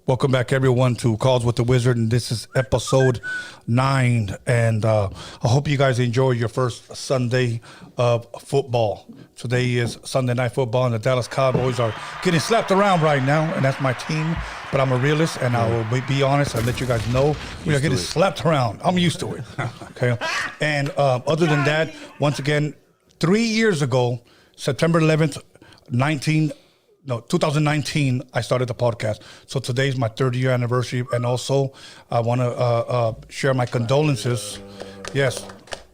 Welcome back, everyone, to Calls with the Wizard, and this is episode 9. And I hope you guys enjoy your first Sunday of football. Today is Sunday Night Football, and the Dallas Cowboys are getting slapped around right now, and that's my team. But I'm a realist, and I will be honest and let you guys know we are getting slapped around. I'm used to it. Okay. And other than that, once again, 3 years ago, September 11th, 2019, I started the podcast. So today's my 3rd year anniversary. And also, I want to share my condolences. Yes.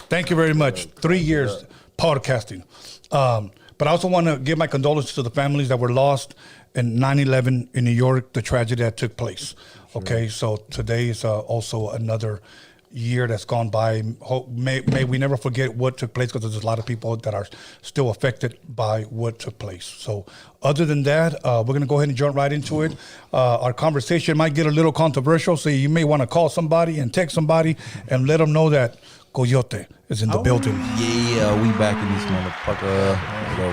Thank you very much. 3 years podcasting. But I also want to give my condolences to the families that were lost in 9/11 in New York, the tragedy that took place. Okay. So today is also another year that's gone by. May we never forget what took place, because there's a lot of people that are still affected by what took place. So other than that, we're going to go ahead and jump right into it. Our conversation might get a little controversial, so you may want to call somebody and text somebody and let them know that Coyote is in the building. Yeah, we back in this motherfucker.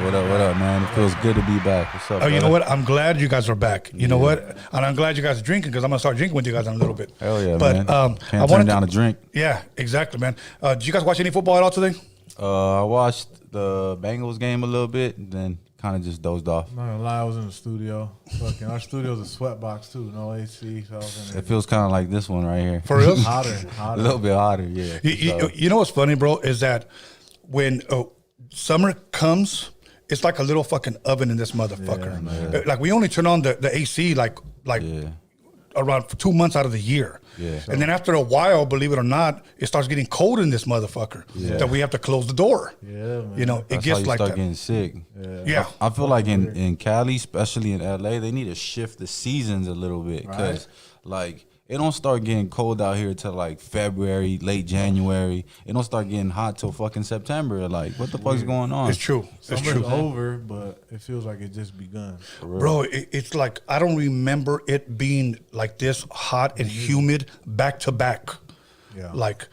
What up, man? It feels good to be back. What's up, you know what? I'm glad you guys are back. You know what? And I'm glad you guys are drinking, because I'm going to start drinking with you guys in a little bit. Hell yeah, but, man. Can't turn down a drink. Yeah, exactly, man. Did you guys watch any football at all today? I watched the Bengals game a little bit, and then kind of just dozed off. I'm not gonna lie, I was in the studio. Fucking, our studio's a sweatbox too, no AC. So I was in there. It feels kind of like this one right here. For real? hotter. A little bit hotter, yeah. You know what's funny, bro, is that when summer comes, it's like a little fucking oven in this motherfucker. Yeah. Like, we only turn on the AC like around 2 months out of the year. Yeah. And then after a while, believe it or not, it starts getting cold in this motherfucker. Yeah. That we have to close the door. Yeah, man. You know, That's it gets how you like start that. getting sick. Yeah. I feel like in Cali, especially in LA, they need to shift the seasons a little bit, because like it don't start getting cold out here till like February, late January. It don't start getting hot till fucking September. Like, what the fuck's going on? It's true. It's Summer's true. over, but it feels like it just begun. Bro, it's like I don't remember it being like this hot and humid back to back. Yeah. Like,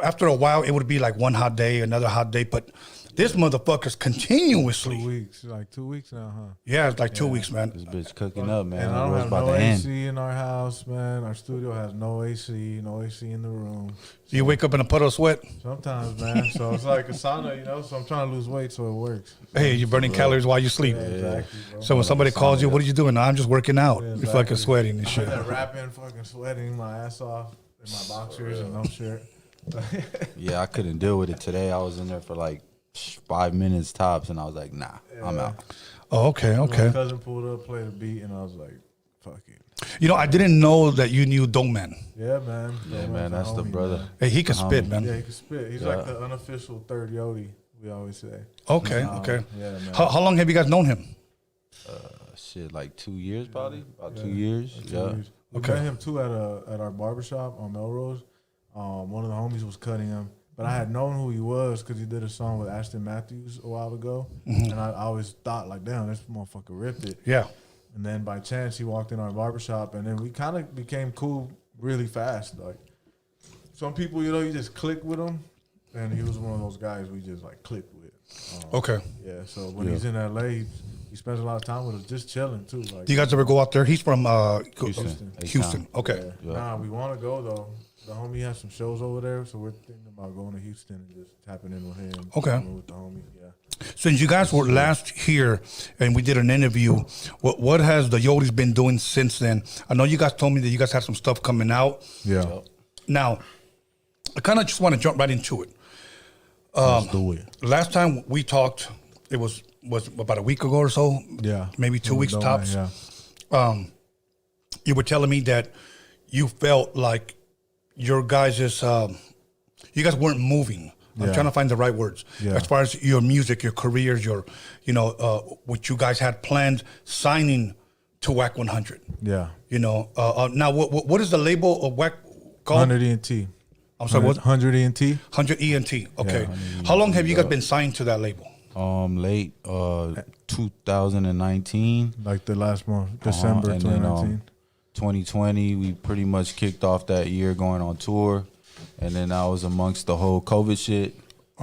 after a while, it would be like one hot day, another hot day, but this motherfucker's continuously. 2 weeks, like 2 weeks now, huh? Yeah, it's like 2 weeks, man. This bitch cooking up, man. And I don't It's have about no to end. AC in our house, man. Our studio has no AC in the room. You wake up in a puddle of sweat. Sometimes, man. So it's like a sauna, So I'm trying to lose weight, so it works. Hey, you're burning calories while you sleep. Yeah, exactly, bro. So when somebody calls you, what are you doing? I'm just working out. Yeah, You're exactly. fucking sweating and shit. I'm there rapping, fucking sweating my ass off in my boxers and no shirt. Yeah, I couldn't deal with it today. I was in there for like 5 minutes tops, and I was like, nah, I'm out. Oh, okay. My cousin pulled up, played a beat, and I was like, fuck it. I didn't know that you knew Dome Man. Yeah, man. Yeah, man, that's the brother. Man. Hey, he can spit, man. Yeah, he can spit. He's like the unofficial third Yodi, we always say. Okay. Yeah, man. How long have you guys known him? Shit, like 2 years probably? About 2 years. Yeah. We met him too at our barbershop on Melrose. One of the homies was cutting him. But I had known who he was because he did a song with Ashton Matthews a while ago. And I always thought, like, damn, this motherfucker ripped it. Yeah. And then by chance, he walked in our barbershop, and then we kind of became cool really fast. Like, some people, you just click with him, and he was one of those guys we just, like, clicked with. Okay. Yeah, so when he's in L.A., he spends a lot of time with us just chilling, too. Like, Do you guys ever go out there? He's from Houston. Houston. Okay. Yeah. Nah, we want to go, though. The homie has some shows over there, so we're thinking about going to Houston and just tapping in with him. Okay. With the homie, yeah. Since you guys were last here and we did an interview, what has the Yodis been doing since then? I know you guys told me that you guys had some stuff coming out. Yeah. Now, I kind of just want to jump right into it. Let's do it. Last time we talked, it was about a week ago or so. Yeah. Maybe 2 weeks tops. Yeah. You were telling me that you felt like your guys' you guys weren't moving. I'm trying to find the right words. Yeah. As far as your music, your careers, what you guys had planned signing to WAC 100. Yeah. Now what is the label of WAC called? 100 ENT. I'm sorry, what? 100 ENT. 100 ENT. Okay. How long have you guys been signed to that label? Late 2019. Like the last month, December and 2019. Then, 2020, we pretty much kicked off that year going on tour. And then I was amongst the whole COVID shit.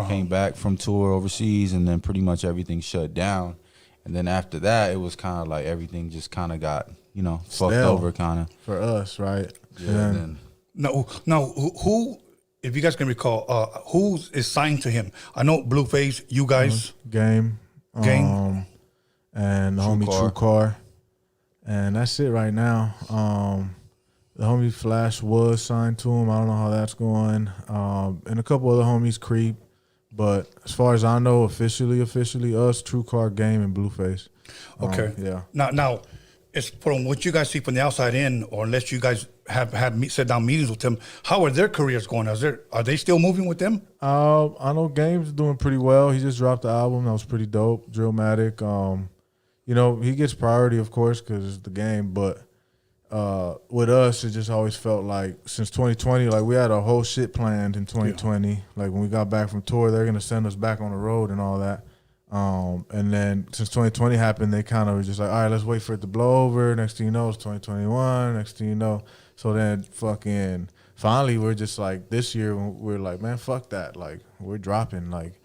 Came back from tour overseas, and then pretty much everything shut down. And then after that, it was kind of like everything just kind of got, you know, fucked Stale. over kind of. For us, right? Yeah. And Then, No, who, if you guys can recall, who is signed to him? I know Blueface, you guys. Game. Game. And the homie Truecar. And that's it right now. The homie Flash was signed to him. I don't know how that's going. And a couple other homies Creep. But as far as I know, officially, us, Truecar, Game, and Blueface. Okay. Yeah. Now, it's from what you guys see from the outside in, or unless you guys have had sit down meetings with them, how are their careers going? Are they still moving with them? I know Game's doing pretty well. He just dropped the album. That was pretty dope. Drillmatic. You know, he gets priority, of course, because it's the game. But with us, it just always felt like since 2020, like we had a whole shit planned in 2020. Yeah. Like when we got back from tour, they're going to send us back on the road and all that. And then since 2020 happened, they kind of were just like, all right, let's wait for it to blow over. Next thing you know, it's 2021. Next thing you know. So then fucking finally, we're just like, this year, we're like, man, fuck that. Like, we're dropping. Like,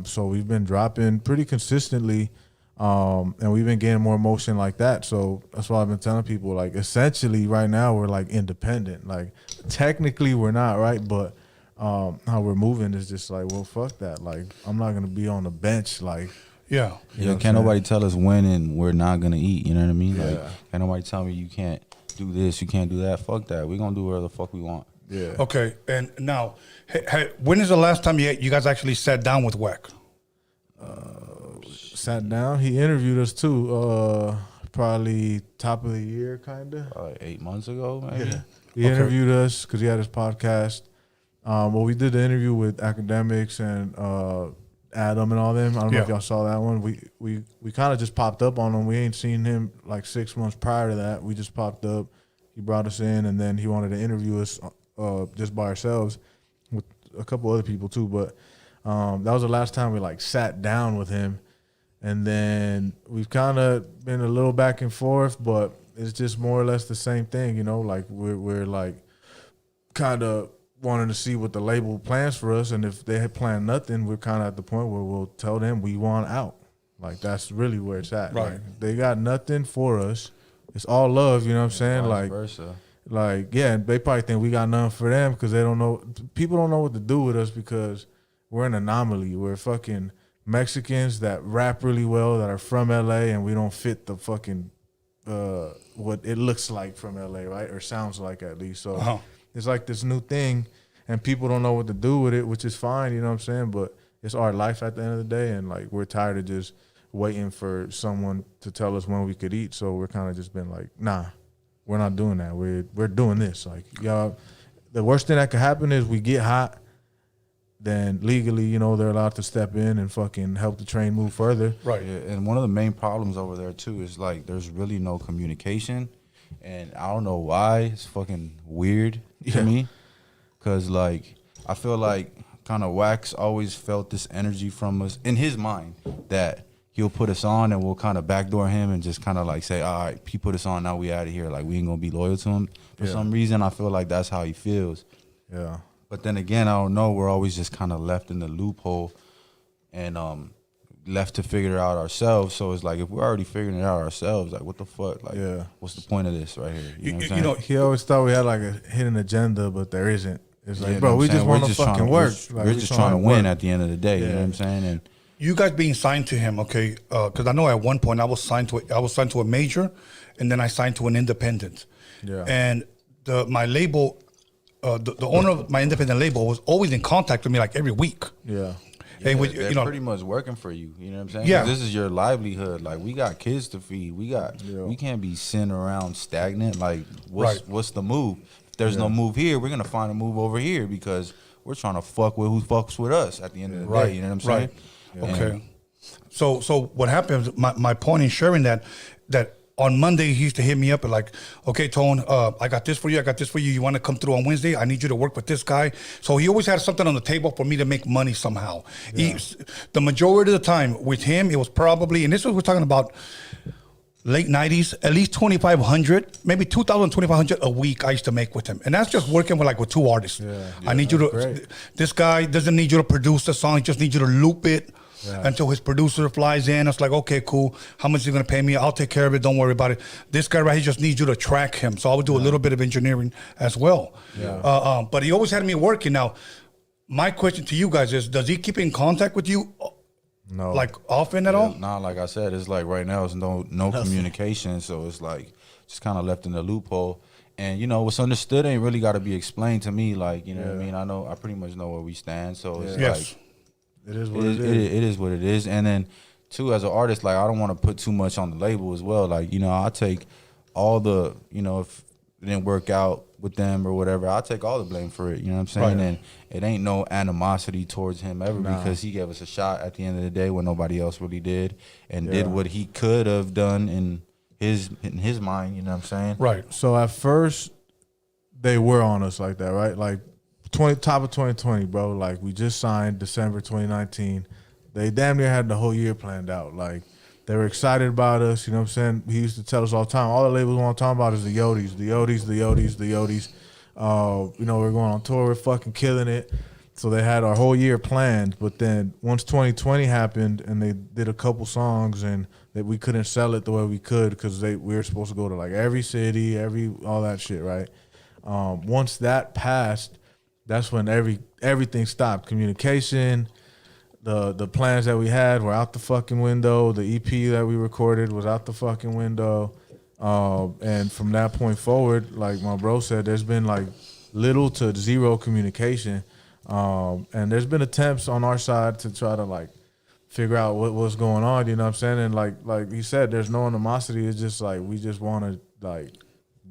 so we've been dropping pretty consistently. And we've been getting more motion like that. So that's why I've been telling people, like, essentially right now we're like independent. Like, technically we're not, right? But how we're moving is just like, well, fuck that. Like, I'm not going to be on the bench. Like, Yeah. yeah, can't nobody tell us when and we're not going to eat. You know what I mean? Yeah. Like, can't nobody tell me you can't do this, you can't do that. Fuck that. We're going to do whatever the fuck we want. Yeah. Okay. And now, when is the last time you guys actually sat down with Wack? Sat down. He interviewed us too. Probably top of the year, kind of. Like 8 months ago, maybe. Yeah. He interviewed us because he had his podcast. Well, we did the interview with Academics and Adam and all them. I don't know if y'all saw that one. We kind of just popped up on him. We ain't seen him like 6 months prior to that. We just popped up. He brought us in, and then he wanted to interview us just by ourselves with a couple other people too. But that was the last time we like sat down with him. And then we've kind of been a little back and forth, but it's just more or less the same thing, you know. Like we're like kind of wanting to see what the label plans for us, and if they had planned nothing, we're kind of at the point where we'll tell them we want out. Like that's really where it's at. Right. Like, they got nothing for us. It's all love, you know what I'm saying? Vice Like versa. Like, yeah, they probably think we got nothing for them because they don't know. People don't know what to do with us because we're an anomaly. We're fucking Mexicans that rap really well, that are from LA, and we don't fit the fucking what it looks like from LA, right? Or sounds like, at least. So it's like this new thing, and people don't know what to do with it, which is fine, you know what I'm saying? But it's our life at the end of the day, and like we're tired of just waiting for someone to tell us when we could eat. So we're kind of just been like, nah, we're not doing that. We're doing this. Like, y'all, the worst thing that could happen is we get hot. Then legally, you know, they're allowed to step in and fucking help the train move further. Right. Yeah, and one of the main problems over there too is like there's really no communication, and I don't know why. It's fucking weird to me, because like I feel like kind of Wax always felt this energy from us in his mind that he'll put us on and we'll kind of backdoor him and just kind of like say, all right, he put us on, now we out of here. Like we ain't gonna be loyal to him. For some reason, I feel like that's how he feels. Yeah. But then again, I don't know. We're always just kind of left in the loophole and left to figure it out ourselves. So it's like if we're already figuring it out ourselves, like what the fuck? Like, what's the point of this right here? You know what I'm saying? You know, he always thought we had like a hidden agenda, but there isn't. It's like, Yeah, bro, we just want to We're fucking work. We're just trying to win at the end of the day. You know what I'm saying? And you guys being signed to him, okay? Because I know at one point I was signed to a major, and then I signed to an independent. Yeah. And my label. The owner of my independent label was always in contact with me like every week. Yeah. Hey, they're you know, pretty much working for you. You know what I'm saying? Yeah. This is your livelihood. Like we got kids to feed. We can't be sitting around stagnant. Like what's the move? If there's no move here, we're gonna find a move over here because we're trying to fuck with who fucks with us at the end of the day. You know what I'm saying? Right. Okay. So what happens? My point in sharing that on Monday, he used to hit me up and like, okay, Tone, I got this for you. You want to come through on Wednesday? I need you to work with this guy. So he always had something on the table for me to make money somehow. Yeah. The majority of the time with him, it was probably, and this was, we're talking about late 90s, at least 2,500, maybe 2,000, 2,500 a week I used to make with him. And that's just working with two artists. I need you to, this guy doesn't need you to produce the song. He just needs you to loop it, until his producer flies in. It's like, okay, cool. How much is he gonna pay me? I'll take care of it. Don't worry about it. This guy right here just needs you to track him. So I would do a little bit of engineering as well. But he always had me working. Now, my question to you guys is: does he keep in contact with you? No. Like often at all? Nah, like I said, it's like right now it's no communication, so it's like just kind of left in the loophole. And you know what's understood ain't really got to be explained to me. Like you know what I mean. I pretty much know where we stand. So it's like it is what it is. It is what it is. And then too, as an artist, like I don't want to put too much on the label as well. Like you know, I take all the if it didn't work out with them or whatever, I'll take all the blame for it. You know what I'm saying? Right. And it ain't no animosity towards him ever because he gave us a shot at the end of the day when nobody else really did and did what he could have done in his mind. You know what I'm saying? Right. So at first, they were on us like that, right? Like top of 2020, bro. Like we just signed December 2019. They damn near had the whole year planned out. Like they were excited about us. You know what I'm saying? He used to tell us all the time. All the labels want to talk about is the Yodis, the Yodis, the Yodis, the Yodis. You know, we're going on tour. We're fucking killing it. So they had our whole year planned. But then once 2020 happened and they did a couple songs and that we couldn't sell it the way we could because we were supposed to go to like every city, all that shit, right? Once that passed, that's when everything stopped. Communication, the plans that we had were out the fucking window. The EP that we recorded was out the fucking window. And from that point forward, like my bro said, there's been like little to zero communication. And there's been attempts on our side to try to like figure out what's going on, you know what I'm saying? And like he said, there's no animosity. It's just like we just want to like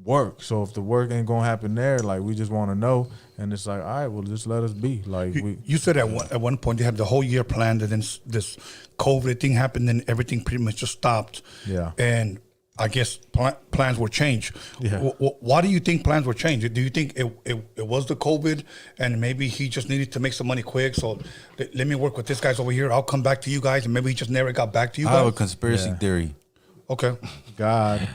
work. So if the work ain't gonna happen there, like we just want to know. And it's like, all right, well, just let us be. Like you said at one point you had the whole year planned, and then this COVID thing happened, and everything pretty much just stopped. Yeah. And I guess plans were changed. Yeah. Why do you think plans were changed? Do you think it was the COVID, and maybe he just needed to make some money quick? So let me work with this guys over here. I'll come back to you guys, and maybe he just never got back to you I have a guys. conspiracy theory. Okay. God.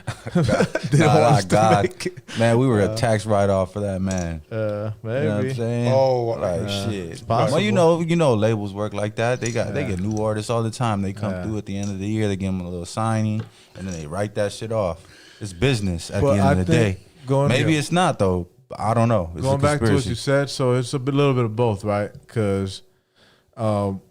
God. Man, we were a tax write-off for that man. Maybe. You know what I'm saying? Oh, like shit. It's possible. Well, you know, labels work like that. They get new artists all the time. They come through at the end of the year. They give them a little signing, and then they write that shit off. It's business at the end of the day. Maybe it's not though. I don't know. It's going back to what you said, so it's a little bit of both, right? Because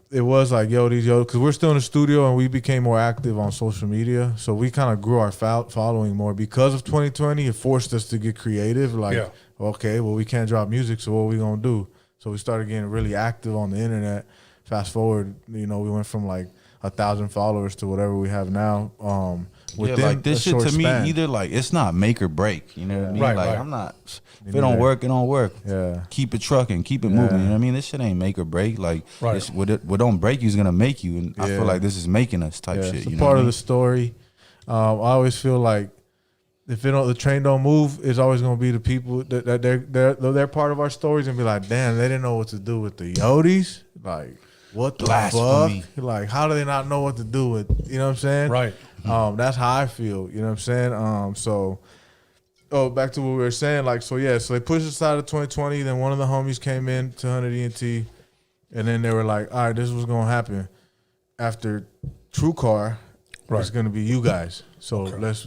it was like Yodi, because we're still in the studio and we became more active on social media. So we kind of grew our following more because of 2020. It forced us to get creative. Like, okay, well, we can't drop music, so what are we going to do? So we started getting really active on the internet. Fast forward, you know, we went from like 1,000 followers to whatever we have now. Like this shit to me, either like it's not make or break. You know what I mean? Like I'm not. If it don't work, it don't work. Yeah. Keep it trucking, keep it moving. You know what I mean? This shit ain't make or break. Like what don't break you is gonna make you. And I feel like this is making us type shit. It's you a know part what of the story. I always feel like if the train don't move, it's always gonna be the people that they're part of our stories and be like, damn, they didn't know what to do with the Yodis. Like, what the Blasphemy. fuck? Like, how do they not know what to do with? You know what I'm saying? Right. That's how I feel. You know what I'm saying? Back to what we were saying. Like, so they pushed us out of 2020. Then one of the homies came in to 100 ENT, and then they were like, all right, this is what's gonna happen after Truecar. It's gonna be you guys. So let's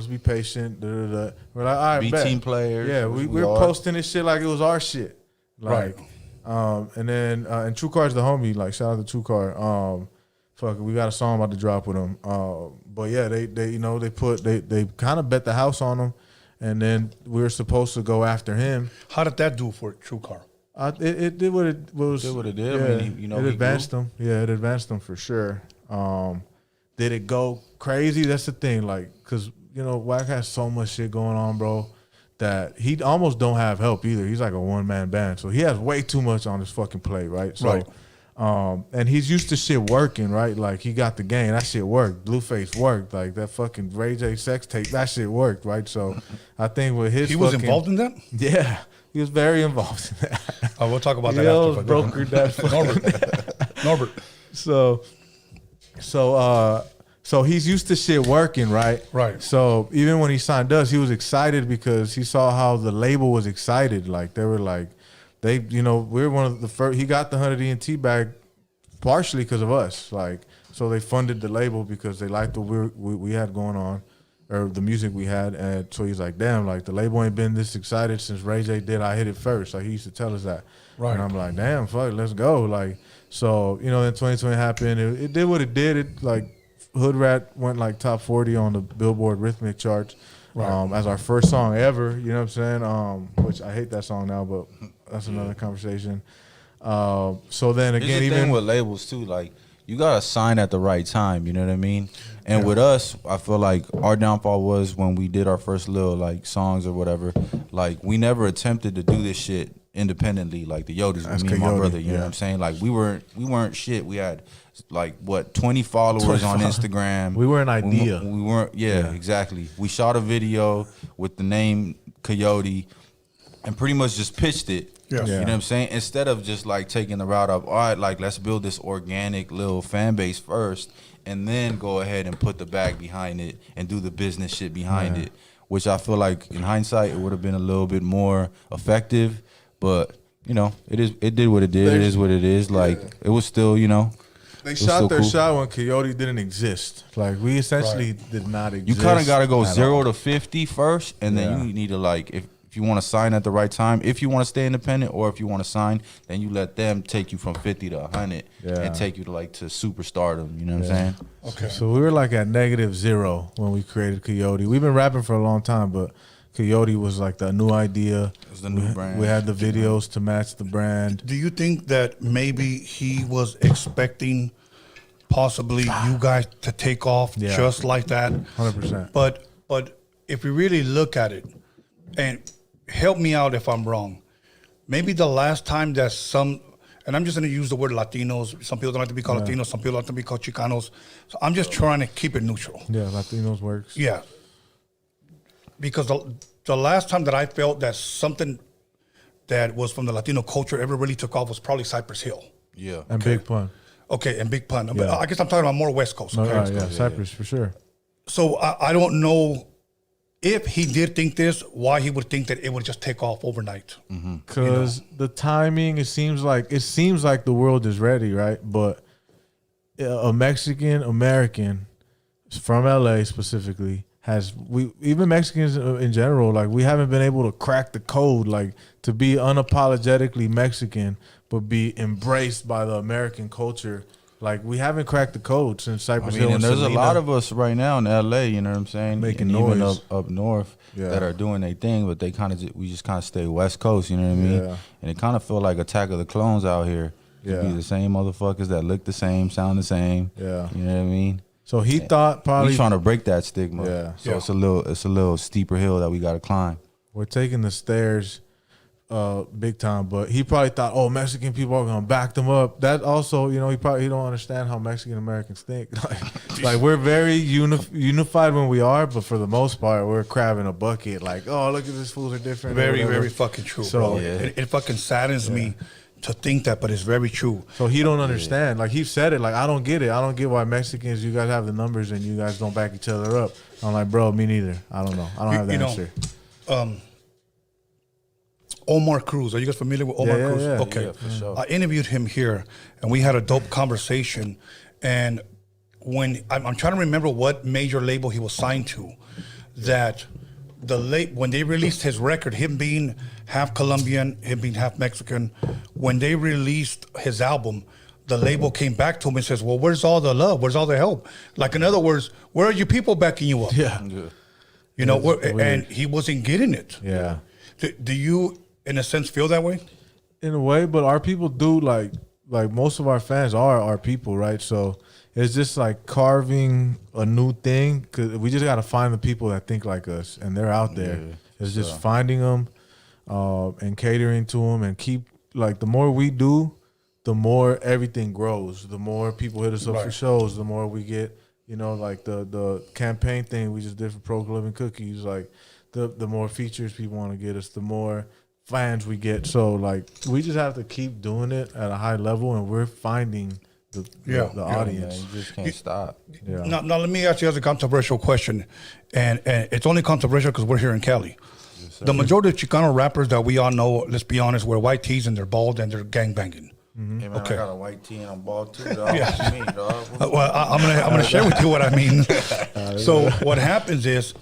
be patient. We're like, all right, be team players. Yeah, we're posting this shit like it was our shit. Like, and then and Truecar's the homie. Like, shout out to Truecar. Fuck, we got a song about to drop with him. But yeah, they kind of bet the house on him, and then we were supposed to go after him. How did that do for Truecar? It did what it was. Did what it did. Yeah, I mean, it advanced them. Yeah, it advanced them for sure. Did it go crazy? That's the thing. Like, cause Wack has so much shit going on, bro, that he almost don't have help either. He's like a one-man band, so he has way too much on his fucking plate, right? So, and he's used to shit working, right? Like, he got the game. That shit worked. Blueface worked. Like, that fucking Ray J sex tape, that shit worked, right? So, I think with his He was involved in that? Yeah. He was very involved in that. We'll talk about that after. Brokered that Norbert. So he's used to shit working, right? Right. So even when he signed us, he was excited because he saw how the label was excited. Like, they were like, we're one of the first. He got the 100 ENT back partially because of us. Like, so they funded the label because they liked what we had going on, or the music we had. And so he's like, damn, like the label ain't been this excited since Ray J did I Hit It First. Like he used to tell us that. Right. And I'm like, damn, fuck, let's go. Like, so, you know, then 2020 happened. It did what it did. It like Hood Rat went like top 40 on the Billboard Rhythmic charts. Right. As our first song ever, you know what I'm saying? Which I hate that song now, but that's another conversation. So then again, There's a even thing with labels too, like you gotta sign at the right time. You know what I mean? And with us, I feel like our downfall was when we did our first little like songs or whatever. Like we never attempted to do this shit independently, like the Yodis with me and my Coyote, brother. You know what I'm saying? Like we weren't shit. We had like 20 followers on Instagram. We were an idea. We weren't. Yeah, exactly. We shot a video with the name Coyote, and pretty much just pitched it. Yes. You Yeah. know what I'm saying? Instead of just like taking the route of, all right, like let's build this organic little fan base first, and then go ahead and put the bag behind it and do the business shit behind it. Which I feel like in hindsight it would have been a little bit more effective, but you know, it did what it did. It is what it is. Like it was still, you know. they was shot still their cool. shot when Coyote didn't exist. Like we essentially did not exist. You kind of got to go at 0 all. to 50 first, and then Yeah. you need to like if you want to sign at the right time, if you want to stay independent, or if you want to sign, then you let them take you from 50 to 100 Yeah. and take you to like to superstardom. You know what I'm saying? Okay. So we were like at -0 when we created Coyote. We've been rapping for a long time, but Coyote was like the new idea. It was the new brand. We had the videos to match the brand. Do you think that maybe he was expecting possibly you guys to take off Yeah. just like that? 100%. But if we really look at it, and help me out if I'm wrong, maybe the last time that and I'm just going to use the word Latinos. Some people don't like to be called Latinos. Some people like to be called Chicanos. So I'm just trying to keep it neutral. Yeah, Latinos works. Yeah. Because the last time that I felt that something that was from the Latino culture ever really took off was probably Cypress Hill. Yeah. And Big Pun. Okay, and Big Pun. Yeah. I guess I'm talking about more West Coast. No, Okay? right, yeah, Cypress for sure. So I don't know if he did think this, why he would think that it would just take off overnight. Because the timing, it seems like the world is ready, right? But a Mexican American from LA specifically even Mexicans in general, like we haven't been able to crack the code, like to be unapologetically Mexican, but be embraced by the American culture. Like we haven't cracked the code since Cypress Hill. And there's Selena. a lot of us right now in LA, you know what I'm saying? Making and even noise. up north Yeah. that are doing their thing, but we just kind of stay West Coast, you know what I mean? Yeah. And it kind of feel like Attack of the Clones out here. Yeah. Be the same motherfuckers that look the same, sound the same. Yeah. You know what I mean? So he thought probably We trying to break that stigma. Yeah. So Yeah. it's a little steeper hill that we got to climb. we're taking the stairs big time, but he probably thought, oh, Mexican people are gonna back them up. That also, you know, he don't understand how Mexican Americans think. Like we're very unified when we are, but for the most part, we're crab in a bucket. Like, oh, look at these fools are different. Very, whatever. very fucking true, So, bro. yeah. It fucking saddens me to think that, but it's very true. So he don't understand. Like he said it. Like I don't get it. I don't get why Mexicans, you guys have the numbers and you guys don't back each other up. I'm like, bro, me neither. I don't know. I don't have the You know, answer. Omar Cruz. Are you guys familiar with Omar Yeah, Cruz? yeah. Okay. Yeah, for sure. I interviewed him here, and we had a dope conversation. And when I'm trying to remember what major label he was signed to, that when they released his record, him being half Colombian, him being half Mexican, when they released his album, the label came back to him and says, well, where's all the love? Where's all the help? Like, in other words, where are your people backing you up? Yeah. You know, It's weird. and he wasn't getting it. Yeah. Do you, in a sense, feel that way? In a way, but our people do like most of our fans are our people, right? So it's just like carving a new thing because we just got to find the people that think like us, and they're out there. Yeah, it's just finding them and catering to them, and keep like the more we do, the more everything grows. The more people hit us up for Right. shows, the more we get. You know, like the campaign thing we just did for Pro Living Cookies, like the more features people want to get us, the more fans we get. So like we just have to keep doing it at a high level, and we're finding the audience. Man, you just can't stop. Yeah. Now, let me ask you guys a controversial question, and it's only controversial because we're here in Cali. The majority of Chicano rappers that we all know, let's be honest, wear white tees and they're bald and they're gangbanging. Hey, man, Okay. I got a white tee and I'm bald too, dog. Yeah. What you mean, dog? Well, I'm gonna share with you what I mean. So what happens is,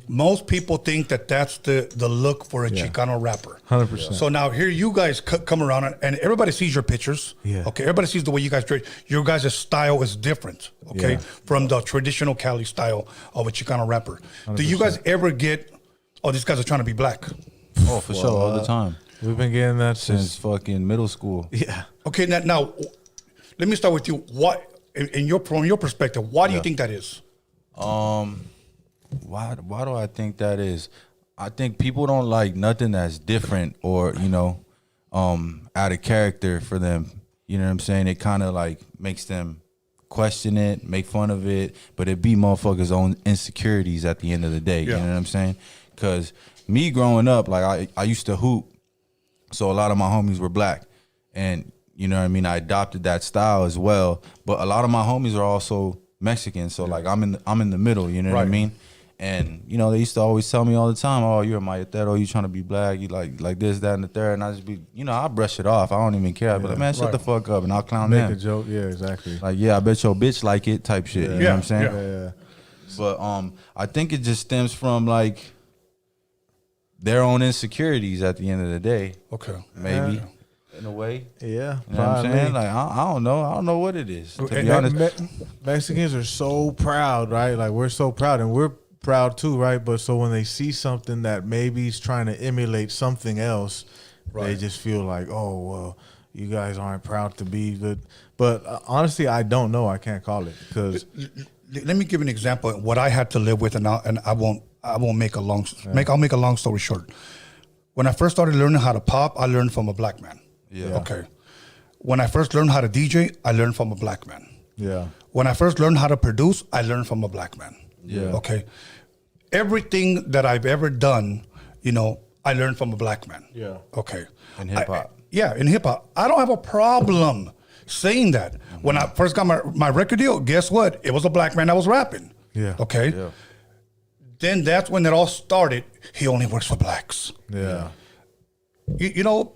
most people think that that's the look for a Chicano rapper. 100%. So now here you guys come around and everybody sees your pictures. Yeah. Okay. Everybody sees the way you guys dress. Your guys' style is different. Okay. Yeah. From the traditional Cali style of a Chicano rapper. 100%. Do you guys ever get, oh, these guys are trying to be black? Oh, for sure, all the time. We've been getting that Since fucking middle school. Yeah. Okay. Now let me start with you. What, from your perspective, why do you think that is? Why do I think that is? I think people don't like nothing that's different or, you know, out of character for them. You know what I'm saying? It kind of like makes them question it, make fun of it, but it be motherfuckers' own insecurities at the end of the day. Yeah. You know what I'm saying? Because me growing up, like I used to hoop, so a lot of my homies were black. And, you know what I mean? I adopted that style as well. But a lot of my homies are also Mexican. So like I'm in the middle, you know what I mean? And, you know, they used to always tell me all the time, oh, you're a mayatero, you trying to be black, you like this, that, and the third. And I just be, you know, I brush it off. I don't even care. I'd be like, man, shut the fuck up. And I'll clown Make them. a joke. Yeah, exactly. Like, yeah, I bet your bitch like it type shit. You know what I'm saying? Yeah. But I think it just stems from, like, their own insecurities at the end of the day. Okay. Maybe. In a way. Yeah. You know what I'm saying? Like, I don't know. I don't know what it is. To be honest. Mexicans are so proud, right? Like, we're so proud, and we're proud too, right? But so when they see something that maybe is trying to emulate something else, they just feel like, oh, well, you guys aren't proud to be good. But honestly, I don't know. I can't call it because. Let me give you an example of what I had to live with, and I won't make a long I'll make a long story short. When I first started learning how to pop, I learned from a black man. Yeah. Okay. When I first learned how to DJ, I learned from a black man. Yeah. When I first learned how to produce, I learned from a black man. Yeah. Okay. Everything that I've ever done, you know, I learned from a black man. Yeah. Okay. In hip hop. Yeah, in hip hop. I don't have a problem saying that. When I first got my record deal, guess what? It was a black man that was rapping. Yeah. Okay. Yeah. Then that's when it all started. He only works for blacks. Yeah. You know,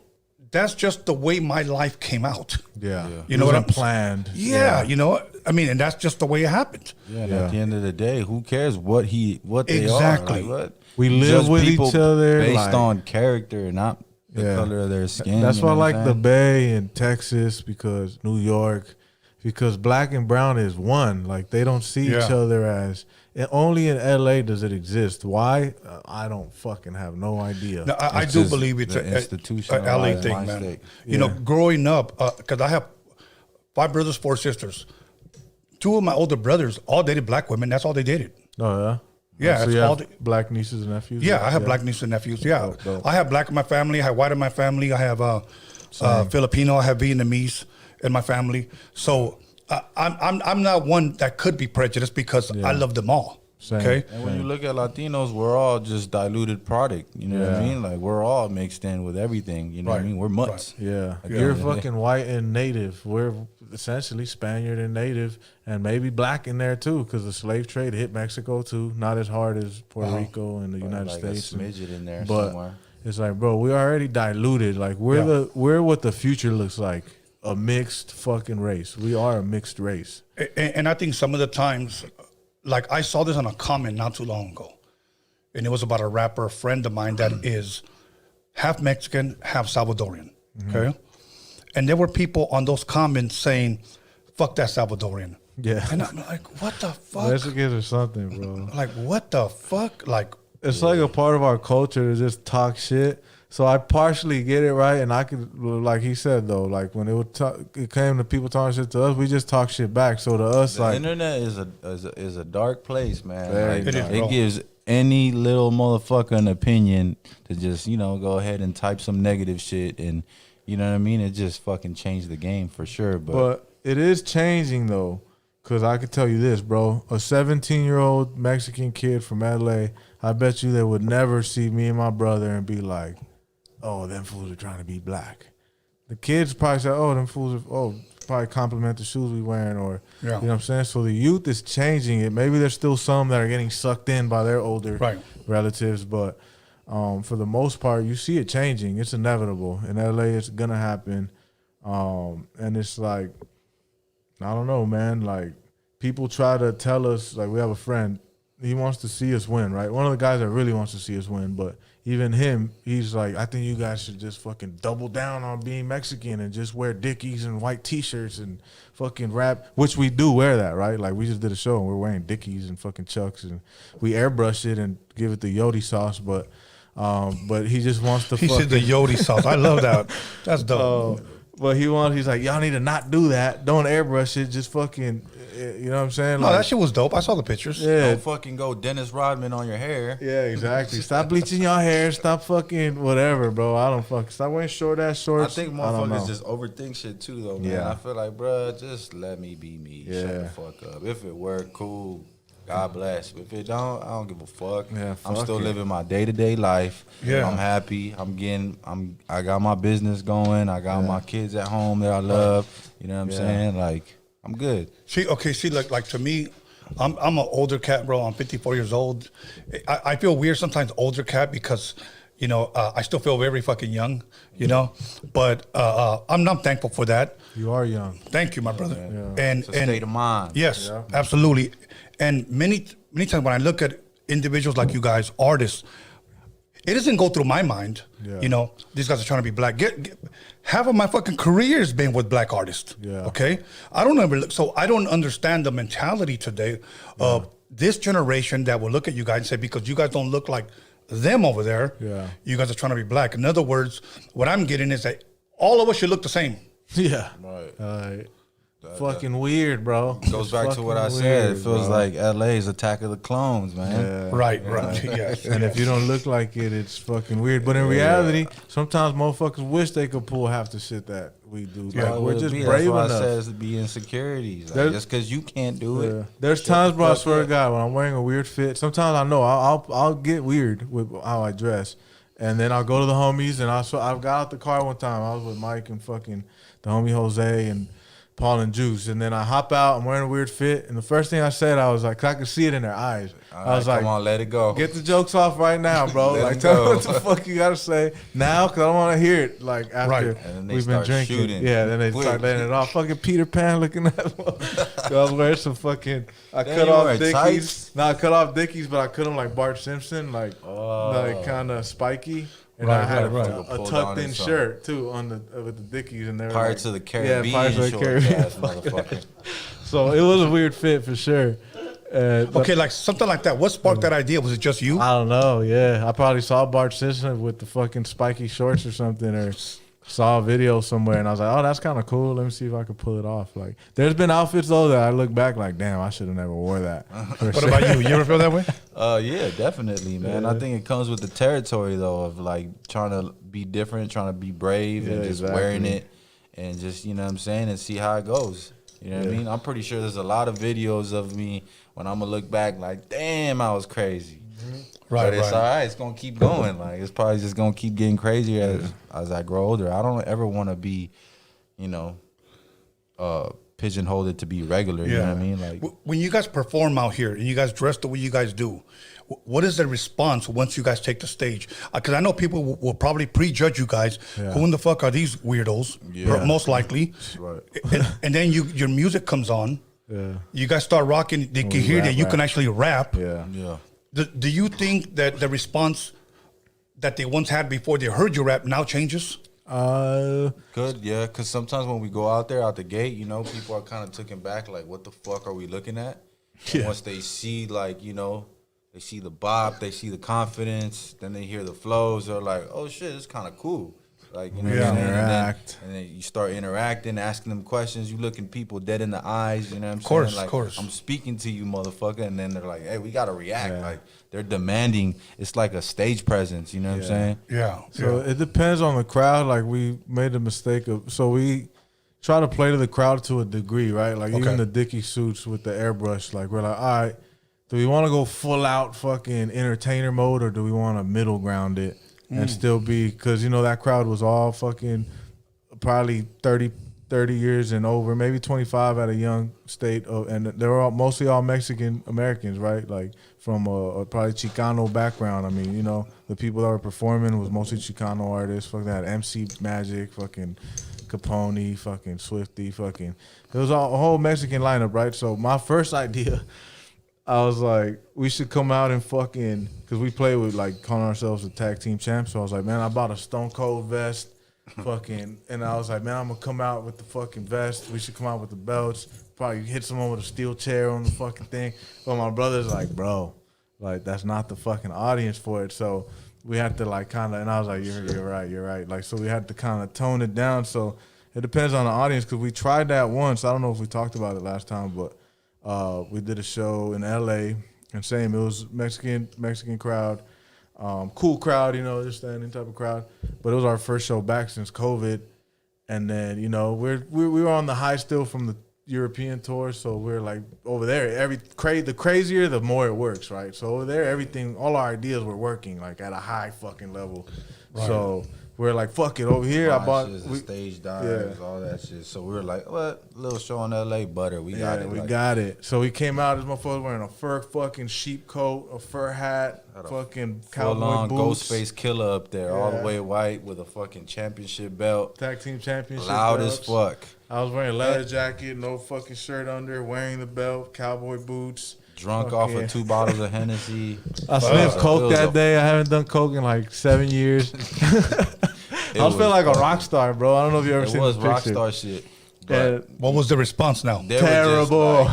that's just the way my life came out. Yeah. You know what I'm planned. Yeah, you know, I mean, and that's just the way it happened. Yeah, and at the end of the day, who cares what they Exactly. are? Like, what? We live Just with people each other, based like- on character, not the color of their skin. That's you why I know what like I'm the saying? Bay and Texas, because New York, because black and brown is one. Like, they don't see each other as. And only in LA does it exist. Why? I don't fucking have no idea. Now, I It's do just believe it's the a institutional LA mindset. thing, man. You know, growing up, because I have 5 brothers, 4 sisters. 2 of my older brothers all dated black women. That's all they dated. Oh, yeah? Yeah, So it's you all have black nieces and nephews? Yeah, I have black nieces and nephews. Yeah, Dope. I have black in my family. I have white in my family. I have Filipino. I have Vietnamese in my family. So I'm not one that could be prejudiced because I love them all. Same. Okay. And when you look at Latinos, we're all just diluted product. You know what I mean? Like, we're all mixed in with everything. You know what I mean? We're mutts. Yeah. Like, You're yeah. fucking white and native. We're essentially Spaniard and native, and maybe black in there too, because the slave trade hit Mexico too. Not as hard as Puerto Rico and the United Like States. a smidget in there But somewhere. it's like, bro, we're already diluted. Like, we're what the future looks like. A mixed fucking race. We are a mixed race. And I think some of the times, like I saw this on a comment not too long ago, and it was about a rapper, a friend of mine that is half Mexican, half Salvadorian. Okay. And there were people on those comments saying, fuck that Salvadorian. Yeah. And I'm like, what the fuck? Mexicans or something, bro. Like, what the fuck? Like, It's like a part of our culture to just talk shit. So I partially get it, right? And I could, like he said though, like when it came to people talking shit to us, we just talk shit back. So to us, The like, internet is a dark place, man. Very Like, dark. It is, bro. gives any little motherfucker an opinion to just, you know, go ahead and type some negative shit, and you know what I mean? It just fucking changed the game for sure. but it is changing though, because I could tell you this, bro. A 17-year-old Mexican kid from LA, I bet you they would never see me and my brother and be like, oh, them fools are trying to be black. The kids probably say, oh, them fools are, probably compliment the shoes we wearing, or, you know what I'm saying? So the youth is changing it. Maybe there's still some that are getting sucked in by their older relatives, but for the most part, you see it changing. It's inevitable. In LA, it's going to happen. And it's like, I don't know, man. Like, people try to tell us, like, we have a friend, he wants to see us win, right? One of the guys that really wants to see us win, but even him, he's like, I think you guys should just fucking double down on being Mexican and just wear Dickies and white T-shirts and fucking rap, which we do wear that, right? Like, we just did a show and we're wearing Dickies and fucking Chucks and we airbrush it and give it the Yodi sauce, but he just wants to He said the Yodi sauce. I love that. That's dope. But he's like, y'all need to not do that. Don't airbrush it. Just fucking, you know what I'm saying? No, Like, that shit was dope. I saw the pictures. yeah. Don't fucking go Dennis Rodman on your hair. Yeah, exactly. Stop bleaching your hair. Stop fucking whatever, bro. I don't fucking. Stop wearing short ass I shorts. think don't motherfuckers know. just overthink shit too, though, man. Yeah. I feel like, bruh, just let me be me. Shut Yeah. the fuck up. If it work, cool. God bless. If it don't, I don't give a fuck. Yeah, I'm fuck still it. living my day-to-day life. Yeah. I'm happy. I got my business going. I got my kids at home that I love. You know what I'm Yeah. saying? Like, I'm good. See, like to me, I'm an older cat, bro. I'm 54 years old. I feel weird sometimes, older cat, because, you know, I still feel very fucking young, you know. But I'm thankful for that. You are young. Thank you, my brother. Yeah. And It's a state of mind. Yes, Yeah. absolutely. And many times when I look at individuals like you guys, artists, it doesn't go through my mind. Yeah. You know, these guys are trying to be black. Half of my fucking career has been with black artists. Yeah. Okay, I don't understand the mentality today of this generation that will look at you guys and say, because you guys don't look like them over there, Yeah. you guys are trying to be black. In other words, what I'm getting is that all of us should look the same. Yeah. Right. Fucking weird, bro. Goes It's back to what I fucking said. weird, It feels bro. like LA's Attack of the Clones, man. Yeah. Right. Yes. And if you don't look like it, it's fucking weird. But in reality, sometimes motherfuckers wish they could pull half the shit that we do. Yeah, Like, we're just That's brave why enough. it says to be insecurities. Like, There's- just because you can't do it. Yeah. There's times, bro, I swear to God, when I'm wearing a weird fit, sometimes I know I'll get weird with how I dress. And then I'll go to the homies, and I've got out the car one time. I was with Mike and fucking the homie Jose and Paul and Juice. And then I hop out, I'm wearing a weird fit. And the first thing I said, I was like, 'cause I could see it in their eyes. I was like, come on, let it go. get the jokes off right now, bro. Let Like, 'em tell me go. what the fuck you gotta say now, because I don't want to hear it. Like, after Right. And then they we've been start drinking. shooting. Yeah, then they start Quick. letting it off. Fucking Peter Pan looking at them. I was wearing some fucking, I Damn, cut you off wearing Dickies. tights? No, I cut off Dickies, but I cut them like Bart Simpson, like kind of spiky. And I had right. a Pulled tucked on in it, shirt too on the with the Dickies, and they were Pirates like, of the Caribbean, Pirates of the short Caribbean. ass motherfucker. So it was a weird fit for sure. But Okay, like something like that. What sparked that idea? Was it just you? I don't know. Yeah, I probably saw Bart Simpson with the fucking spiky shorts or something, or saw a video somewhere, and I was like, "Oh, that's kind of cool. Let me see if I can pull it off." Like, there's been outfits though that I look back like, "Damn, I should have never wore that." What about you? You ever feel that way? Yeah, definitely, man. I think it comes with the territory though of like trying to be different, trying to be brave, and Yeah, just exactly. wearing it, and just you know what I'm saying, and see how it goes. You know what I Yeah. mean? I'm pretty sure there's a lot of videos of me when I'm gonna look back like, damn, I was crazy. Right, But it's right. all right. It's gonna keep going. Like it's probably just gonna keep getting crazier as I grow older. I don't ever want to be, you know, pigeonholed to be regular. You know what I mean? Like When you guys perform out here and you guys dress the way you guys do, what is the response once you guys take the stage? Because I know people will probably prejudge you guys. Yeah. Who in the fuck are these weirdos? Yeah. Most likely. right. And then your music comes on. Yeah, You guys start rocking. They can we hear that rap, you rap. can actually rap. yeah. Yeah. Do you think that the response that they once had before they heard you rap now changes? Good, yeah. Because sometimes when we go out there out the gate, you know, people are kind of taken back. Like, what the fuck are we looking at? And Yeah. once they see, like, you know, they see the bop, they see the confidence, then they hear the flows. They're like, oh shit, it's kind of cool. Like, you know, Yeah. what I'm saying? Interact. And then you start interacting, asking them questions. You looking people dead in the eyes. You know what I'm Course, saying? Like, course. I'm speaking to you, motherfucker. And then they're like, hey, we gotta react. Yeah. Like, they're demanding. It's like a stage presence. You know what I'm saying? Yeah. So it depends on the crowd. Like, we made a mistake of, so we try to play to the crowd to a degree, right? Like, Okay. even the Dickie suits with the airbrush, like, we're like, all right, do we want to go full out fucking entertainer mode, or do we want to middle ground it and still be, because, you know, that crowd was all fucking probably 30 years and over, maybe 25 at a young state of, and they were mostly all Mexican Americans, right? Like, from a probably Chicano background. I mean, you know, the people that were performing was mostly Chicano artists. Fuck that, MC Magic, fucking Capone, fucking Swifty, fucking. It was a whole Mexican lineup, right? So my first idea, I was like, we should come out and fucking, because we play with like calling ourselves the tag team champs. So I was like, man, I bought a Stone Cold vest, fucking, and I was like, man, I'm gonna come out with the fucking vest. We should come out with the belts. Probably hit someone with a steel chair on the fucking thing. But my brother's like, bro, like that's not the fucking audience for it. So we had to like kind of, and I was like, you're right. Like, so we had to kind of tone it down. So it depends on the audience, because we tried that once. I don't know if we talked about it last time, but we did a show in LA, and same, it was Mexican crowd, cool crowd, you know, just standing type of crowd. But it was our first show back since COVID, and then you know we were on the high still from the European tour, so we're like over there. The crazier, the more it works, right? So over there, everything, all our ideas were working like at a high fucking level. Right. So we're like, fuck it, over here. I bought stage dives, all that shit. So we were like, what? Little show in LA, butter. We got it. We got it. So we came out, this motherfucker wearing a fur fucking sheep coat, a fur hat, fucking cowboy boots. Ghostface Killer up there, all the way white with a fucking championship belt. Tag team championship Loud belts. as fuck. I was wearing a leather jacket, no fucking shirt under, wearing the belt, cowboy boots. Drunk off of 2 bottles of Hennessy. I sniffed coke that day. I haven't done coke in like 7 years. I was feeling like a rock star, bro. I don't know if you ever seen this picture. It was rock star shit. What was the response now? Terrible.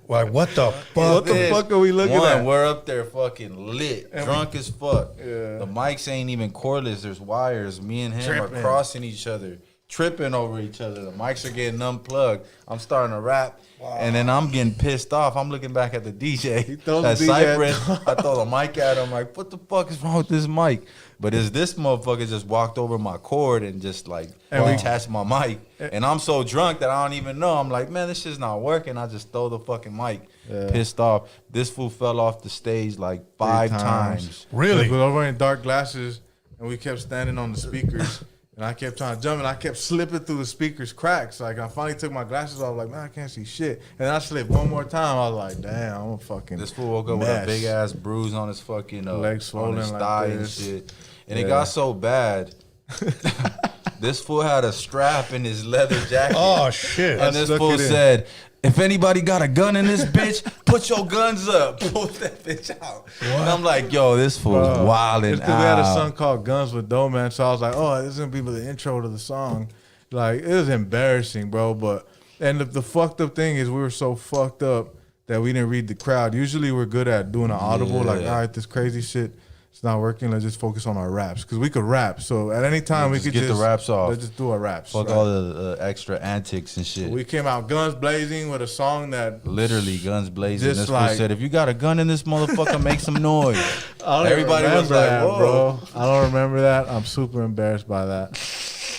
Like, what the fuck? What the fuck are we looking at? We're up there fucking lit, drunk as fuck. Yeah. The mics ain't even cordless. There's wires. Me and him are crossing each other, tripping over each other. The mics are getting unplugged. I'm starting to rap. Wow. And then I'm getting pissed off. I'm looking back at the DJ. That Cypress. I throw the mic at him. Like, what the fuck is wrong with this mic? But this motherfucker just walked over my cord and just like attached my mic. And I'm so drunk that I don't even know. I'm like, man, this shit's not working. I just throw the fucking mic. Pissed off. This fool fell off the stage like 5 times. Really? We were wearing dark glasses and we kept standing on the speakers. And I kept trying to jump, and I kept slipping through the speaker's cracks. Like, I finally took my glasses off, like, man, I can't see shit. And then I slipped one more time. I was like, damn, I'm a fucking This fool woke up with a big-ass bruise on his fucking leg swollen, on his like thigh and shit. And it got so bad. This fool had a strap in his leather jacket. Oh, shit. And this fool said, if anybody got a gun in this bitch, put your guns up. Pull that bitch out. What? And I'm like, yo, this fool's wilding out. Because we had a song called Guns with Dough Man, so I was like, oh, this is going to be the intro to the song. Like, it was embarrassing, bro. And the fucked up thing is we were so fucked up that we didn't read the crowd. Usually we're good at doing an audible, like, all right, this crazy shit, it's not working. Let's just focus on our raps, because we could rap. So at any time we could get the raps off. Let's just do our raps. Fuck all the extra antics and shit. We came out guns blazing with a song that literally guns blazing. Just this like, fool said, if you got a gun in this motherfucker, make some noise. Everybody was like, whoa. Bro. I don't remember that. I'm super embarrassed by that.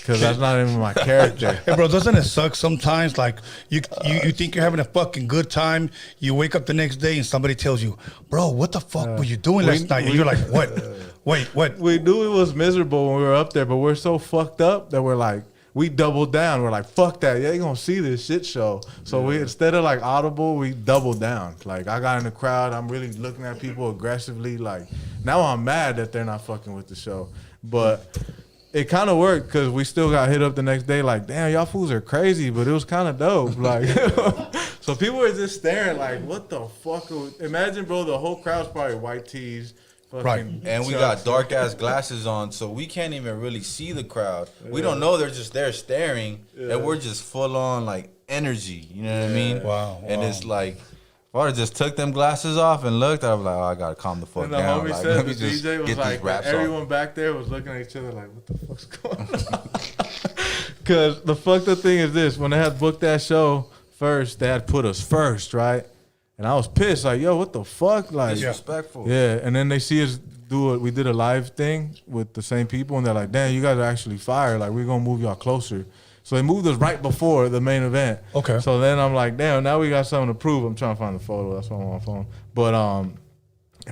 Because that's not even my character. Hey, bro, doesn't it suck sometimes? Like, you think you're having a fucking good time. You wake up the next day and somebody tells you, bro, what the fuck were you doing last night? And you're like, what? Wait, what? We knew it was miserable when we were up there, but we're so fucked up that we're like, we doubled down. We're like, fuck that. You ain't going to see this shit show. So we, instead of like audible, we doubled down. Like, I got in the crowd. I'm really looking at people aggressively. Like, now I'm mad that they're not fucking with the show. But it kind of worked, because we still got hit up the next day like, damn, y'all fools are crazy, but it was kind of dope. Like, so people were just staring like, what the fuck? Imagine, bro, the whole crowd's probably white tees. Right. And we got dark ass glasses on, so we can't even really see the crowd. We don't know, they're just there staring, and we're just full on like energy. You know what I mean? Wow. And it's like, if I just took them glasses off and looked, I was like, oh, I gotta calm the fuck and the down. homie Like, said, the DJ was like, everyone off. back there was looking at each other like, what the fuck's going on? Because the fucked up thing is this: when they had booked that show first, they had put us first, right? And I was pissed, like, yo, what the fuck? Like, disrespectful. Yeah, and then they see us do it. We did a live thing with the same people, and they're like, damn, you guys are actually fire. Like, we're gonna move y'all closer. So they moved us right before the main event. Okay. So then I'm like, damn, now we got something to prove. I'm trying to find the photo. That's why I'm on my phone. But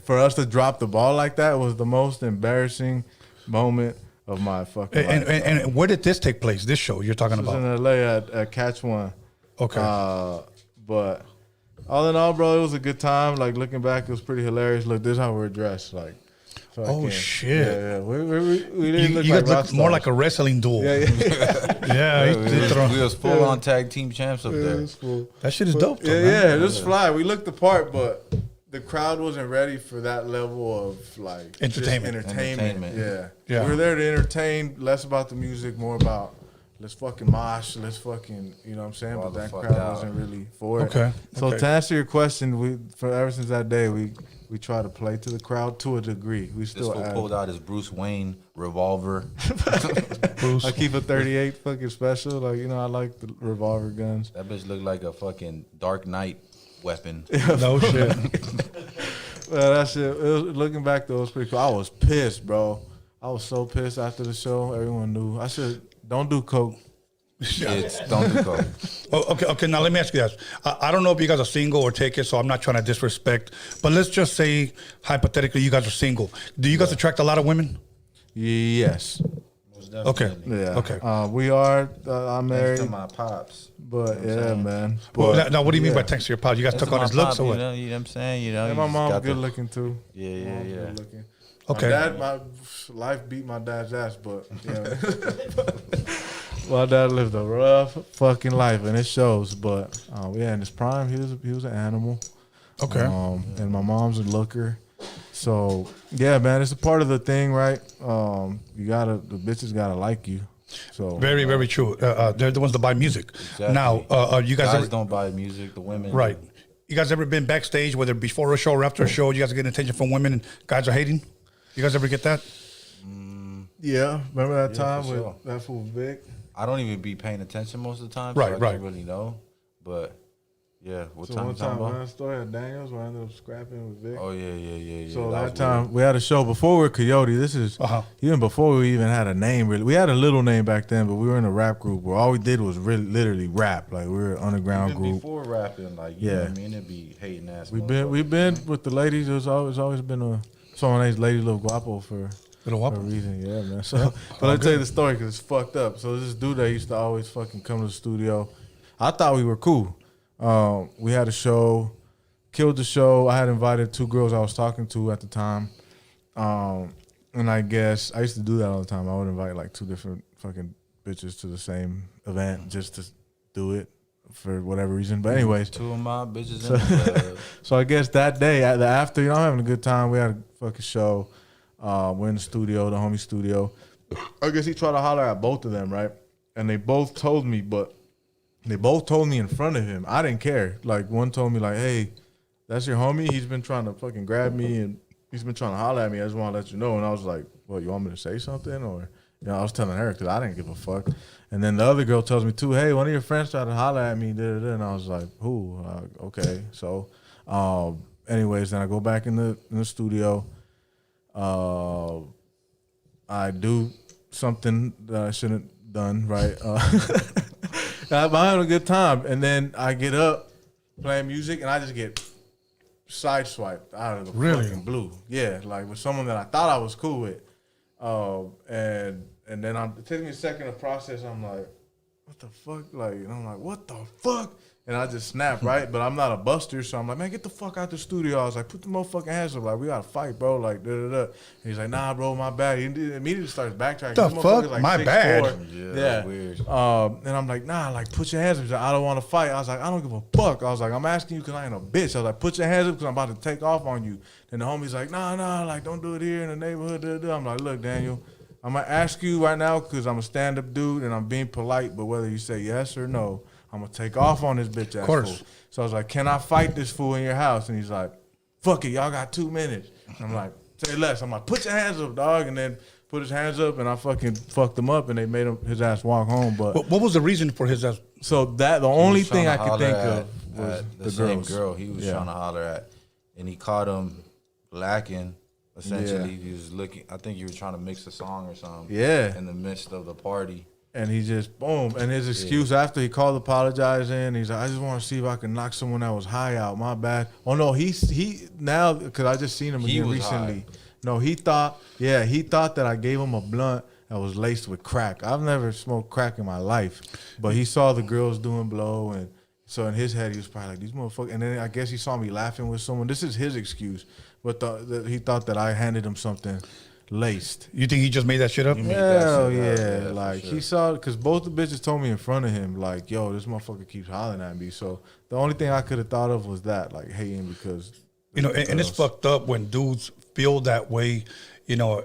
for us to drop the ball like that was the most embarrassing moment of my fucking life. And where did this take place? This show you're talking about? It was in LA at Catch One. Okay. But all in all, bro, it was a good time. Like, looking back, it was pretty hilarious. Look, this is how we're dressed. Like, Oh, shit. Yeah. We didn't You look guys like look rock more stars. like a wrestling duel. Yeah. Yeah, We was full on tag team champs up there. that shit is dope, though, Yeah, man. it was fly. We looked the part, but the crowd wasn't ready for that level of like just Entertainment. entertainment. Yeah. Yeah. We were there to entertain, less about the music, more about let's fucking mosh, let's fucking, you know what I'm saying? Ball But the that fuck crowd out. wasn't really for it. Okay. So Okay. to answer your question, ever since that day, we try to play to the crowd to a degree. We This still fool add. pulled out his Bruce Wayne revolver. Bruce. I keep a 38 fucking special. Like, you know, I like the revolver guns. That bitch looked like a fucking Dark Knight weapon. No shit. Well, that shit, looking back though, it was pretty cool. I was pissed, bro. I was so pissed after the show. Everyone knew. I should, don't do coke. Kids, don't do coke. Oh, okay. Now let me ask you this. I don't know if you guys are single or take it, so I'm not trying to disrespect. But let's just say hypothetically, you guys are single. Do you guys attract a lot of women? Yes. Okay. Yeah. Okay. We are. I'm Thanks married. to my pops. But yeah, saying? man. Well, But, now, what do you mean by yeah. thanks to your pal? You guys Thanks took to on my his looks pop, or what? you know what I'm saying? You know, And you my just mom's got good the- looking too. Yeah. Good looking. Okay. My life beat my dad's ass, but yeah. My dad lived a rough fucking life, and it shows. But yeah, in his prime, he was an animal. Okay. And my mom's a looker. So yeah, man, it's a part of the thing, right? The bitches gotta like you. So Very, very true. They're the ones that buy music. Exactly. Now, you guys, Guys ever, don't buy music. The women, right? You guys ever been backstage, whether before a show or after a show? You guys are getting attention from women, and guys are hating. You guys ever get that? yeah, remember that Yeah, time for with sure. that fool Vic? I don't even be paying attention most of the time. Right, so I right. don't really know. But yeah, what So time one you talking time, about? that story at Daniels where I ended up scrapping with Vic. Oh yeah. So that that was time we had a show before we were Coyote. This is even before we even had a name. Really, we had a little name back then, but we were in a rap group where all we did was really literally rap. Like we were an underground Even group. before rapping, like you know what I mean, it'd be hating ass. We've been with the ladies. There's always been a someone named Lady Lil Guapo for Little a Guapo. reason. Yeah, man. So, but let me tell you the story because it's fucked up. So this dude that used to always fucking come to the studio. I thought we were cool. We had a show, killed the show. I had invited 2 girls I was talking to at the time. And I guess I used to do that all the time. I would invite like 2 different fucking bitches to the same event just to do it for whatever reason. But anyways, 2 of my bitches in the club. so I guess that day, after, you know, I'm having a good time. We had a fucking show. We're in the studio, the homie studio. I guess he tried to holler at both of them, right? And they both told me, but they both told me in front of him. I didn't care. Like, one told me, like, hey, that's your homie? He's been trying to fucking grab me, and he's been trying to holler at me. I just want to let you know. And I was like, well, you want me to say something? Or, you know, I was telling her because I didn't give a fuck. And then the other girl tells me, too, hey, one of your friends tried to holler at me. And I was like, who? Okay. So, anyways, then I go back in the studio. I do something that I shouldn't have done, right? I'm having a good time, and then I get up playing music, and I just get sideswiped out of the fucking blue. Yeah, like with someone that I thought I was cool with, and then it takes me a second to process. I'm like, what the fuck? Like, and I'm like, what the fuck? And I just snap, right? But I'm not a buster, so I'm like, man, get the fuck out the studio. I was like, put the motherfucking hands up. Like, we gotta fight, bro. Like, da-da-da. And he's like, nah, bro, my bad. He immediately starts backtracking. The This motherfucker's fuck? like My 6'4". bad. Yeah, Yeah. that's weird. And I'm like, nah, like, put your hands up. He's like, I don't want to fight. I was like, I don't give a fuck. I was like, I'm asking you because I ain't a bitch. I was like, put your hands up because I'm about to take off on you. And the homie's like, nah, like, don't do it here in the neighborhood. Da-da-da. I'm like, look, Daniel, I'm going to ask you right now because I'm a stand-up dude and I'm being polite, but whether you say yes or no, I'm going to take off on this bitch ass course. fool. So I was like, can I fight this fool in your house? And he's like, fuck it, y'all got 2 minutes. And I'm like, say less. I'm like, put your hands up, dog. And then put his hands up, and I fucking fucked him up, and they made his ass walk home. But What was the reason for his? so that the only He was thing I trying to could think holler of was at the same girls. girl he was trying to holler at, and he caught him lacking. Essentially, Yeah. he was looking. I think he was trying to mix a song or something. Yeah. In the midst of the party. And he just boom. And his excuse after he called apologizing, he's like, I just want to see if I can knock someone that was high out. My bad. Oh no, he now because I just seen him He again was recently. high. No, he thought that I gave him a blunt that was laced with crack. I've never smoked crack in my life, but he saw the girls doing blow, and so in his head he was probably like, these motherfuckers. And then I guess he saw me laughing with someone. This is his excuse, but he thought that I handed him something laced. You think he just made that shit up? Hell yeah. Like, he saw, because both the bitches told me in front of him, like, yo, this motherfucker keeps hollering at me. So the only thing I could have thought of was that, like, hating because. You know, and it's fucked up when dudes feel that way, you know,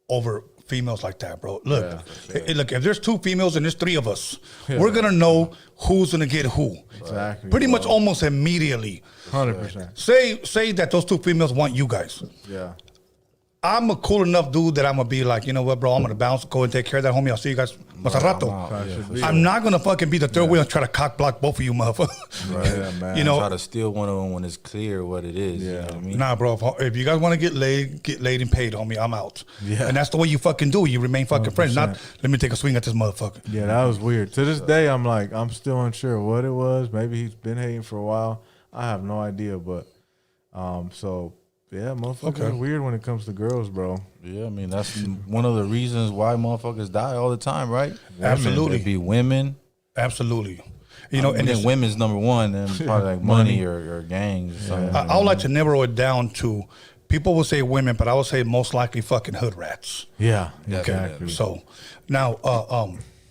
over females like that, bro. Look, look, if there's 2 females and there's 3 of us, we're going to know who's going to get who. Exactly. Pretty much almost immediately. 100%. Say that those 2 females want you guys. Yeah. I'm a cool enough dude that I'm going to be like, you know what, bro, I'm going to bounce, go and take care of that, homie. I'll see you guys más a rato. I'm not going to fucking be the third wheel and try to cock block both of you, motherfucker. Right, yeah, man. You know, try to steal one of them when it's clear what it is. Yeah. You know what I mean? Nah, bro, if you guys want to get laid and paid, homie, I'm out. Yeah. And that's the way you fucking do it. You remain fucking 100%. Friends. Not, let me take a swing at this motherfucker. Yeah, that was weird. To this day, I'm like, I'm still unsure what it was. Maybe he's been hating for a while. I have no idea, but, so... Yeah, motherfuckers are weird when it comes to girls, bro. Yeah, I mean, that's one of the reasons why motherfuckers die all the time, right? Absolutely. It'd be women. Absolutely. You know, and then women's number one, and probably like money or gangs or something. I would like to narrow it down to, people will say women, but I would say most likely fucking hood rats. Yeah, okay. Exactly. So now,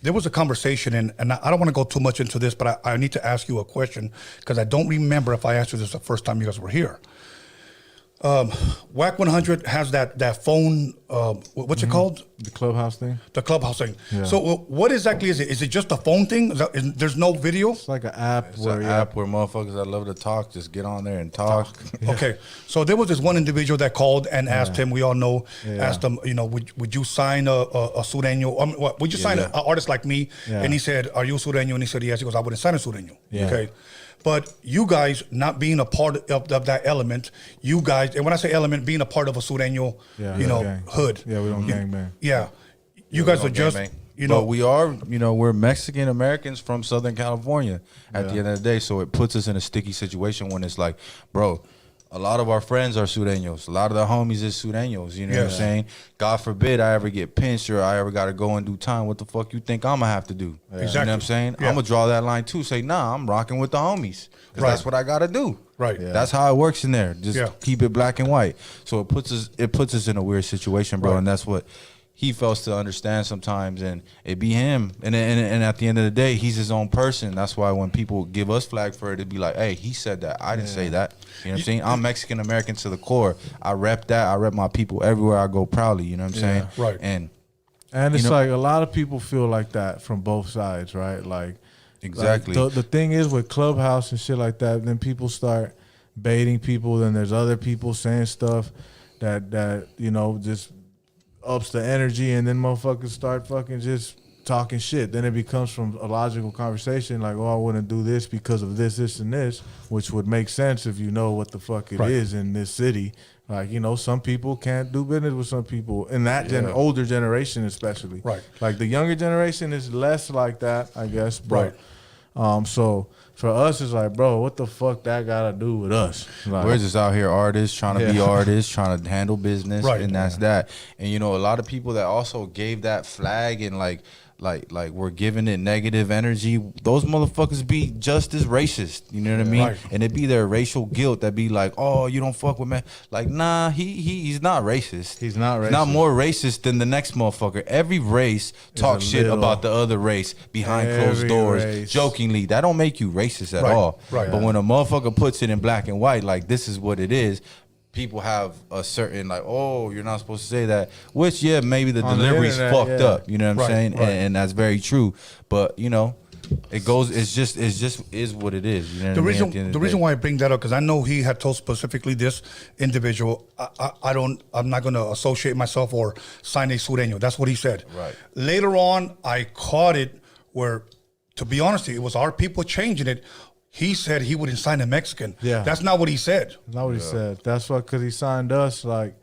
there was a conversation, and I don't want to go too much into this, but I need to ask you a question because I don't remember if I asked you this the first time you guys were here. WAC 100 has that phone, what's it called? The clubhouse thing? The clubhouse thing. Yeah. So what exactly is it? Is it just a phone thing? There's no video? It's like an app. It's an app where motherfuckers that love to talk just get on there and talk. Okay. So there was this one individual that called and asked him, we all know, asked him, you know, would you sign a Sureño? Would you sign an artist like me? And he said, are you Sureño? And he said, yes. He goes, I wouldn't sign a Sureño. Yeah. Okay. But you guys not being a part of that element, you guys, and when I say element, being a part of a Sureño, you know, hood. Yeah, we don't gangbang. Yeah. You guys are just, you know. But we are, you know, we're Mexican Americans from Southern California at the end of the day. So it puts us in a sticky situation when it's like, bro, a lot of our friends are Sureños. A lot of the homies is Sureños. You know what I'm saying? God forbid I ever get pinched or I ever got to go and do time. What the fuck you think I'm going to have to do? Exactly. You know what I'm saying? Yeah. I'm going to draw that line too. Say, nah, I'm rocking with the homies. Because that's what I got to do. Right. Yeah. That's how it works in there. Just keep it black and white. So it puts us in a weird situation, bro. Right. And that's what he fails to understand sometimes, and it be him. And at the end of the day, he's his own person. That's why when people give us flag for it, it'd be like, hey, he said that. I didn't say that. You know what I'm saying? I'm Mexican American to the core. I rep that. I rep my people everywhere I go proudly. You know what I'm saying? Right. And it's like a lot of people feel like that from both sides, right? Like, exactly. Like the thing is with Clubhouse and shit like that, then people start baiting people. Then there's other people saying stuff that you know, just ups the energy, and then motherfuckers start fucking just talking shit. Then it becomes from a logical conversation like, oh, I wouldn't do this because of this, this, and this, which would make sense if you know what the fuck it is in this city. Like, you know, some people can't do business with some people in that older generation especially. Right. Like the younger generation is less like that, I guess. But, so for us, it's like, bro, what the fuck that got to do with us? Like, we're just out here artists, trying to be artists, trying to handle business, and that's that. And, you know, a lot of people that also gave that flag and, like we're giving it negative energy, those motherfuckers be just as racist. You know what I mean? Right. And it be their racial guilt that be like, oh, you don't fuck with me. Like, nah, he's not racist. He's not racist. He's not more racist than the next motherfucker. Every race talks shit about the other race behind closed doors, jokingly. That don't make you racist at all. Right. But when a motherfucker puts it in black and white, like, this is what it is, people have a certain, like, oh, you're not supposed to say that, which, maybe the delivery's fucked up, you know what I'm saying? Right. And that's very true. But, you know, it goes, it's just is what it is. You know the reason why I bring that up, because I know he had told specifically this individual, I'm not going to associate myself or sign a Sureño. That's what he said. Right. Later on, I caught it where, to be honest, it was our people changing it. He said he wouldn't sign a Mexican. Yeah. That's not what he said. Not what he said. That's what, because he signed us, like,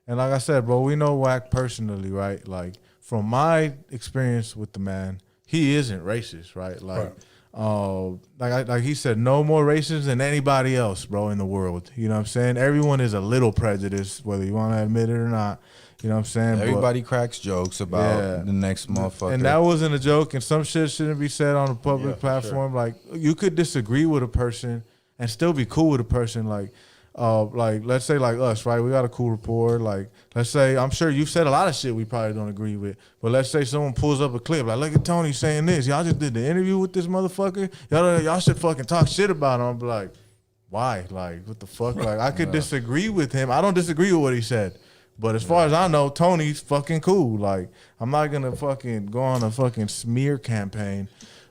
and like I said, bro, we know Wack personally, right? Like, from my experience with the man, he isn't racist, right? Like, like he said, no more racist than anybody else, bro, in the world. You know what I'm saying? Everyone is a little prejudiced, whether you want to admit it or not. You know what I'm saying? Everybody cracks jokes about the next motherfucker. And that wasn't a joke, and some shit shouldn't be said on a public platform. Sure. Like, you could disagree with a person and still be cool with a person. Like, like let's say like us, right? We got a cool rapport. Like let's say I'm sure you've said a lot of shit we probably don't agree with, but let's say someone pulls up a clip like, look at Tony saying this. Y'all just did the interview with this motherfucker. Y'all should fucking talk shit about him. I'm like, why? Like what the fuck? Like I could disagree with him. I don't disagree with what he said. But as far as I know, Tony's fucking cool. Like, I'm not gonna fucking go on a fucking smear campaign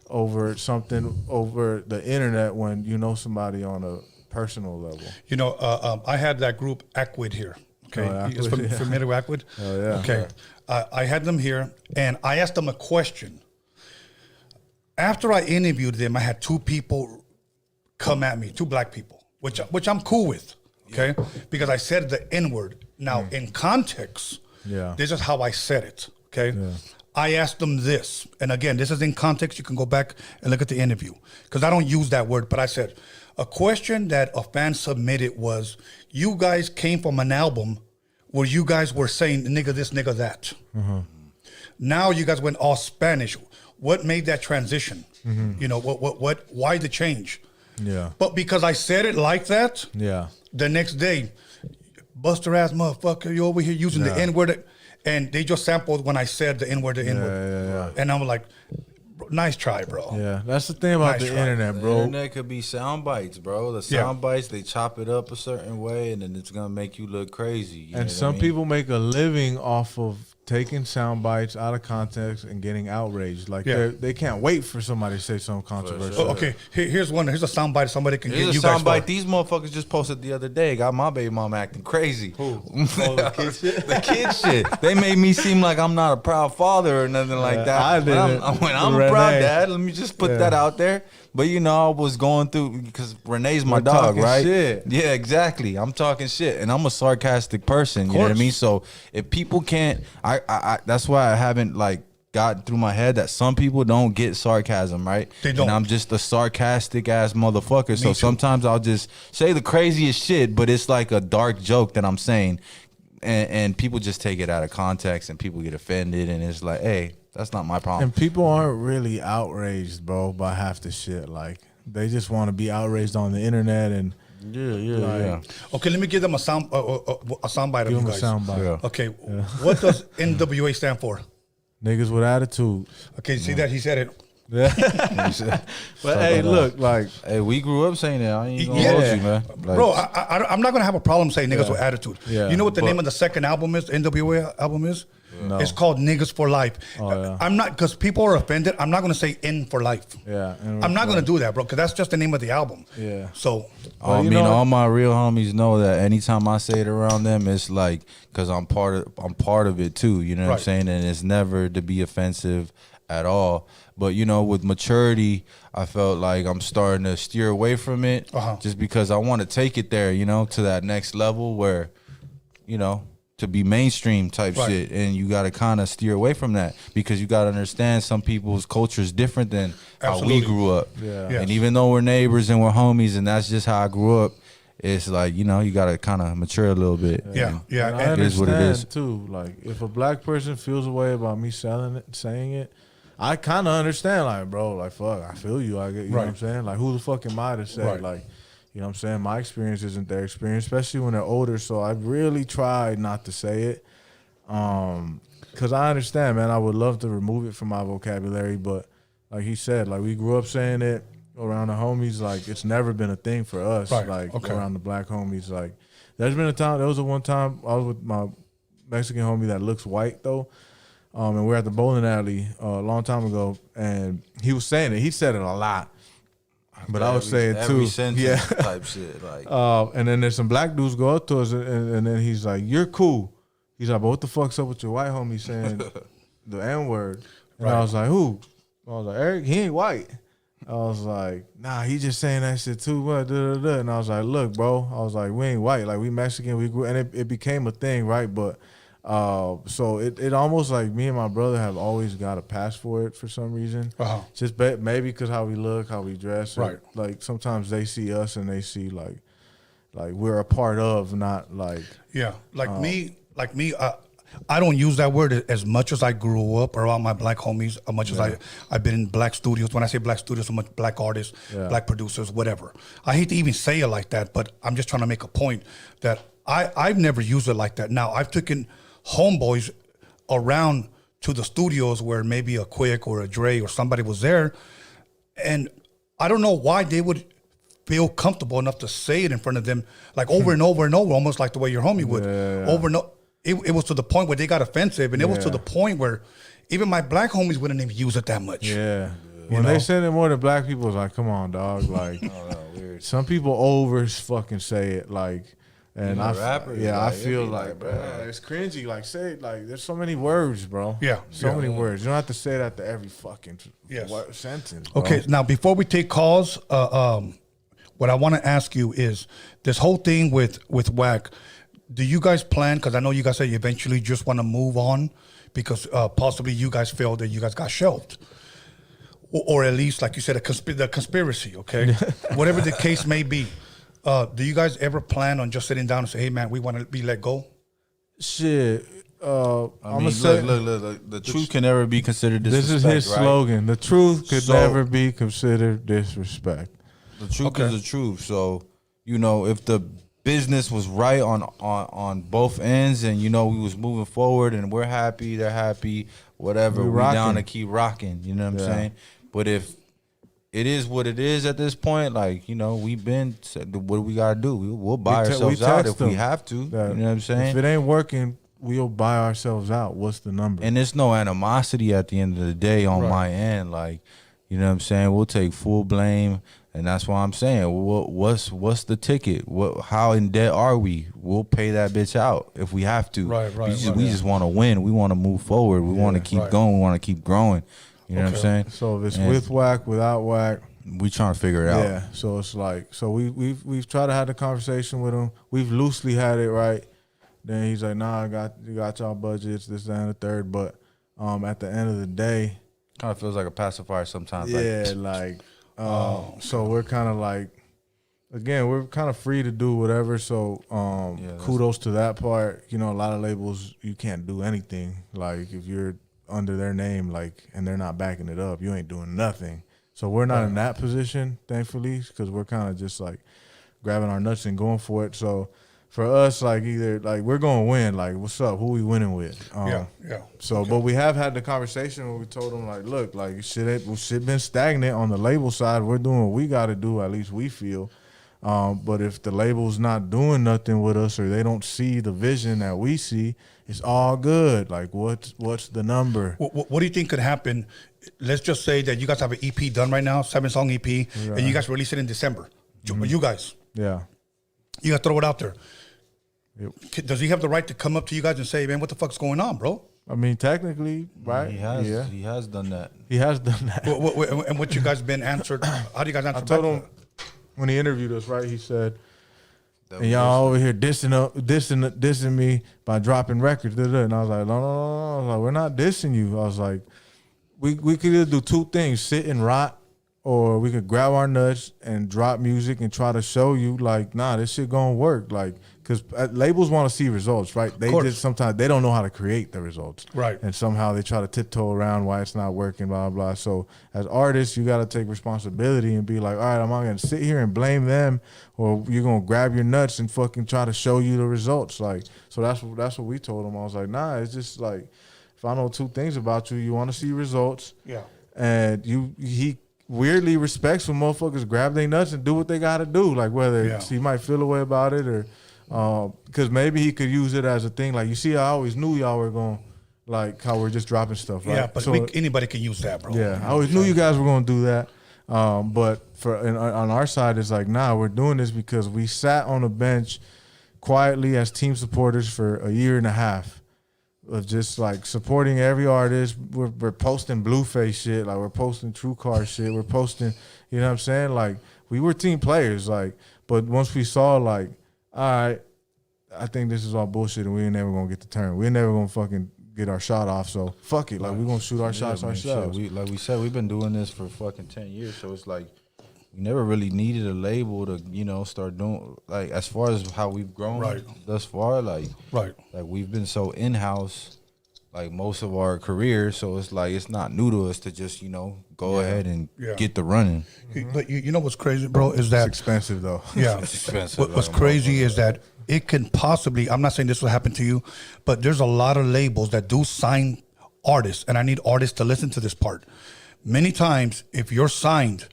over something over the internet when you know somebody on a personal level. You know, I had that group Acquid here. Okay, Acquid, familiar with Acquid? Oh yeah. Okay, I had them here, and I asked them a question. After I interviewed them, I had two people come at me, two black people, which I'm cool with. Okay, because I said the N-word. Now, in context, this is how I said it, okay? I asked them this, and again, this is in context. You can go back and look at the interview, because I don't use that word, but I said, a question that a fan submitted was, you guys came from an album where you guys were saying, nigga this, nigga that. Now you guys went all Spanish. What made that transition? You know, why the change? Yeah. But because I said it like that, the next day, buster ass motherfucker, you over here using the N-word, and they just sampled when I said the N-word, and I'm like, nice try, bro. Yeah, that's the thing about the internet, bro. The internet could be sound bites, bro. The sound bites, they chop it up a certain way, and then it's gonna make you look crazy. You and some people make a living off of taking sound bites out of context and getting outraged. Like they can't wait for somebody to say something controversial. Okay, here's one. Here's a sound bite somebody can Here's get a you guys sound bite these motherfuckers just posted the other day. Got my baby mom acting crazy. Who? The kid shit? The kid shit. They made me seem like I'm not a proud father or nothing like that. I didn't. I'm a proud dad. Let me just put that out there. But you know, I was going through because Renee's my dog, right? Shit. Yeah, exactly. I'm talking shit, and I'm a sarcastic person. You know what I mean? So if people can't, I that's why I haven't like gotten through my head that some people don't get sarcasm, right? They don't. And I'm just a sarcastic ass motherfucker. So sometimes I'll just say the craziest shit, but it's like a dark joke that I'm saying, and people just take it out of context, and people get offended, and it's like, hey. That's not my problem. And people aren't really outraged, bro, by half the shit. Like, they just want to be outraged on the internet and yeah. Okay, let me give them a sound bite of you guys. A sound bite. Yeah. Okay, what does NWA stand for? Niggas with attitude. Okay, see that he said it. But hey, look, like, hey, we grew up saying that. I ain't gonna hold you, man. Like, bro, I'm not gonna have a problem saying niggas with attitude. Yeah. You know what the name of the second album is? The NWA album is? No. It's called Niggas for Life. Oh, yeah. I'm not, because people are offended. I'm not gonna say N for life. Yeah. I'm not gonna do that, bro, because that's just the name of the album. Yeah. So, I mean, all my real homies know that anytime I say it around them, it's like because I'm part of it too. You know what I'm saying? And it's never to be offensive at all. But you know, with maturity, I felt like I'm starting to steer away from it, just because I want to take it there, you know, to that next level where, you know, to be mainstream type shit, and you got to kind of steer away from that because you got to understand some people's culture is different than how we grew up. Yeah. Yes. And even though we're neighbors and we're homies, and that's just how I grew up, it's like, you know, you got to kind of mature a little bit. Yeah. And I it is what it is. too. Like, if a black person feels a way about me saying it, I kind of understand. Like, bro, like, fuck, I feel you. I get, you know what I'm saying? Like, who the fuck am I to say, like, you know what I'm saying? My experience isn't their experience, especially when they're older. So I really tried not to say it. Because I understand, man. I would love to remove it from my vocabulary. But like he said, like, we grew up saying it around the homies. Like, it's never been a thing for us. Like, around the black homies. Like, there was one time I was with my Mexican homie that looks white, though. And we were at the bowling alley a long time ago. And he was saying it. He said it a lot. But I would say it too. Type shit. Like, and then there's some black dudes go up to us, and then he's like, "You're cool." He's like, "But what the fuck's up with your white homie saying the N-word?" And I was like, "Who?" I was like, "Eric, he ain't white." I was like, "Nah, he just saying that shit too much." And I was like, "Look, bro," I was like, "We ain't white. Like, we Mexican. We grew," and it became a thing, right? But so it almost like me and my brother have always got a pass for it for some reason. Just maybe because how we look, how we dress. Right. Like sometimes they see us and they see like we're a part of, not like. Yeah. Like me, I don't use that word as much as I grew up around my black homies, as much as I've been in black studios. When I say black studios, so much black artists, black producers, whatever. I hate to even say it like that, but I'm just trying to make a point that I've never used it like that. Now, I've taken homeboys around to the studios where maybe a Quick or a Dre or somebody was there, and I don't know why they would feel comfortable enough to say it in front of them, like over and over and over, almost like the way your homie would. Over and over. It was to the point where they got offensive, and it was to the point where even my black homies wouldn't even use it that much. Yeah. When they said it more than black people, it's like, come on, dog. Like, weird. Some people over fucking say it, like, and I feel like, bro, it's cringy. Like, say it, like, there's so many words, bro. Yeah. So many words. You don't have to say that to every fucking sentence, bro. Okay, now before we take calls, what I want to ask you is this whole thing with WAC. Do you guys plan? Because I know you guys said you eventually just want to move on because possibly you guys felt that you guys got shelved, or at least, like you said, the conspiracy. Okay, whatever the case may be. Do you guys ever plan on just sitting down and say, "Hey, man, we want to be let go"? Shit. I mean, look, the truth can never be considered disrespect. This is his slogan. The truth could never be considered disrespect. The truth is the truth. So, you know, if the business was right on both ends, and you know we was moving forward, and we're happy, they're happy, whatever, we're down to keep rocking. You know what I'm saying? But if it is what it is at this point, like, you know, we've been said, what do we gotta do? We'll buy ourselves out if we have to. You know what I'm saying? If it ain't working, we'll buy ourselves out. What's the number? And there's no animosity at the end of the day on my end. Like, you know what I'm saying? We'll take full blame. And that's why I'm saying, what's the ticket? How in debt are we? We'll pay that bitch out if we have to. We just want to win. We want to move forward. We want to keep going. We want to keep growing. You know what I'm saying? So if it's with whack, without whack, we trying to figure it out. Yeah. So it's like, so we've tried to have the conversation with him. We've loosely had it right. Then he's like, nah, you got y'all budgets, this, that, and the third. But at the end of the day, kind of feels like a pacifier sometimes. Yeah, so we're kind of like, again, we're kind of free to do whatever. So kudos to that part. You know, a lot of labels, you can't do anything. Like, if you're under their name, like, and they're not backing it up, you ain't doing nothing. So we're not in that position, thankfully, because we're kind of just like grabbing our nuts and going for it. So for us, like, either like we're gonna win, like, what's up? Who we winning with? So, but we have had the conversation where we told them, like, look, like, shit been stagnant on the label side. We're doing what we got to do, at least we feel. But if the label's not doing nothing with us, or they don't see the vision that we see, it's all good. Like, what's the number? What do you think could happen? Let's just say that you guys have an EP done right now, 7-song EP, and you guys release it in December. You guys, you gotta throw it out there. Yep. Does he have the right to come up to you guys and say, man, what the fuck's going on, bro? I mean, technically, right? He has done that. He has done that. And what you guys been answered? How do you guys answer? I told him when he interviewed us, right? He said, and y'all over here dissing me by dropping records. And I was like, no. I was like, we're not dissing you. I was like, we could either do two things: sit and rot, or we could grab our nuts and drop music and try to show you, like, nah, this shit gonna work. Like, because labels want to see results, right? They just sometimes they don't know how to create the results, right? And somehow they try to tiptoe around why it's not working, blah blah. So as artists, you got to take responsibility and be like, all right, I'm not gonna sit here and blame them, or you're gonna grab your nuts and fucking try to show you the results. Like, so that's what we told him. I was like, nah, it's just like, if I know two things about you, you want to see results, and he weirdly respects when motherfuckers grab their nuts and do what they got to do. Like, whether he might feel a way about it, or because maybe he could use it as a thing. Like, you see, I always knew y'all were going, like, how we're just dropping stuff, right? Yeah, but so, anybody can use that, bro. Yeah, I always knew you guys were going to do that. But on our side, it's like, nah, we're doing this because we sat on a bench quietly as team supporters for a year and a half of just, like, supporting every artist. We're posting Blueface shit, like, we're posting Truecar shit, we're posting, you know what I'm saying? Like, we were team players, like, but once we saw, like, all right, I think this is all bullshit and we ain't never gonna get the turn. We ain't never gonna fucking get our shot off, so fuck it. Like, we're gonna shoot our shots ourselves. Like we said, we've been doing this for fucking 10 years, so it's like, we never really needed a label to, start doing, like, as far as how we've grown thus far, like we've been so in-house, like, most of our careers, so it's like it's not new to us to just, go ahead and get the running. But you know what's crazy, bro, is that It's expensive though. Yeah. It's expensive. What's crazy is that it can possibly, I'm not saying this will happen to you, but there's a lot of labels that do sign artists, and I need artists to listen to this part. Many times, if you're signed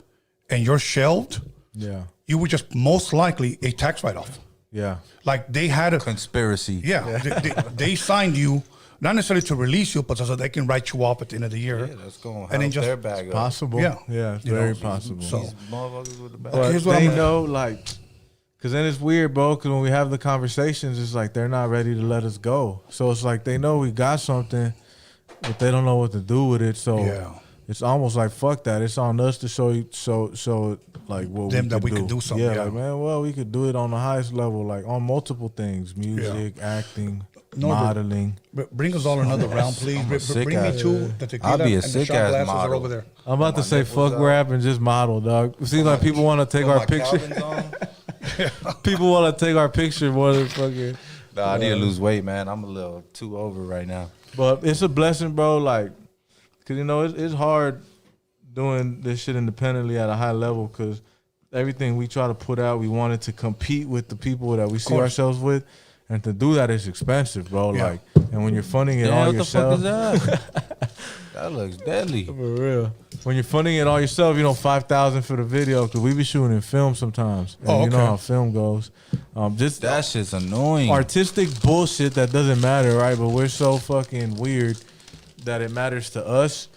and you're shelved, you were just most likely a tax write-off. Yeah. Like they had a Conspiracy. they signed you, not necessarily to release you, but so they can write you off at the end of the year. Yeah, that's going to And then help just their bag up. Possible. Yeah. Yeah, it's You very know, possible. so- These motherfuckers with the bag. But here's what they I'm- know, like, because then it's weird, bro, because when we have the conversations, it's like they're not ready to let us go. So it's like they know we got something, but they don't know what to do with it. So it's almost like, fuck that. It's on us to show like, what Them that we could do something, Yeah, yeah. like, man, well, we could do it on the highest level, like on multiple things, music, acting, Norbert, modeling. Bring us all another round, please. I'm a sick Bring me ass- two. The tequila I'll be a and the sick shot ass glasses are model. over there. I'm about to my say nipples fuck out. rap and just model, dog. It seems like people want to take Put our my picture. Calvins on. People want to take our picture more than fucking. Nah, I need to lose weight, man. I'm a little too over right now. But it's a blessing, bro. Like, cause it's hard doing this shit independently at a high level. Cause everything we try to put out, we wanted to compete with the people that we see course. ourselves with, and to do that is expensive, bro. Yeah. Like, and when you're funding it Damn, all what yourself, the fuck is that? That looks deadly. for real. When you're funding it all yourself, $5,000 for the video, cause we be shooting in film sometimes. And you know okay. how film goes. Just That shit's annoying. artistic bullshit that doesn't matter, right? But we're so fucking weird that it matters to us.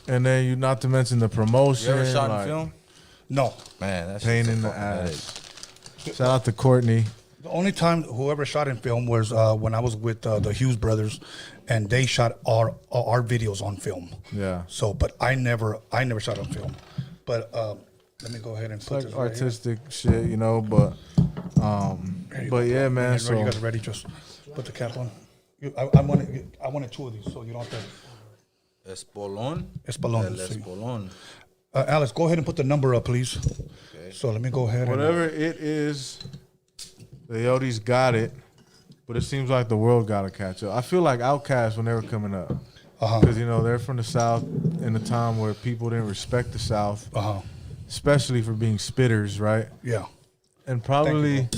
And then you, not to mention the promotion. You ever shot like, in film? No. Man, that Pain shit's a in the fucking ass. headache. Shout out to Courtney. The only time whoever shot in film was when I was with the Hughes brothers, and they shot our videos on film. Yeah. So, but I never shot on film. But let me go ahead and It's put like this right here. artistic shit, but There you but go, yeah, bro. man. When So you guys are ready, just put the cap on. I wanted two of these, so you don't have to. Espolón? Espolón, El sí. Espolón. Alex, go ahead and put the number up, please. Okay. So let me go ahead. whatever it is, the Yodi's got it, but it seems like the world got to catch up. I feel like Outcast when they were coming up, because they're from the South in a time where people didn't respect the South, especially for being spitters, right? Yeah. And probably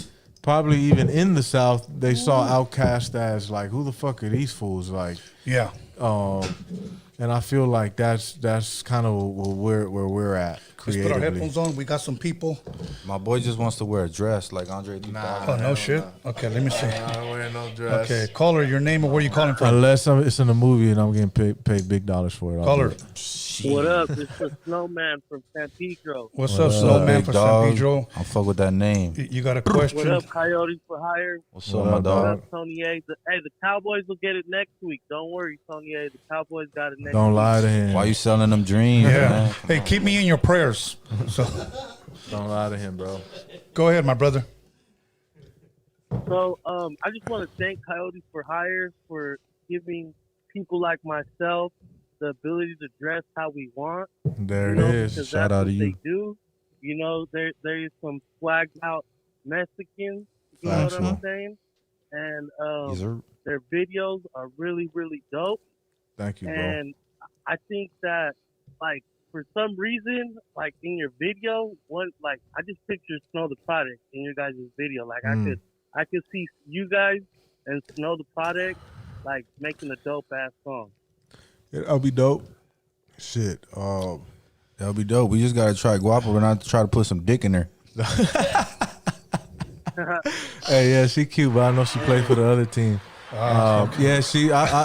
even in the South, they saw Outcast as like, who the fuck are these fools? Like, Yeah. and I feel like that's kind of where we're at Let's put creatively. our headphones on. We got some people. My boy just wants to wear a dress like Andre 3000. Oh, no shit. Okay, let me see. I don't wear no dress. Okay, caller, your name and where you calling from? Unless it's in a movie and I'm getting paid big dollars for it. I'll Caller. do it. What up? It's the Snowman from San Pedro. What's What up, up, Snowman Big from dog. San Pedro? I fuck with that name. You got a What question? up, Coyote for Hire? What's What up, my up, dog? What up, Tony A? The Cowboys will get it next week. Don't worry, Tony A. The Cowboys got it next Don't week. lie to him. Why you selling them dreams, Yeah. man? Hey, keep me in your prayers. So, Don't lie to him, bro. go ahead, my brother. So, I just want to thank Coyote for Hire for giving people like myself the ability to dress how we want. There You know, it is. because Shout that's out to what you. They do. There is some swagged out Mexicans. You know what Factual. I'm saying? And These are their videos are really, really dope. Thank you, bro. And I think that, like, for some reason, like in your video, I just picture Snow the Product in your guys' video. Like I could see you guys and Snow the Product like making a dope ass song. That'll be dope. Shit. that'll be dope. We just gotta try Guapo and not try to put some dick in there. Hey, yeah, she cute, but I know she played for the other team. Yeah,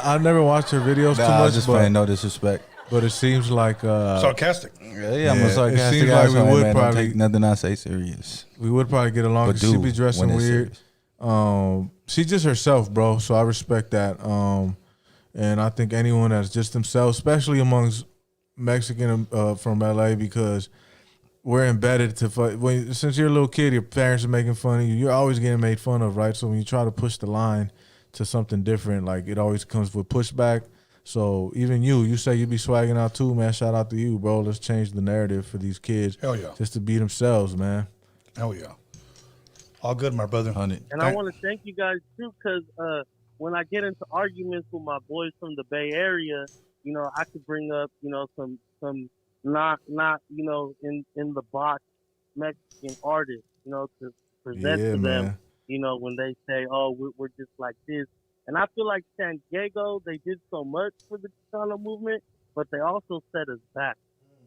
I never watched her videos too Nah, I was much, just but, playing no disrespect. but it seems like Sarcastic. Yeah, I'm a it sarcastic seems like ass we man, would man. Don't probably- take nothing I say serious. we would probably get along. But 'Cause she do be dressing when it's weird. serious. She's just herself, bro. So I respect that. And I think anyone that's just themselves, especially amongst Mexican from LA, because we're embedded to since you're a little kid, your parents are making fun of you. You're always getting made fun of, right? So when you try to push the line to something different, like it always comes with pushback. So even you say you be swagging out too, man. Shout out to you, bro. Let's change the narrative for these kids. Hell yeah. Just to be themselves, man. Hell yeah. All good, my brother. 100. And I want to thank you guys too, because when I get into arguments with my boys from the Bay Area, you know, I could bring up, you know, some not you know, in the box Mexican artists, you know, to present to them, you know, when they say, oh, we're just like this. And I feel like San Diego, they did so much for the Chicano movement, but they also set us back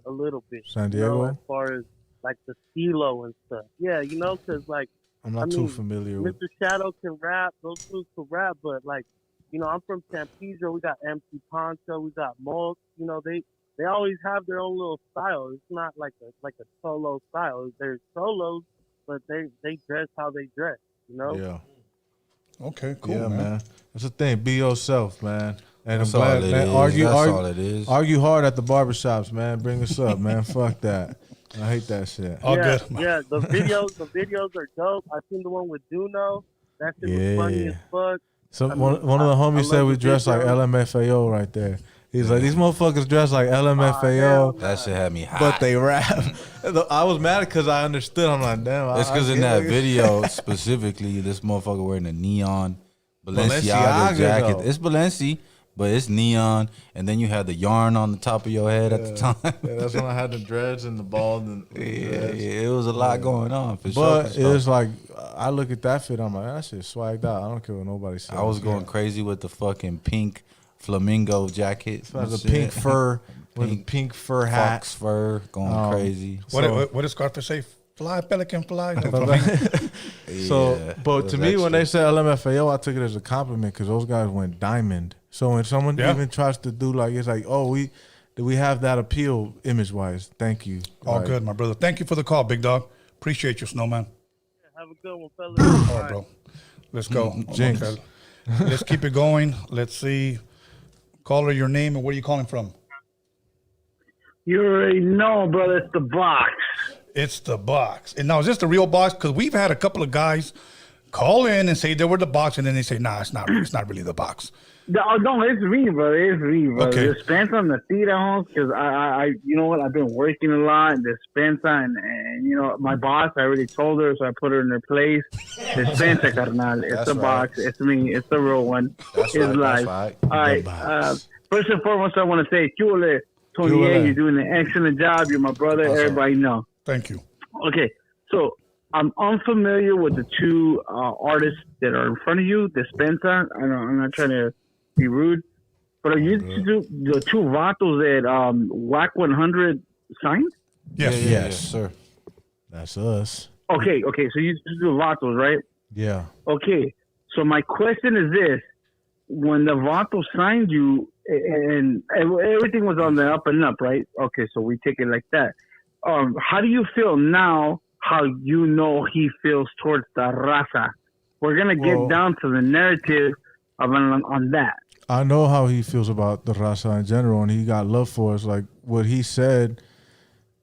a little bit. San You know, Diego? as far as like the stilo and stuff. Yeah, you know, because like, I'm not too familiar with. Mr. Shadow can rap, those dudes can rap, but like, you know, I'm from San Pedro. We got MC Poncho, we got Mulch. You know, they always have their own little style. It's not like a solo style. They're solos, but they dress how they dress. You know. Yeah. Okay, cool, Yeah, man. That's the thing. Be yourself, man. And That's I'm glad, all it man. is. That's all it is. Argue hard at the barbershops, man. Bring us up, man. Fuck that. I hate that shit. All yeah, good. Yeah, the videos are dope. I seen the one with Duno. That shit was funny as fuck. So one of the homies said we dress like LMFAO right there. He's like, these motherfuckers dress like LMFAO, That shit had me hot. but they rap. I was mad because I understood. I'm like, damn. It's because in that video specifically, this motherfucker wearing a neon Balenciaga jacket. though. It's Balenci, but it's neon, and then you had the yarn on the top of your head at the time. Yeah, that's when I had the dreads and the bald. And yeah, it was a lot going on for sure. But it's like, I look at that fit, I'm like, that shit swagged out. I don't care what nobody says. I was going crazy with the fucking pink flamingo jacket. The pink fur with a pink fur hat. Fox fur, going crazy. What does Scarface say? Fly, pelican, fly. No, So, but to me, when they said LMFAO, I took it as a compliment because those guys went diamond. So when someone even tries to do like, it's like, oh, we have that appeal image wise. Thank you. All good, my brother. Thank you for the call, big dog. Appreciate you, Snowman. Have a good one, fellas. All right, bro. Let's go. Jinx. Okay. Let's keep it going. Let's see. Caller, your name and where are you calling from? You already know, brother. It's the box. It's the box. And now, is this the real box? Because we've had a couple of guys call in and say they were the box, and then they say, nah, it's not really the box. No, it's me, brother. It's me, brother. Okay. Dispensa on the theater homes, because I, you know what? I've been working a lot. Dispensa, and you know, my boss, I already told her, so I put her in her place. Dispensa, carnal. It's the box. It's me. It's the real one. It's live. Right. All right. First and foremost, I want to say, Chule, Tony A, you're doing an excellent job. You're my brother. Everybody know. Thank you. Okay, so I'm unfamiliar with the two artists that are in front of you, Dispensa. I'm not trying to be rude, but are you the two vatos that WAC 100 signed? Yes. Yes, sir. That's us. Okay, so you do vatos, right? Yeah. Okay, so my question is this. When the vato signed you and everything was on the up and up, right? Okay, so we take it like that. How do you feel now, how you know he feels towards the Raza? We're going to get down to the narrative on that. I know how he feels about the Raza in general, and he got love for us. Like what he said,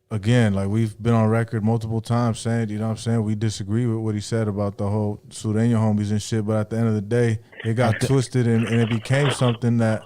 again, like we've been on record multiple times saying, you know what I'm saying, we disagree with what he said about the whole Sureño homies and shit, but at the end of the day, it got twisted and it became something that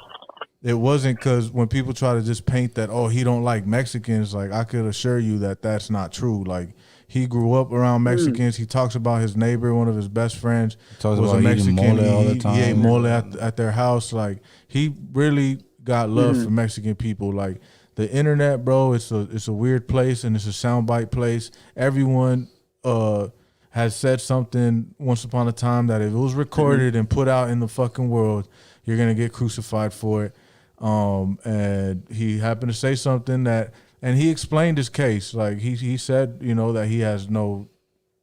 it wasn't, because when people try to just paint that, oh, he don't like Mexicans, like I could assure you that that's not true. Like he grew up around Mexicans. He talks about his neighbor, one of his best friends, was a Mexican. Mole all the time. He ate mole at their house. Like he really got love for Mexican people. Like the internet, bro, it's a weird place and it's a soundbite place. Everyone has said something once upon a time that if it was recorded and put out in the fucking world, you're gonna get crucified for it. And he happened to say something that, and he explained his case. Like he said, you know, that he has no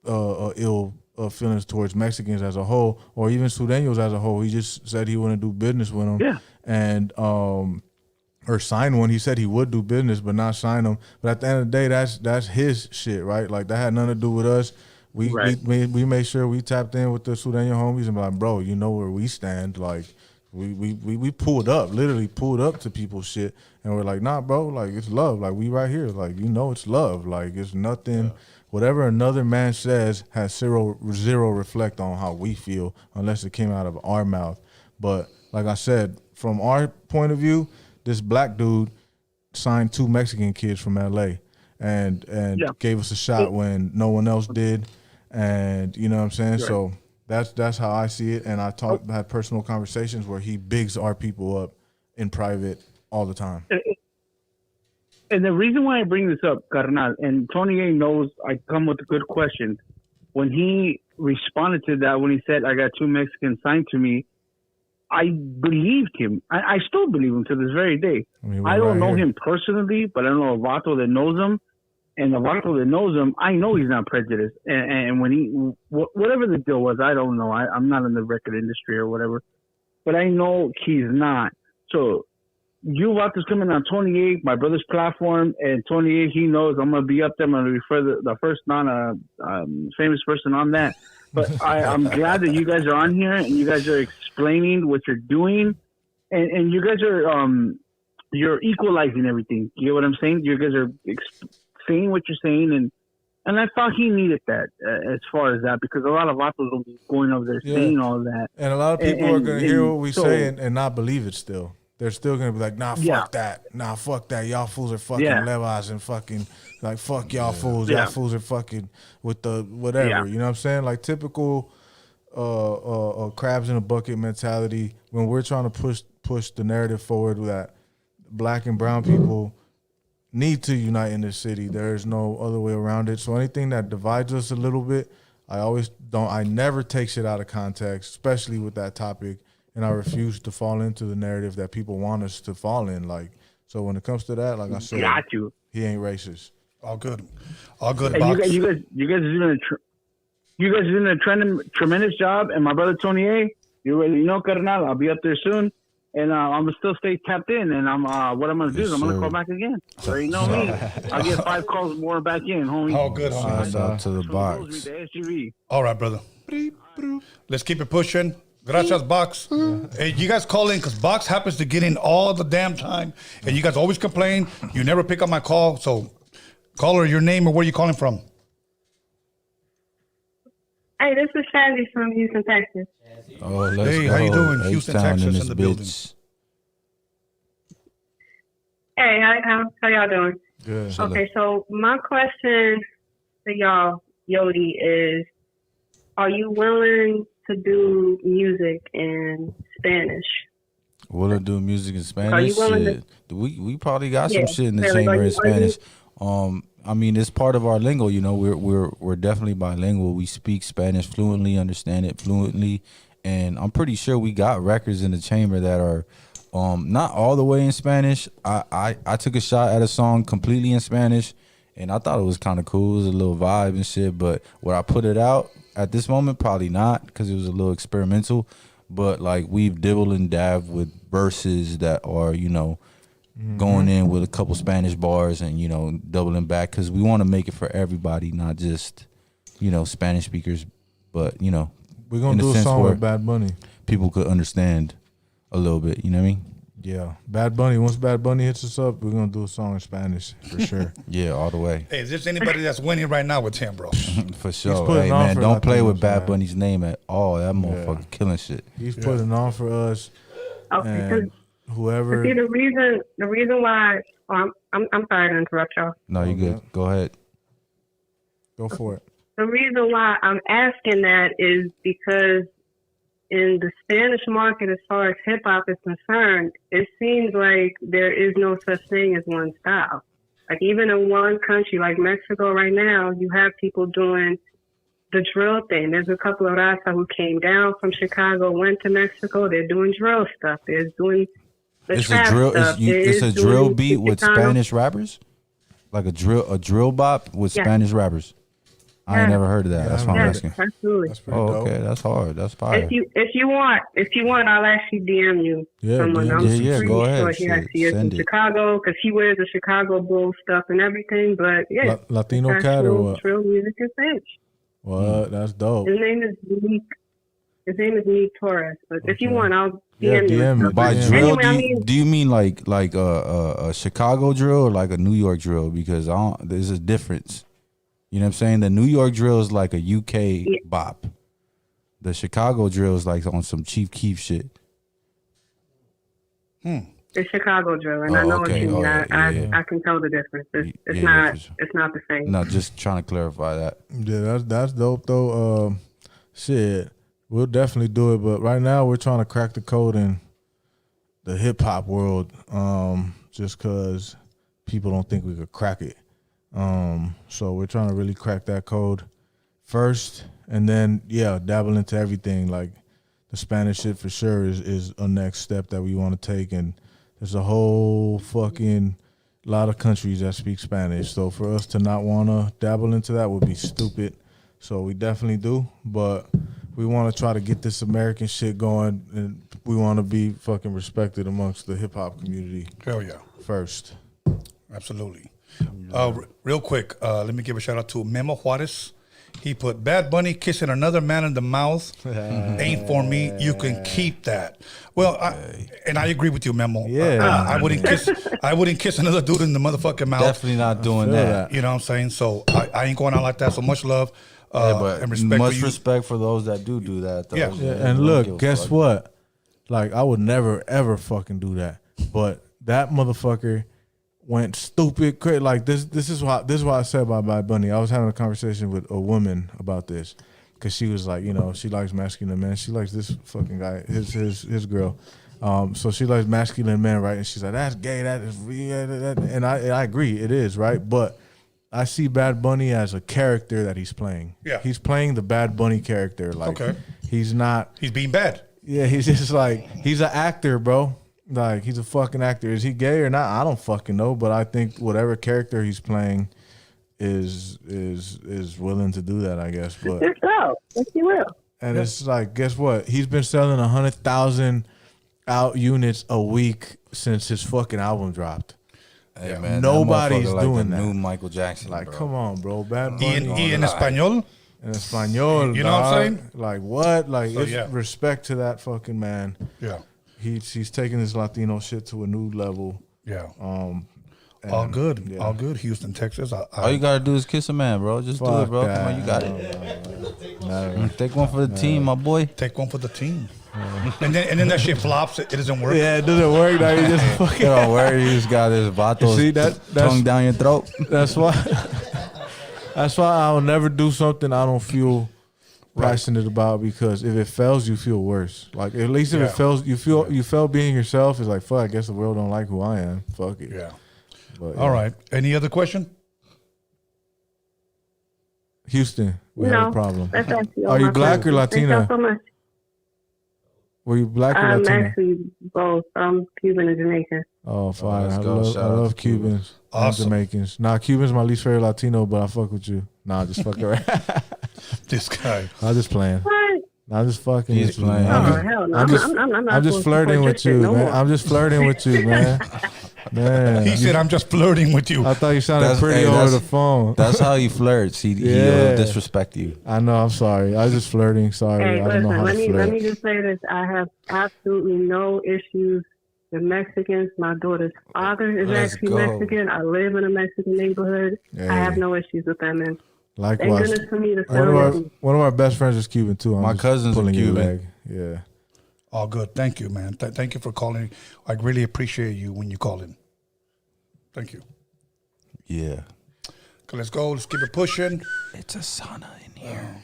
ill feelings towards Mexicans as a whole, or even Sureños as a whole. He just said he wouldn't do business with them. Yeah. And or sign one. He said he would do business, but not sign them. But at the end of the day, that's his shit, right? Like that had nothing to do with us. We made sure we tapped in with the Sureño homies and be like, bro, you know where we stand. Like we pulled up, literally pulled up to people's shit, and we're like, nah, bro, like it's love. Like we right here. Like you know it's love. Like it's nothing. Whatever another man says has zero reflect on how we feel unless it came out of our mouth. But like I said, from our point of view, this black dude signed 2 Mexican kids from LA and gave us a shot when no one else did. And you know what I'm saying? Right. So that's how I see it. And I had personal conversations where he bigs our people up in private all the time. And the reason why I bring this up, Carnal, and Tony A knows I come with a good question. When he responded to that, when he said, I got 2 Mexicans signed to me, I believed him. I still believe him to this very day. I don't know him personally, but I know a Vato that knows him. And the Vato that knows him, I know he's not prejudiced. And when he, whatever the deal was, I don't know. I'm not in the record industry or whatever. But I know he's not. So you Vato's coming on 28, my brother's platform, and 28, he knows I'm going to be up there. I'm going to refer the first famous person on that. But I'm glad that you guys are on here and you guys are explaining what you're doing, and you guys are you're equalizing everything. You know what I'm saying? You guys are saying what you're saying, and I thought he needed that as far as that, because a lot of vatos will be going over there saying all that, and a lot of people are going to hear what we say and not believe it. Still, they're still going to be like, nah, fuck that. Nah, fuck that. Y'all fools are fucking levas and fucking, like, fuck y'all fools. Y'all fools are fucking with the whatever. You know what I'm saying? Like, typical crabs in a bucket mentality. When we're trying to push the narrative forward that black and brown people need to unite in this city. There is no other way around it. So anything that divides us a little bit, I never take shit out of context, especially with that topic. And I refuse to fall into the narrative that people want us to fall in. Like, so when it comes to that, like I said, he ain't racist. All good. And you guys are doing a tremendous job. And my brother Tony A, you already know, Carnal, I'll be up there soon. And I'm gonna still stay tapped in. And what I'm gonna do is I'm gonna call back again. So you know me, I'll get 5 calls more back in, homie. All good, homie. Shout out to the box. All right, brother. Let's keep it pushing. Gracias, Box. Hey, you guys call in because Box happens to get in all the damn time. And you guys always complain. You never pick up my call. So, caller, your name or where you calling from? Hey, this is Shandy from Houston, Texas. Oh, let's hey, go. how you doing? Houston, H-Town Texas, in this the building. Hey, how y'all doing? Good. Okay, so my question to y'all, Yodi, is, are you willing to do music in Spanish? Will it do music in Spanish? Are you willing we probably got some shit in the chamber in Spanish. I mean, it's part of our lingo. You know, we're definitely bilingual. We speak Spanish fluently, understand it fluently, and I'm pretty sure we got records in the chamber that are not all the way in Spanish. I took a shot at a song completely in Spanish, and I thought it was kind of cool. It was a little vibe and shit. But would I put it out at this moment? Probably not, because it was a little experimental. But like, we've dibbled and dabbed with verses that are, you know, going in with a couple Spanish bars and, you know, doubling back, because we want to make it for everybody, not just, you know, Spanish speakers, but, you know, we're gonna do a song with Bad Bunny. People could understand a little bit, you know what I mean? Yeah, Bad Bunny. Once Bad Bunny hits us up, we're gonna do a song in Spanish for sure. Yeah, all the way. Hey, is there anybody that's winning right now with him, bro? For sure. Hey, man, don't play with Bad Bunny's name at all. That motherfucker killing shit. He's putting on for us. Okay. And whoever. See, the reason why. I'm sorry to interrupt y'all. No, you good. Go ahead. Go for it. The reason why I'm asking that is because in the Spanish market, as far as hip hop is concerned, it seems like there is no such thing as one style. Like, even in one country like Mexico right now, you have people doing the drill thing. There's a couple of Raza who came down from Chicago, went to Mexico. They're doing drill stuff. They're doing the trap stuff. It's a drill beat with Spanish rappers? Like a drill bop with Spanish rappers? I ain't never heard of that. That's why I'm asking. Absolutely. That's pretty dope. Okay, that's hard. That's fire. If you want, I'll actually DM you. Someone. I'm pretty go ahead. Sure he is in Chicago, because he wears the Chicago Bulls stuff and everything. But yeah, Latino cat or what? Drill music and Spanish. What? That's dope. His name is Meek Torres. But if you want, I'll DM you. DM me. By drill, Anyway, do you mean like a Chicago drill or like a New York drill? Because there's a difference. You know what I'm saying? The New York drill is like a UK bop. The Chicago drill is like on some Chief Keef shit. It's Chicago drill, and I know what you mean. I can tell the difference. It's not sure. it's not the same. No, just trying to clarify that. Yeah, that's dope though. Shit, we'll definitely do it, but right now we're trying to crack the code in the hip hop world. Just cause people don't think we could crack it. So we're trying to really crack that code first, and then dabble into everything. Like the Spanish shit for sure is a next step that we want to take, and there's a whole fucking lot of countries that speak Spanish. So for us to not want to dabble into that would be stupid. So we definitely do, but we want to try to get this American shit going, and we want to be fucking respected amongst the hip hop community. Hell yeah. First. Absolutely. Real quick, let me give a shout out to Memo Juarez. He put Bad Bunny kissing another man in the mouth ain't for me. You can keep that. Well, I agree with you, Memo. Yeah. I wouldn't kiss another dude in the motherfucking mouth. Definitely not doing that. You know what I'm saying? So I ain't going out like that. So much love But and respect much for you. respect for those that do that. Though. Yeah. And look, guess what? Like, I would never, ever fucking do that. But that motherfucker went stupid crazy. Like, this is what I said about Bad Bunny. I was having a conversation with a woman about this. Because she was like, she likes masculine men. She likes this fucking guy, his girl. So she likes masculine men, right? And she's like, that's gay. That is weird. And I agree, it is, right? But I see Bad Bunny as a character that he's playing. Yeah. He's playing the Bad Bunny character. Like, Okay. he's not. He's being bad. Yeah, he's just like, he's an actor, bro. Like, he's a fucking actor. Is he gay or not? I don't fucking know. But I think whatever character he's playing is willing to do that, I guess. But It's so. Yes, you will. and it's like, guess what? He's been selling 100,000 out units a week since his fucking album dropped. Hey, man, Nobody's that motherfucker doing like the that. New Michael Jackson. Like, bro. come on, bro. Bad Y Bunny. en español. In Espanol, You know what I'm dog. saying? Like, what? Like, So, it's yeah. respect to that fucking man. Yeah. He's taking this Latino shit to a new level. Yeah. And, All good. yeah. All good. Houston, Texas. All you gotta do is kiss a man, bro. Just do it, Fuck bro. that. Come on, you got it. Nah, Take one for the team, my boy. Take one for the team. And then that shit flops. It doesn't work. yeah, it doesn't work. Now you just fucking. Don't worry, you just got this vatos See, that's- tongue down your throat. That's why. That's why I'll never do something I don't feel passionate about, because if it fails, you feel worse. Like, at least if Yeah. it fails, you felt being yourself. It's like, fuck, I guess the world don't like who I am. Fuck it. Yeah. But, All right. Any other question? Houston, we have a problem. That's actually all Are you my black friends. or Thank Latina? y'all so much. Were you black or I'm Latina? actually both. I'm Cuban and Jamaican. Oh, fine. let's I go. love, Shout I out to love Cuba. Cubans Awesome. and Jamaicans. Nah, Cuban's my least favorite Latino, but I fuck with you. Nah, just fuck around. This guy. I'm just playing. What? I'm just fucking He's with you, playing. man. Oh, I'm just, hell no. I'm just- I'm not I'm just supposed to flirting support with your you, shit no man. more. I'm just flirting with you, man. Man, He said, I'm just flirting with you. I thought you sounded That's- pretty hey, over that's- the phone. That's how he flirts. He Yeah. will disrespect you. I know. I'm sorry. I was just flirting. Sorry. Hey, I don't know listen, how let to me flirt. just say this. I have absolutely no issues with Mexicans. My daughter's father is Let's actually go. Mexican. I live in a Mexican neighborhood. Hey. I have no issues with them. And thank Likewise. goodness for me to One of our best friends is Cuban too. I'm My just cousin's a pulling your Cuban. leg. Yeah. All good. Thank you, man. Thank you for calling. I really appreciate you when you call in. Thank you. Yeah. Okay, let's go. Let's keep it pushing. It's a sauna in here.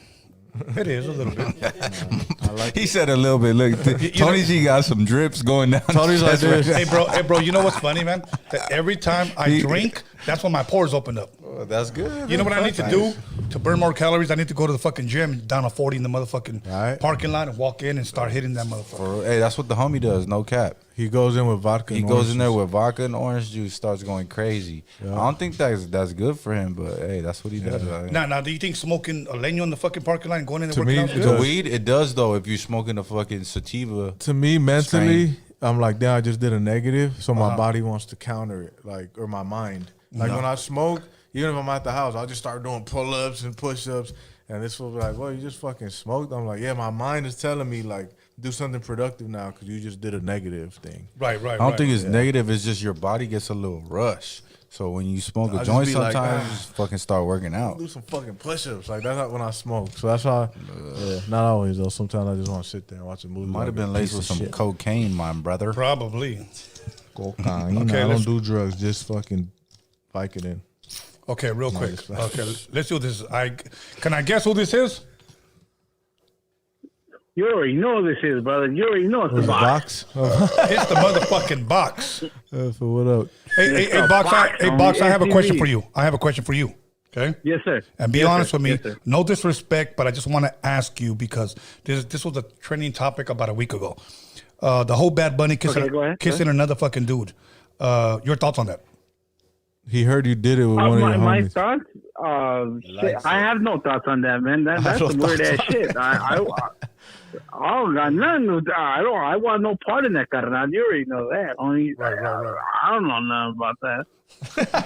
It is a little bit. He said a little bit. Look, Tony G got some drips going down. Tony's like this. Hey, bro. You know what's funny, man? That every time I drink, that's when my pores open up. Oh, that's good. You know what I need to do to burn more calories? I need to go to the fucking gym, down a 40 in the motherfucking Right. parking lot, and walk in and start hitting that motherfucker. Hey, that's what the homie does. No cap. He goes in with vodka. He and goes in there oranges. with vodka and orange juice, starts going crazy. I don't think that's good for him, but hey, that's what he does. Right? Now, do you think smoking a leño in the fucking parking lot and going in there To working me, out is it The good? does. weed, it does though. If you're smoking a fucking sativa, To me, mentally, Strain. I'm like, damn, I just did a negative, so my body wants to counter it, like, or my mind. Like, when I smoke, even if I'm at the house, I'll just start doing pull-ups and push-ups, and this will be like, well, you just fucking smoked? I'm like, yeah, my mind is telling me, like, do something productive now because you just did a negative thing. Right. I don't think it's negative. It's just your body gets a little rush. So when you smoke a I'll just joint, be like, sometimes you just fucking start working out. Do some fucking push-ups. Like, that's not when I smoke. So that's how, not always, though. Sometimes I just want to sit there and watch a movie. Might like have a been laced piece with of some shit. cocaine, my brother. Probably. Cocaine. Okay, I let's- don't do drugs. Just fucking Vicodin. Okay, real quick. Okay, let's do this. Can I guess who this is? You already know who this is, brother. You already know it's the The box. box? It's the motherfucking box. For what up? Hey, the box. box Hey, on box. the I have a question MTV. for you. I have a question for you. Okay. Yes, sir. And be Yes, honest sir. with me. Yes, sir. No disrespect, but I just want to ask you because this was a trending topic about a week ago. The whole Bad Bunny kissing, Okay, go ahead. kissing another fucking dude. Your thoughts on that? He heard you did it with one of your My homies. thoughts? Shit, I have no thoughts on that, man. That's some weird ass shit. I don't got nothing. I want no part in that, carnal. You already know that. Only, Right. I don't know nothing about that.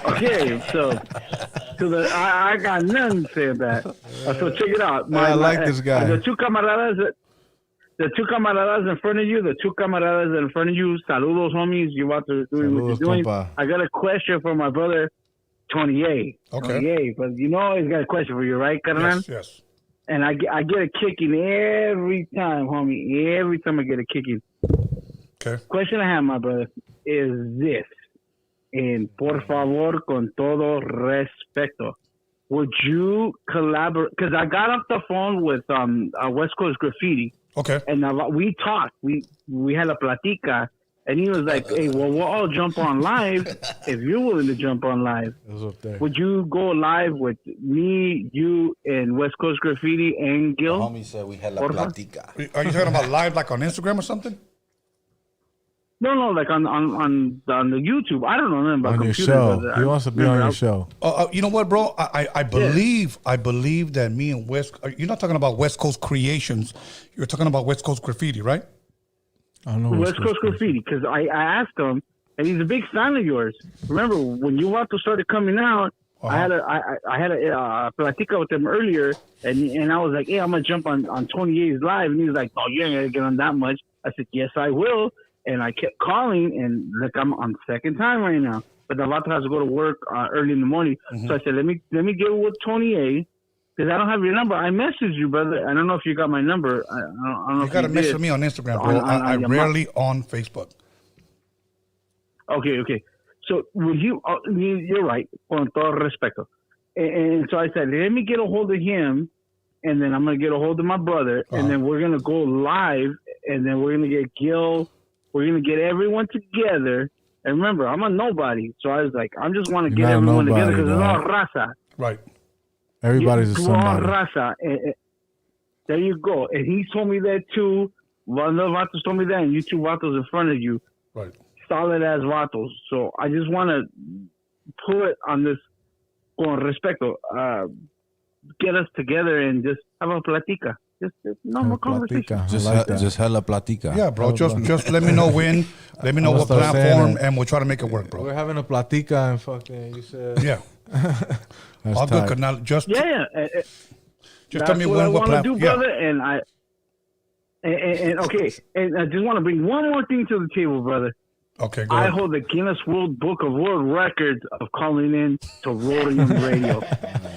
Okay, so I got nothing to say about that. So check it out. I like this guy. The two camaradas in front of you, saludos, homies. You about to do what you're Saludos, doing. compa. I got a question for my brother, Tony A. Okay. Tony A, but you know he's got a question for you, right, carnal? Yes. And I get a kicking every time, homie. Every time I get a kicking. Okay. Question I have, my brother, is this. And por favor, con todo respeto, would you collaborate? Because I got off the phone with West Coast Graffiti, Okay. and we talked. We had a platica, and he was like, "Hey, well, we'll all jump on live if you're willing to jump on live. It was up there. Would you go live with me, you, and West Coast Graffiti and Gil?" Homie said we had la Porfa. platica. Are you talking about live like on Instagram or something? No, like on the YouTube. I don't know nothing about On your computers. show. but He wants to be on your show. You know what, bro? I believe that me and West. You're not talking about West Coast Creations. You're talking about West Coast Graffiti, right? I don't know. West Coast Graffiti, because I asked him, and he's a big fan of yours. Remember when you started coming out? I had a platica with him earlier, and I was like, "Hey, I'm gonna jump on 28's live," and he was like, "Oh, you ain't gonna get on that much." I said, "Yes, I will," and I kept calling, and look, I'm on second time right now. But the Vato has to go to work early in the morning, so I said, "Let me get with Tony A." Because I don't have your number. I messaged you, brother. I don't know if you got my number. I don't know You if got to you message did. me on Instagram, bro. I rarely on Facebook. Okay. So would you? You're right. Con todo respeto. And so I said, let me get a hold of him, and then I'm gonna get a hold of my brother, and then we're gonna go live, and then we're gonna get Gil. We're gonna get everyone together. And remember, I'm a nobody, so I was like, I just want to get not a everyone nobody, together because it's all dog. raza. Right. Everybody's a It's all somebody. raza. And there you go. And he told me that too. One of the vatos told me that, and you two vatos in front of you. Right. Solid as vatos. So I just want to put on this con respeto. Get us together and just have a platica. Just normal conversation. Platica. Just, I like that. just hella platica. Yeah, bro. Just let me know when. Let me know I'ma what start saying platform, it. and we'll try to make it work, bro. We're having a platica and fucking, you said. Yeah. That's All good. tight. 'Cause now just Yeah. just tell me what I when, what want to platform. do, brother. And okay. And I just want to bring one more thing to the table, brother. Okay, go I ahead. hold the Guinness World Book of World Records of calling in to Roadium Radio.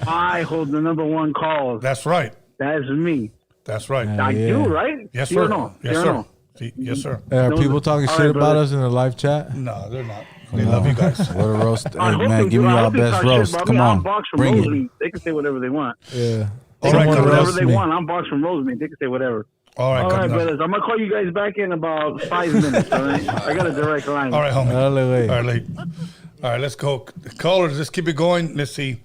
I hold the #1 calls. That's right. That is me. That's right. Yeah. I do, right? Yes, You sir. know. Yes, You sir. know. See, yes, sir. Hey, are Those people are- talking all shit right, about brother. us in the live chat? No, they're not. They love you guys. What a roast. I Hey, hope man, they give do. me I our hope they best talk shit roast. about Come me. I'm on. Box from Bring it. Rosemead. They can say whatever they want. Yeah. All right, Someone Carnal. Whatever roast they me. want. I'm Box from Rosemead. They can say whatever. All right, All right, Carnal. brothers. I'm gonna call you guys back in about 5 minutes. All right. I got a direct line. All right, homie. Dale, güey. All right, late. All right, let's go. Callers, let's keep it going. Let's see.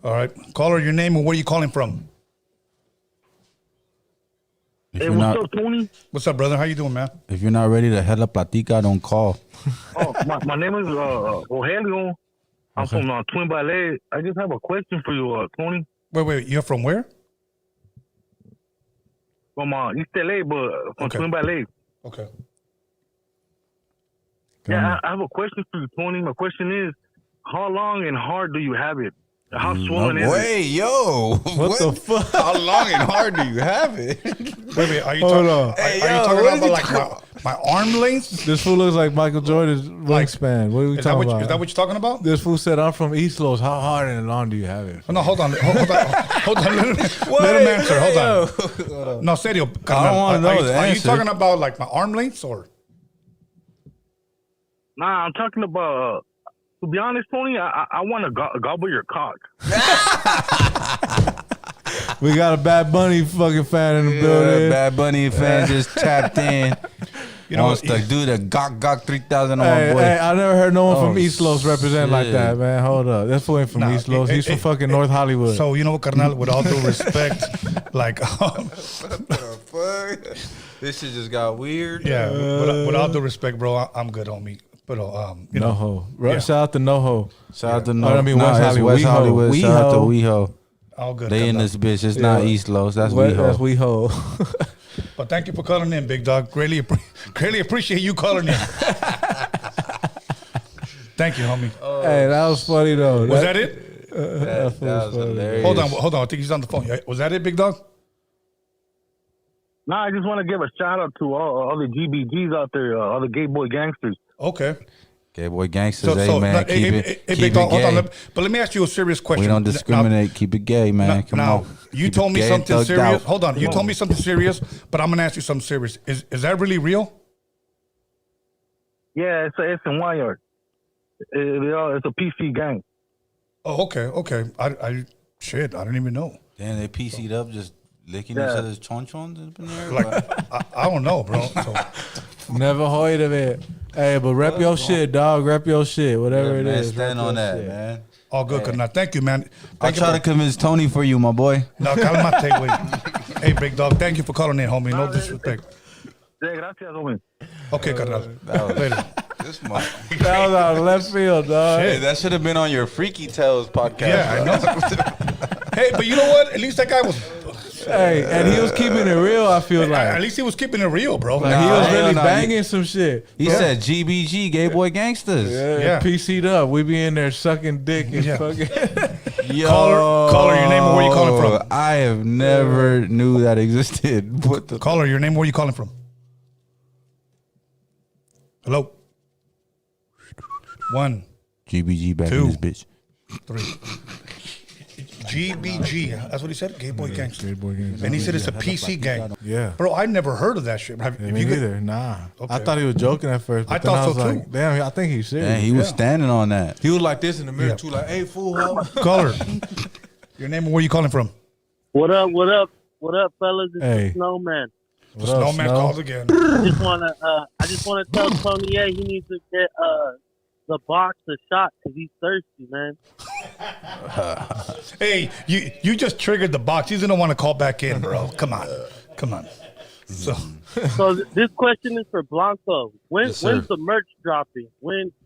All right. Caller, your name and where you calling from? If Hey, you're what's not, up, Tony? What's up, brother? How you doing, man? if you're not ready to hella platica, don't call. Oh, my name is Rogelio. I'm from Twin Ballet. I just have a question for you, Tony. Wait. You're from where? From East LA, but from Okay. Twin Ballet. Okay. Yeah, I have a question for you, Tony. My question is, how long and hard do you have it? How swollen is it? Wait, yo. What the fuck? How long and hard do you have it? Wait. Are you Hold talking? on. Are Hey, you yo, talking what is about he like talking my arm length? This fool looks like Michael Jordan's wingspan. What are we Is that talking what about? is that what you're talking about? This fool said, I'm from East Los. How hard and long do you have it? Oh, no, hold on. Hold on. Let him answer. Hold on. No, serio. I don't wanna know the Are you answer. talking about like my arm lengths or? Nah, I'm talking about. To be honest, Tony, I want to gobble your cock. We got a Bad Bunny fucking fan in the building. Bad Bunny fan just tapped in. You know, Wants to do the Gok 3000 on my Hey, boy. hey, I never heard no one from Oh, East Los represent like shit. that, man. Hold up. That's fool ain't from East Los. He's from fucking North Hollywood. so you know what, carnal? With all due respect, like, This shit just got weird. yeah, with all due respect, bro, I'm good, homie. But you know, NoHo. Shout out to NoHo. Shout out to I mean, West it's Hollywood. West Hollywood. WeHo. Shout out to WeHo. all good. They in carnal. this bitch. It's not East Los. That's That's WeHo. WeHo. But thank you for calling in, big dog. Greatly appreciate you calling in. Thank you, homie. Hey, that was funny though. Was that it? That was hilarious. Hold on. I think he's on the phone. Was that it, big dog? Nah, I just want to give a shout out to all the GBGs out there, all the gay boy gangsters. Okay. Gay boy gangsters, man. Keep it big dog, gay. hold on. But let me ask you a serious question. We don't discriminate. Keep it gay, man. Come Now, on. you Keep told it me gay and something thugged serious. out. Hold on. You told me something serious, but I'm gonna ask you something serious. Is that really real? Yeah, it's in Wyard. It's a PC gang. Oh, okay. I didn't even know. Damn, they PC'd up just licking each other's chonchons up in there. Like, I don't know, bro. So, Never heard of it. Hey, but rep your shit, dog. Rep your shit. Whatever it man, is. stand rep on your that, shit. man. all good. Good. Now, thank you, man. I'll try to convince Tony for you, my boy. No, calmate, güey. Hey, big dog. Thank you for calling in, homie. No disrespect. Yeah, gracias, homie. Okay, carnal. Later. This month. That was out of left field, dog. Hey, that should have been on your Freaky Tales podcast. Yeah, I know. Hey, but you know what? At least that guy was. Hey, and he was keeping it real, I feel like. At least he was keeping it real, bro. Like, Nah, he was hell really no. banging some shit. He said GBG, Gay Boy Gangsters. Yeah. PC'd up. We be in there sucking dick and Yeah. fucking. Yo, Caller, your name and where you calling from? I have never knew that existed. What the? Caller, your name, where you calling from? Hello? 1, GBG back 2. in this bitch. 3. GBG. That's what he said? Gay Boy Gangster. Gay boy gang. And he said it's a PC gang. Yeah. Bro, I never heard of that shit. Have Me you neither. Nah. Okay. I thought he was joking at first. But I then thought I was so, like, too. damn, I think he's serious. Man, he was standing on that. He was like this in the mirror Yeah. too, like, hey, fool, help. Caller, your name and where you calling from? What up, fellas? It's Hey. the Snowman. What up, Snowman Snow? calls again. I just wanna tell Tony, he needs to get the box a shot because he's thirsty, man. Hey, you just triggered the box. He's gonna want to call back in, bro. Come on. So So this question is for Blanco. Yes, sir. When's the merch dropping?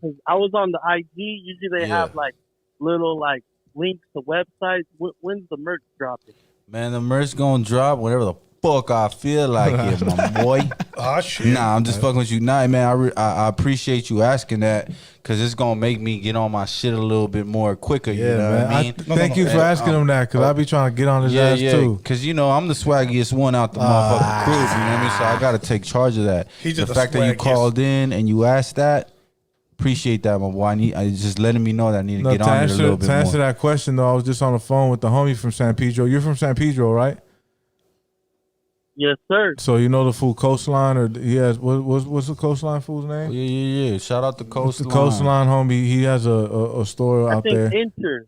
Cause I was on the IG. Usually they have like little like links to websites. When's the merch dropping? Man, the merch gonna drop whatever the fuck I feel like it, my boy. shit. Nah, I'm just fucking with you. Nah, man, I appreciate you asking that because it's gonna make me get on my shit a little bit more quicker. You Yeah, know man. what I mean? Thank you for asking him that, because I be trying to get on his ass too. Because you know I'm the swaggiest one out the motherfucking crew. You know what I mean? So I gotta take charge of that. He's The just the fact that you swaggiest. called in and you asked that, appreciate that, my boy. I just letting me know that I need to No, get on it a little bit to answer more. that question though, I was just on the phone with the homie from San Pedro. You're from San Pedro, right? Yes, sir. So you know the fool Coastline, or he has what's the Coastline fool's name? Yeah. Shout out to The Coastline. Coastline homie. He has a store I out think there. Enter.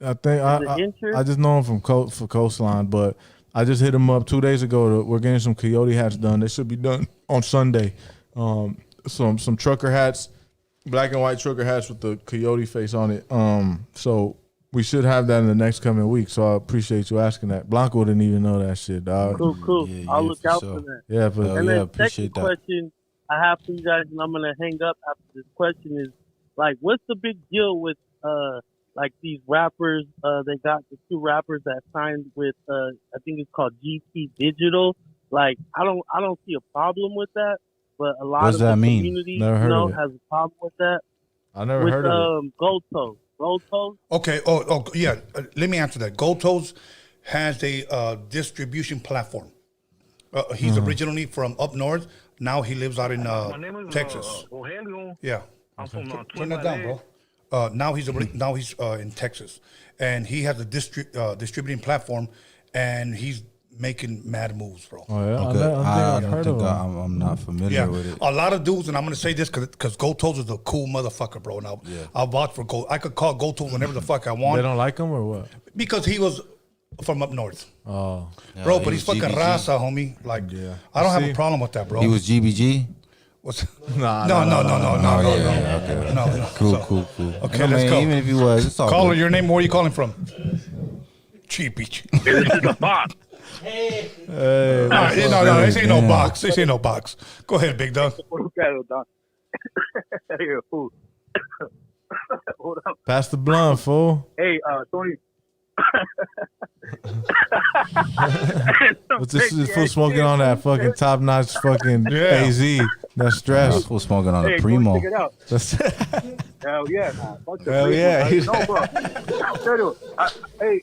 I think Enter? I just know him from for Coastline, but I just hit him up 2 days ago. We're getting some Coyote hats done. They should be done on Sunday. Some trucker hats, black and white trucker hats with the Coyote face on it. So we should have that in the next coming week. So I appreciate you asking that. Blanco didn't even know that shit, dog. Cool. Yeah, I'll yeah, look for out sure. for that. Yeah, but Hell And yeah, then appreciate second that. question I have for you guys, and I'm gonna hang up after this question is like, what's the big deal with like these rappers? They got the 2 rappers that signed with I think it's called GT Digital. Like, I don't see a problem with that, but a lot What's of that the mean? community, Never heard of it. has a problem with that. I never With heard of it. Gold Toe. Okay. Oh, yeah. Let me answer that. Gold Toes has a distribution platform. He's originally from up north. Now he lives out in My name is Texas. Roadium. Yeah. I'm from Turn Twin that down, Valley. bro. Now he's in Texas, and he has a distributing platform, and he's making mad moves, bro. Oh yeah, Okay. I I've don't heard of think him. I'm not familiar with it. A lot of dudes, and I'm gonna say this because Gold Toes is a cool motherfucker, bro. Now I'll vouch for Gold. I could call Gold Toes whenever the fuck I want. They don't like him or what? Because he was from up north, Oh, bro. he But he's was fucking GBG. Raza, homie. Like, Yeah. I don't have See? a problem with that, bro. He was GBG. What's Nah, no. Okay. No. Cool. Okay, I let's mean, go. Even if he was, it's all Caller, good. your name? Where are you calling from? Cheapy. This is the boss. Hey, No, this ain't no box. This ain't no box. Go ahead, big dog. Hold up. pass the blunt, fool. Hey, Tony. What's this fool smoking on that fucking top notch fucking AZ? That's stress. We're smoking on Hey, a go primo. check it out. That's Hell yeah, man. Fuck the Hell Primo, yeah. man. No, bro. I'll tell you, hey.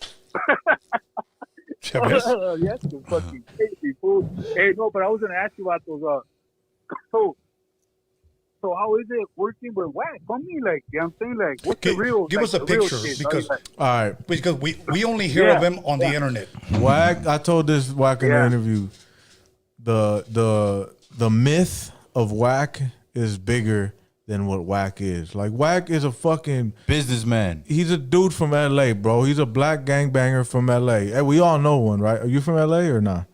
Yes, you fucking crazy fool. Hey, no, but I was gonna ask you about those. So how is it working with Wack? Homie, like, you know what I'm saying? Like, what's the real? Give like, us a the real picture shit, because like, all right. because we only hear of him on the internet. Wack, I told this Wack in the Yeah. interview. The myth of Wack is bigger than what Wack is. Like Wack is a fucking Businessman. he's a dude from LA, bro. He's a black gangbanger from LA. Hey, we all know one, right? Are you from LA or not?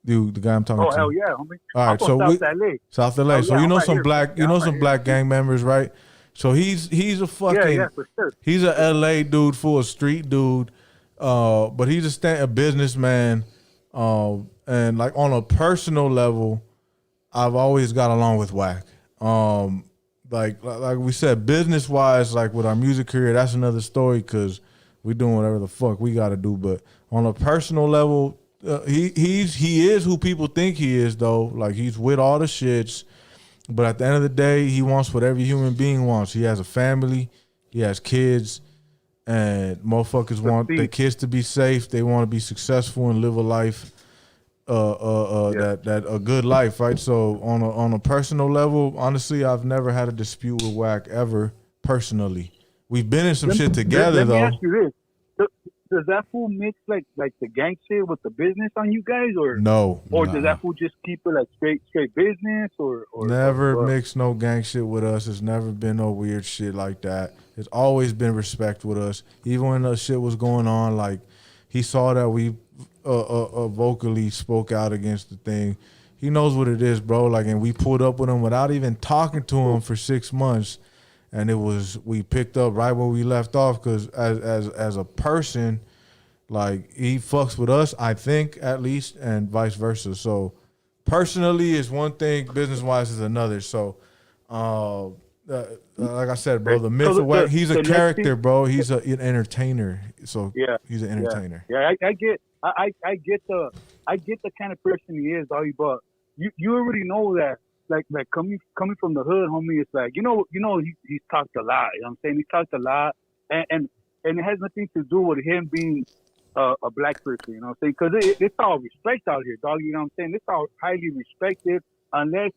Dude, the guy I'm talking oh to. hell yeah, homie. All I'm right, from so South we LA. South LA. Oh, So yeah, you I'm know right some here. black, Yeah, you know I'm some right black gang members, right? So he's a fucking Yeah, for sure. he's a LA dude, full of street dude, but he's a businessman, and like on a personal level, I've always got along with Wack. Like we said, business wise, like with our music career, that's another story because we doing whatever the fuck we got to do. But on a personal level, he is who people think he is, though. Like he's with all the shits. But at the end of the day, he wants what every human being wants. He has a family, he has kids, and motherfuckers want their kids to be safe. They want to be successful and live a life, that a good life, right? So on a personal level, honestly, I've never had a dispute with Wack ever personally. We've been in some shit together let me though. ask you this: does that fool mix like the gang shit with the business on you guys, or No, or does that fool just keep it like straight business, or never or, mixed no gang shit with us. It's never been no weird shit like that. It's always been respect with us. Even when the shit was going on, like he saw that we vocally spoke out against the thing. He knows what it is, bro. Like, and we pulled up with him without even talking to him for 6 months. And we picked up right where we left off because as a person, like he fucks with us, I think at least, and vice versa. So personally is one thing, business wise is another. So, like I said, bro, the myth of Wack, he's a character, bro. He's an entertainer. So Yeah, he's an entertainer. Yeah, I get the kind of person he is, doggy. But you already know that. Like coming from the hood, homie, it's like you know he's talked a lot. You know what I'm saying? He talked a lot, and it has nothing to do with him being a black person. You know what I'm saying? Because it's all respect out here, dog. You know what I'm saying? It's all highly respected unless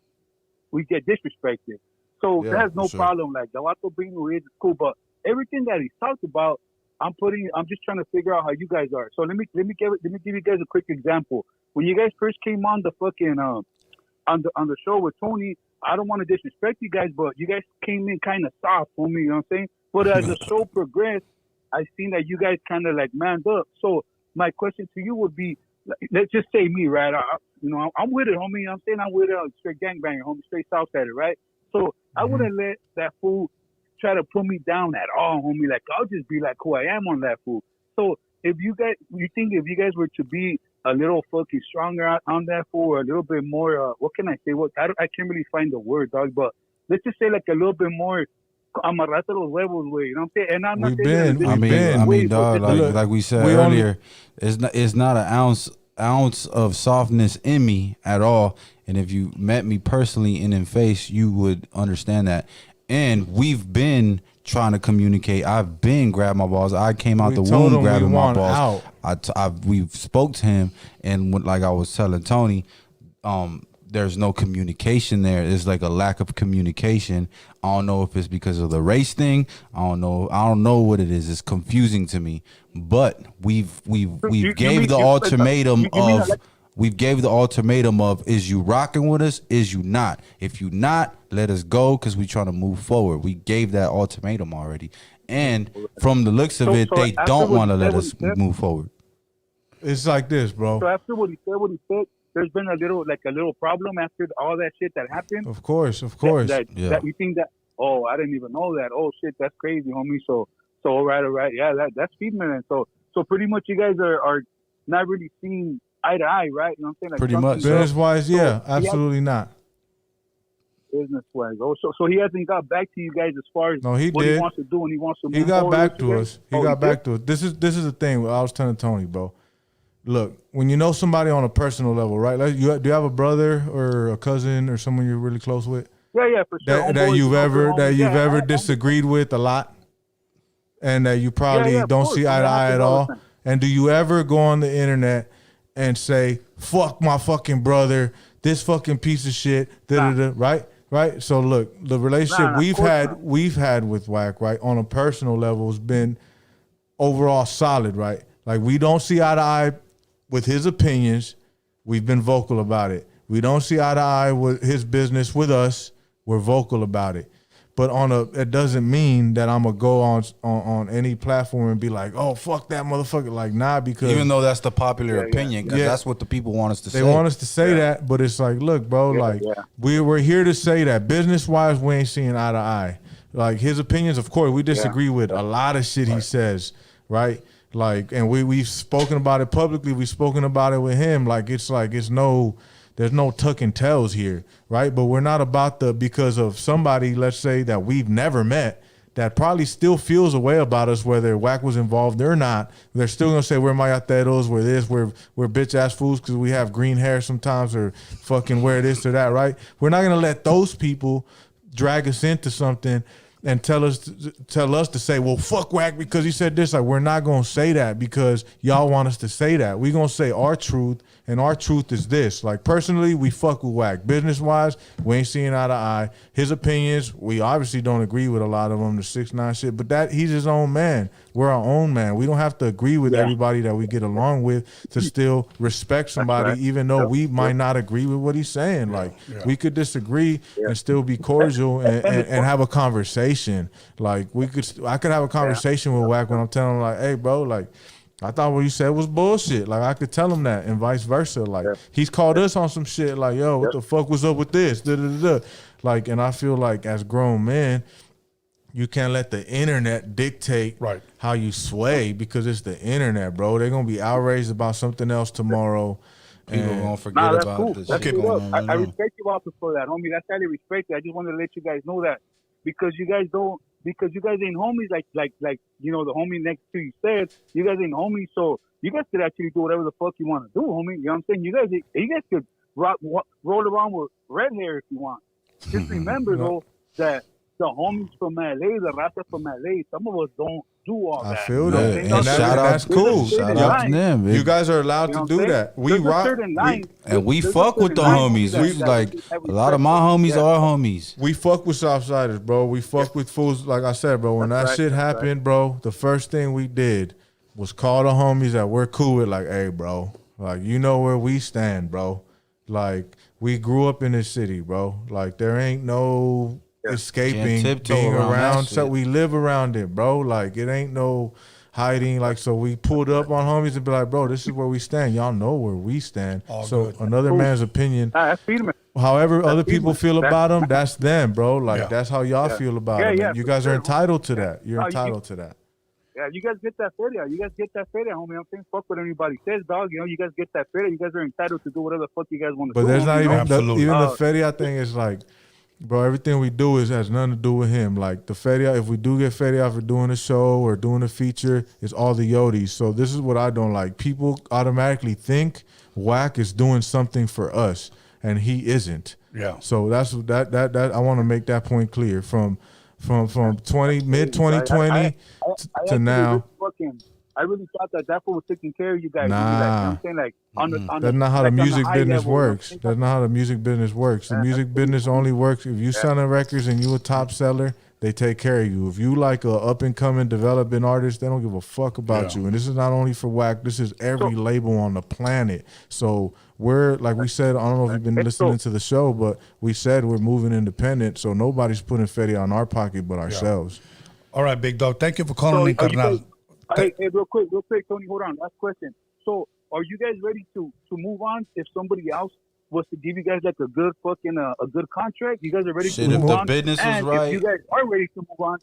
we get disrespected. So Yeah, there's no sure. problem. Like the Vato being who he is cool, but everything that he's talked about, I'm just trying to figure out how you guys are. So let me give you guys a quick example. When you guys first came on the fucking on the show with Tony, I don't want to disrespect you guys, but you guys came in kind of soft for me, you know what I'm saying? But as the show progressed, I seen that you guys kind of like manned up. So my question to you would be, let's just say me, right? I'm with it, homie. You know what I'm saying? I'm with it, straight gangbanger, homie, straight Southsider, right? So I wouldn't let that fool try to put me down at all, homie. Like, I'll just be like who I am on that fool. So if you guys were to be a little fucking stronger on that fool, or a little bit more, what can I say? I can't really find the word, dog, but let's just say like a little bit more amarrate los huevos, way. You know what I'm saying? And I'm not saying I mean, dog, like we said earlier, it's not an ounce of softness in me at all. And if you met me personally in face, you would understand that. And we've been trying to communicate. I've been grabbing my balls. I came out the womb grabbing my balls. We spoke to him, and like I was telling Tony, there's no communication there. There's like a lack of communication. I don't know if it's because of the race thing. I don't know what it is. It's confusing to me. But we've gave the ultimatum of is you rocking with us? Is you not? If you not, let us go because we trying to move forward. We gave that ultimatum already. And from the looks of it, they don't want to let us move forward. It's like this, bro. So after what he said, there's been a little problem after all that shit that happened. Of course. That you think that, oh, I didn't even know that. Oh shit, that's crazy, homie. So all right. Yeah, that's feedback. So pretty much you guys are not really seeing eye to eye, right? You know what I'm saying? Like pretty much. Business wise, yeah, absolutely not. Business wise. Oh, so he hasn't got back to you guys as far as what he wants to do, and he wants to. He got back to us. He got back to us. This is the thing. I was telling Tony, bro. Look, when you know somebody on a personal level, right? Like do you have a brother or a cousin or someone you're really close with? Yeah, for sure. That you've ever disagreed with a lot, and that you probably don't see eye to eye at all. And do you ever go on the internet and say, "Fuck my fucking brother, this fucking piece of shit," right? So look, the relationship we've had with Wack, right, on a personal level has been overall solid, right? Like we don't see eye to eye with his opinions. We've been vocal about it. We don't see eye to eye with his business with us. We're vocal about it. But it doesn't mean that I'm gonna go on any platform and be like, oh, fuck that motherfucker. Like, nah, because even though that's the popular opinion, because that's what the people want us to say. They want us to say that, but it's like, look, bro, we're here to say that business wise, we ain't seeing eye to eye. Like his opinions, of course, we disagree with a lot of shit he says, right? Like, and we've spoken about it publicly. We've spoken about it with him. There's no tuck and tails here, right? But we're not about because of somebody, let's say, that we've never met, that probably still feels a way about us, whether Wack was involved or not. They're still gonna say we're mayateros, we're this, we're bitch ass fools because we have green hair sometimes, or fucking wear this or that, right? We're not gonna let those people drag us into something and tell us to say, well, fuck Wack because he said this. Like, we're not gonna say that because y'all want us to say that. We're gonna say our truth, and our truth is this. Like, personally, we fuck with Wack. Business wise, we ain't seeing eye to eye. His opinions, we obviously don't agree with a lot of them, the 6ix9ine shit, but that he's his own man. We're our own man. We don't have to agree with everybody that we get along with to still respect somebody, even though we might not agree with what he's saying. Like, we could disagree and still be cordial and have a conversation. Like, I could have a conversation with Wack when I'm telling him, like, hey, bro, like, I thought what you said was bullshit. Like, I could tell him that, and vice versa. Like, he's called us on some shit. Like, yo, what the fuck was up with this? Like, and I feel like as grown men, you can't let the internet dictate how you sway, because it's the internet, bro. They're gonna be outraged about something else tomorroing. People are gonna forget about this shit going on. I respect you also for that, homie. That's highly respected. I just wanted to let you guys know that, because you guys ain't homies like you know, the homie next to you said, you guys ain't homies, so you guys could actually do whatever the fuck you want to do, homie. You know what I'm saying? You guys could roll around with red hair if you want. Just remember though that the homies from LA, the Raza from LA, some of us don't do all that. I feel that. And that's cool. Shout out to them. You guys are allowed to do that. We rock. We fuck with the homies. We like a lot of my homies are homies. We fuck with Southsiders, bro. We fuck with fools. Like I said, bro, when that shit happened, bro, the first thing we did was call the homies that we're cool with, like, hey, bro, like, you know where we stand, bro. Like, we grew up in this city, bro. Like, there ain't no escaping being around, so we live around it, bro. Like, it ain't no hiding. Like, so we pulled up on homies and be like, bro, this is where we stand. Y'all know where we stand. Another man's opinion, however other people feel about them, that's them, bro. Like, that's how y'all feel about them. You guys are entitled to that. You're entitled to that. Yeah, you guys get that feria. You guys get that feria, homie. I'm saying, fuck what anybody says, dog. You know, you guys get that feria. You guys are entitled to do whatever the fuck you guys want to do. But there's not even the feria thing is like, bro, everything we do has nothing to do with him. Like, the feria, if we do get feria for doing a show or doing a feature, it's all the Yodis. So this is what I don't like. People automatically think Wack is doing something for us, and he isn't. Yeah. So that's that I want to make that point clear. From mid 2020 to now. I really thought that fool was taking care of you guys. Like, you know what I'm saying? Like, that's not how the music business works. You know? That's not how the music business works. The music business only works if you selling records and you a top seller. They take care of you. If you like a up and coming developing artist, they don't give a fuck about you. And this is not only for WAC. This is every label on the planet. So we're, like we said, I don't know if you've been listening to the show, but we said we're moving independent. So nobody's putting Fetty on our pocket but ourselves. All right, big dog. Thank you for calling in, carnal. Hey, real quick, Tony, hold on. Last question. So, are you guys ready to move on if somebody else was to give you guys like a good fucking a good contract? You guys are ready to move on. If the business is right, if you guys are ready to move on,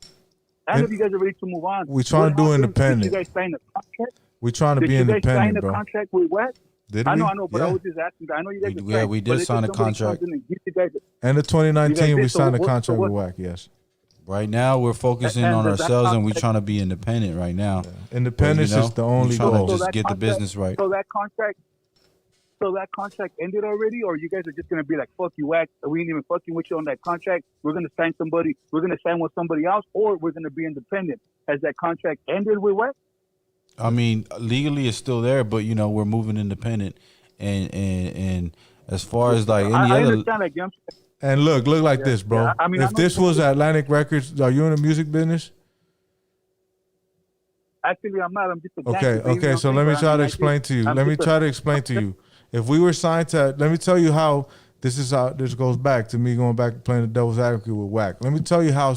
and if you guys are ready to move on, we trying to do independent. Did you guys sign a contract? We trying to be independent, bro. Did you guys sign a contract with what? Did we? I know, but I was just asking. I know you guys. Yeah, we did sign a contract. End of 2019, we signed a contract with WAC. Yes. Right now, we're focusing on ourselves, and we're trying to be independent right now. Yeah. Independence is the only goal. Just get the business right. So that contract ended already, or you guys are just gonna be like, "Fuck you, WAC. We ain't even fucking with you on that contract. We're gonna sign somebody. We're gonna sign with somebody else, or we're gonna be independent." Has that contract ended with WAC? I mean, legally it's still there, but you know we're moving independent, and as far as like any I other. understand, like, and look like this, bro. I mean, if this was Atlantic Records, are you in the music business? Actually, I'm not. I'm just a gangster, okay. So let me try to explain to you. Let me try to explain to you. If we were signed to, let me tell you how this goes back to me going back to playing the devil's advocate with WAC. Let me tell you how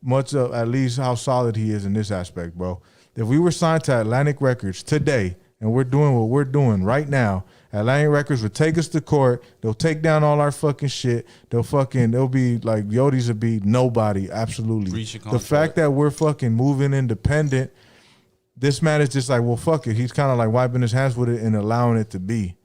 much of, at least how solid he is in this aspect, bro. If we were signed to Atlantic Records today and we're doing what we're doing right now, Atlantic Records would take us to court. They'll take down all our fucking shit. They'll be like, Yodi's would be nobody. Absolutely. The fact that we're fucking moving independent, this man is just like, well, fuck it. He's kind of like wiping his hands with it and allowing it to be.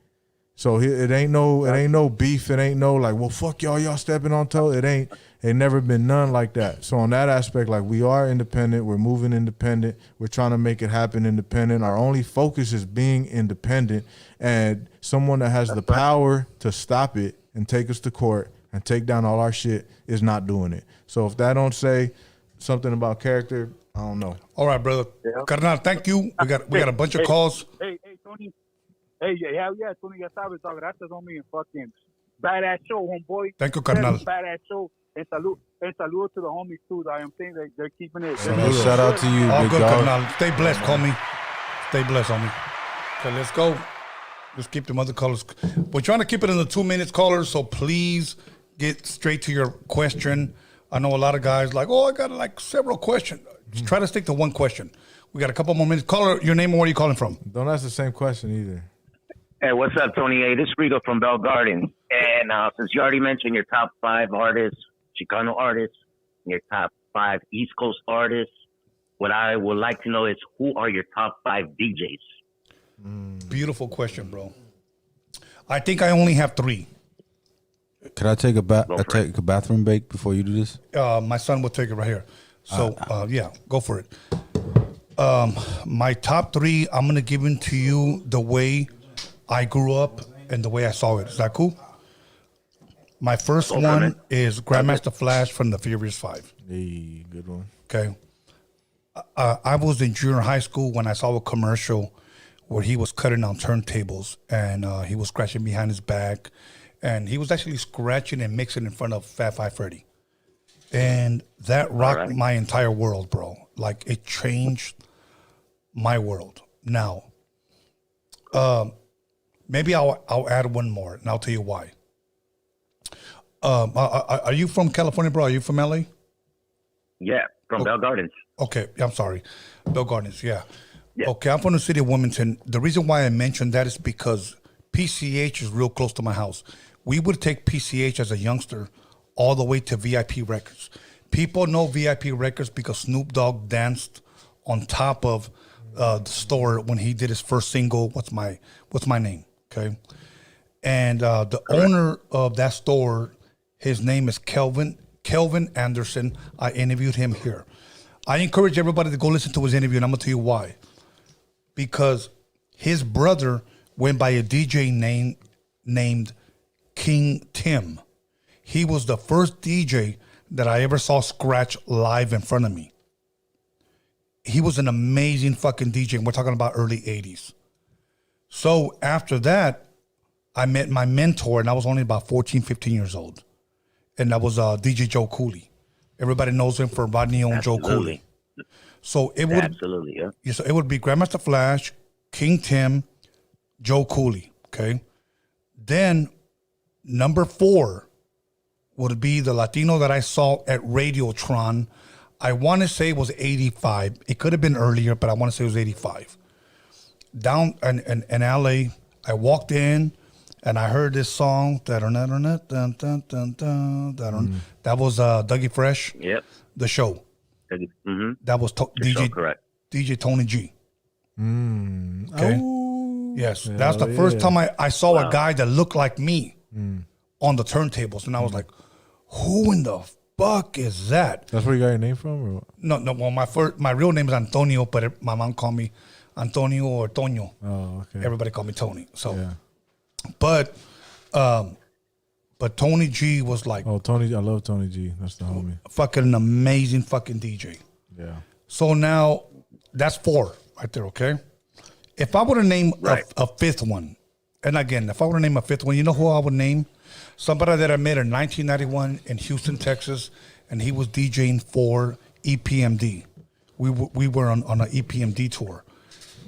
So it ain't no beef. It ain't no like, well, fuck y'all stepping on toe. It never been none like that. So on that aspect, like, we are independent. We're moving independent. We're trying to make it happen independent. Our only focus is being independent, and someone that has the power to stop it and take us to court and take down all our shit is not doing it. So if that don't say something about character, I don't know. All right, brother. Yeah. Carnal, thank you. We got a bunch of calls. Hey, Tony. Hey, yeah, Tony, ya sabes, gracias, homie, and fucking badass show, homeboy. Thank you, carnal. Badass show. And saludo to the homies, too. I'm saying they're keeping it. Shout out to you, all big good, dog. carnal. Stay blessed, homie. Stay blessed, homie. Okay, let's go. Let's keep them other callers. We're trying to keep it in the 2 minutes, callers, so please get straight to your question. I know a lot of guys like, I got like several questions. Just try to stick to one question. We got a couple more minutes. Caller, your name and where are you calling from? Don't ask the same question either. Hey, what's up, Tony? Hey, this is Rigo from Bell Garden. And since you already mentioned your top 5 artists, Chicano artists, your top 5 East Coast artists, what I would like to know is who are your top 5 DJs? Beautiful question, bro. I think I only have 3. Could I take a bathroom break before you do this? My son will take it right here. So, yeah, go for it. My top 3, I'm going to give them to you the way I grew up and the way I saw it. Is that cool? My first one is Grandmaster Flash from the Furious 5. Hey, good one. Okay. I was in junior high school when I saw a commercial where he was cutting on turntables and he was scratching behind his back. And he was actually scratching and mixing in front of Fat Five Freddy. And that rocked my entire world, bro. Like, it changed my world. Now, maybe I'll add one more, and I'll tell you why. Are you from California, bro? Are you from LA? Yeah, from Bell Gardens. Okay, I'm sorry. Bell Gardens, yeah. Okay, I'm from the city of Wilmington. The reason why I mentioned that is because PCH is real close to my house. We would take PCH as a youngster all the way to VIP Records. People know VIP Records because Snoop Dogg danced on top of the store when he did his first single, What's My Name, okay? And the owner of that store, his name is Kelvin Anderson. I interviewed him here. I encourage everybody to go listen to his interview, and I'm going to tell you why. Because his brother went by a DJ named King Tim. He was the first DJ that I ever saw scratch live in front of me. he was an amazing fucking DJ. And we're talking about early 80s. So after that, I met my mentor, and I was only about 14, 15 years old. And that was DJ Joe Cooley. Everybody knows him for Rodney on Joe Cooley. So it would So it would be Grandmaster Flash, King Tim, Joe Cooley. Okay. Then number 4 would be the Latino that I saw at Radiotron. I want to say it was 85. It could have been earlier, but I want to say it was 85. Down in LA, I walked in and I heard this song. That was Dougie Fresh. Yep. The show. Mm-hmm. That was DJ Tony G. Okay. Oh. Yes. That's the first time I saw a guy that looked like me on the turntables. And I was like, who in the fuck is that? That's where you got your name from? Or what? No. Well, my real name is Antonio, but my mom called me Antonio or Toño. Oh, okay. Everybody called me Tony. So, but Tony G was like, oh, Tony, I love Tony G. That's the homie. Fucking an amazing fucking DJ. Yeah. So now that's 4 right there. Okay. If I were to name a 5th one, and again, if I were to name a 5th one, you know who I would name? Somebody that I met in 1991 in Houston, Texas, and he was DJing for EPMD. We were on an EPMD tour,